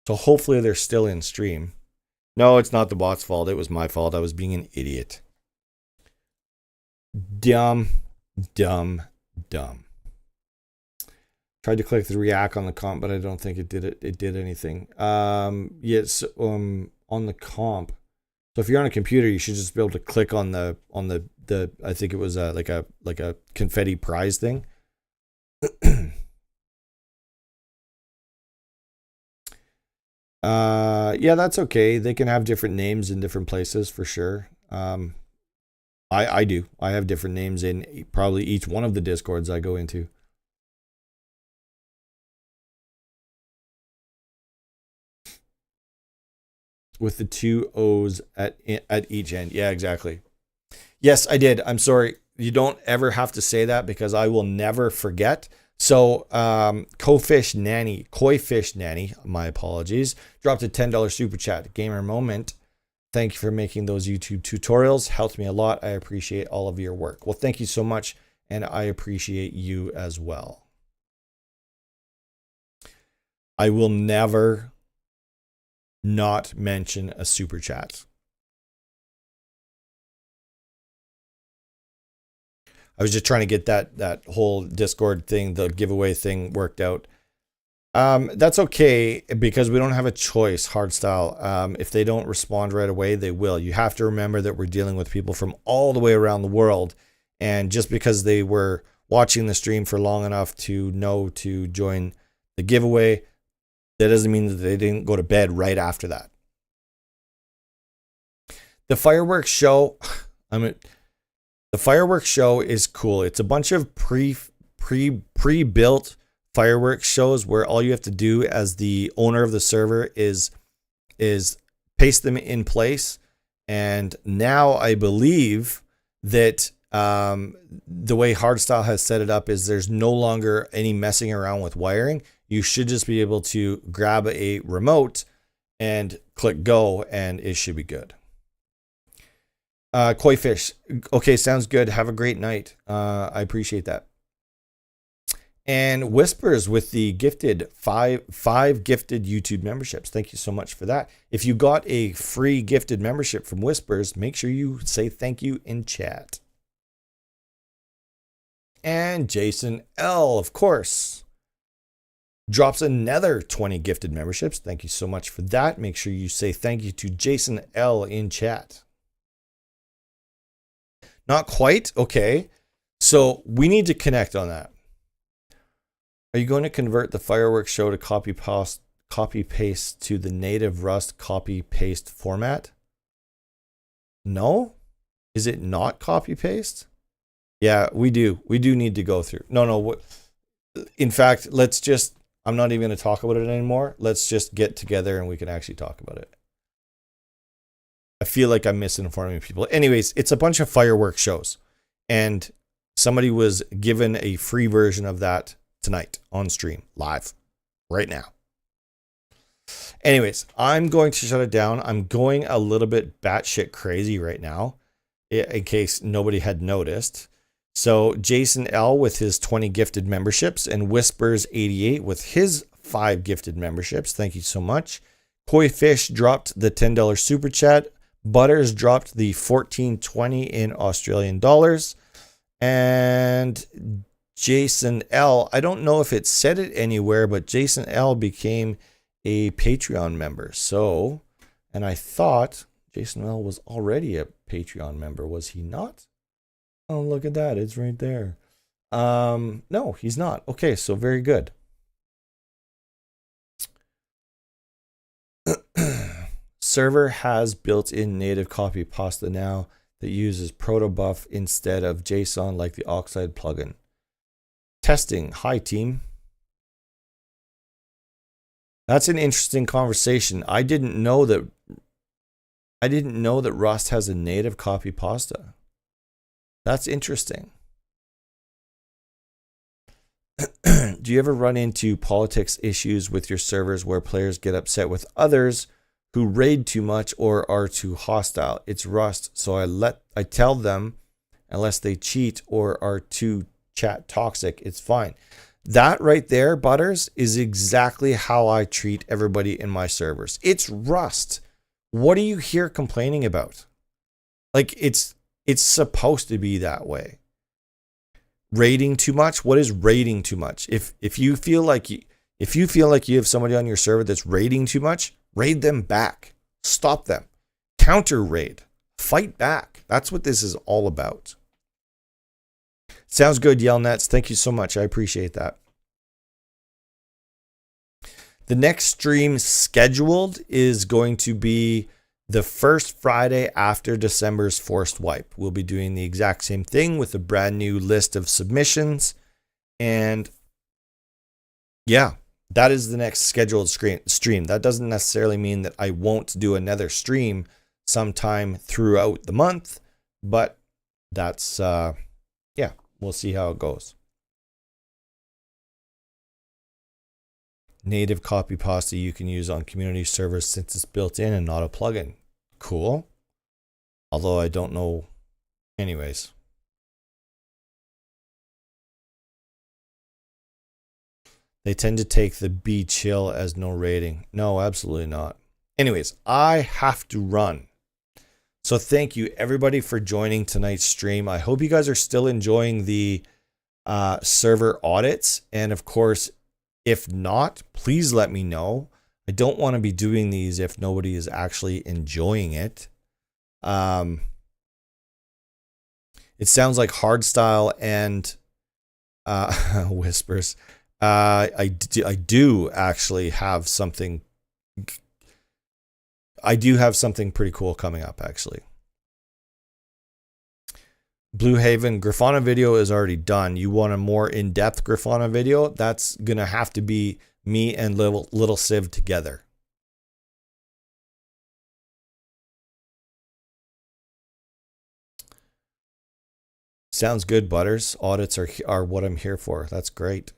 So hopefully they're still in stream. No, it's not the bot's fault. It was my fault. I was being an idiot. Dumb. Tried to click the react on the comp, but I don't think it did it. It did anything. Yes, on the comp. So if you're on a computer, you should just be able to click on the I think it was like a confetti prize thing. Yeah, that's okay. They can have different names in different places for sure. I do. I have different names in probably each one of the Discords I go into. With the 2 O's at each end. Yeah, exactly. Yes, I did. I'm sorry. You don't ever have to say that because I will never forget. So, Koi Fish Nanny, my apologies, dropped a $10 super chat. Gamer Moment. Thank you for making those YouTube tutorials. Helped me a lot. I appreciate all of your work. Well, thank you so much, and I appreciate you as well. I will never not mention a super chat. I was just trying to get that whole Discord thing, the giveaway thing worked out. That's okay because we don't have a choice, Hardstyle. If they don't respond right away, they will. You have to remember that we're dealing with people from all the way around the world. And just because they were watching the stream for long enough to know to join the giveaway, that doesn't mean that they didn't go to bed right after that. The fireworks show, the fireworks show is cool. It's a bunch of pre-built fireworks shows where all you have to do as the owner of the server is is paste them in place. And now I believe that the way Hardstyle has set it up is there's no longer any messing around with wiring. You should just be able to grab a remote and click go, and it should be good. Koi fish. Okay, sounds good. Have a great night. I appreciate that. And Whispers with the gifted five gifted YouTube memberships. Thank you so much for that. If you got a free gifted membership from Whispers, make sure you say thank you in chat. And Jason L, of course, drops another 20 gifted memberships. Thank you so much for that. Make sure you say thank you to Jason L in chat. Not quite. Okay. So we need to connect on that. Are you going to convert the fireworks show to copy paste to the native Rust copy paste format? No? Is it not copy paste? Yeah, we do. We do need to go through. No. In fact, I'm not even going to talk about it anymore. Let's just get together and we can actually talk about it. I feel like I'm misinforming people. Anyways, it's a bunch of fireworks shows. And somebody was given a free version of that tonight on stream, live, right now. Anyways, I'm going to shut it down. I'm going a little bit batshit crazy right now, in case nobody had noticed. So Jason L with his 20 gifted memberships, and Whispers 88 with his 5 gifted memberships. Thank you so much. Koi Fish dropped the $10 super chat. Butters dropped the $14.20 in Australian dollars. And Jason L, I don't know if it said it anywhere, but Jason L became a Patreon member. So, and I thought Jason L was already a Patreon member. Was he not? Oh, look at that. It's right there. No, he's not. Okay, so very good. Server has built-in native copy pasta now that uses protobuf instead of JSON like the Oxide plugin. Testing. Hi, team. That's an interesting conversation. I didn't know that Rust has a native copy pasta. That's interesting. Do you ever run into politics issues with your servers where players get upset with others who raid too much or are too hostile? It's Rust, so I tell them unless they cheat or are too chat toxic, it's fine. That right there, Butters, is exactly how I treat everybody in my servers. It's Rust. What are you here complaining about? Like, it's supposed to be that way. Raiding too much? What is raiding too much? If you feel like you have somebody on your server that's raiding too much, raid them back. Stop them. Counter raid. Fight back. That's what this is all about. Sounds good, Yellnets. Thank you so much. I appreciate that. The next stream scheduled is going to be the first Friday after December's forced wipe. We'll be doing the exact same thing with a brand new list of submissions. And yeah, that is the next scheduled stream. That doesn't necessarily mean that I won't do another stream sometime throughout the month, but that's, yeah, we'll see how it goes. Native copy pasta you can use on community servers since it's built in and not a plugin. Cool. Although I don't know. Anyways. They tend to take the be chill as no rating. No, absolutely not. Anyways, I have to run. So thank you everybody for joining tonight's stream. I hope you guys are still enjoying the server audits. And of course, if not, please let me know. I don't want to be doing these if nobody is actually enjoying it. It sounds like hardstyle and Whispers. I do actually have something. I do have something pretty cool coming up, actually. Blue Haven Grafana video is already done. You want a more in-depth Grafana video? That's gonna have to be me and Little Civ together. Sounds good, Butters. Audits are what I'm here for. That's great.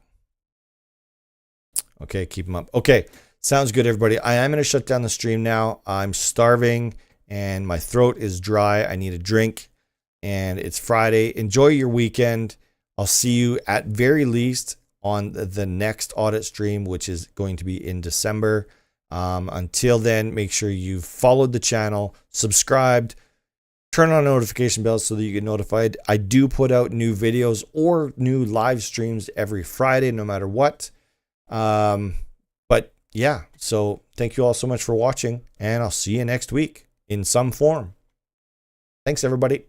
Okay, keep them up. Okay, sounds good, everybody. I am going to shut down the stream now. I'm starving and my throat is dry. I need a drink and it's Friday. Enjoy your weekend. I'll see you at very least on the next audit stream, which is going to be in December. Until then, make sure you've followed the channel, subscribed, turn on notification bells so that you get notified. I do put out new videos or new live streams every Friday, no matter what. But yeah, so thank you all so much for watching, and I'll see you next week in some form. Thanks, everybody.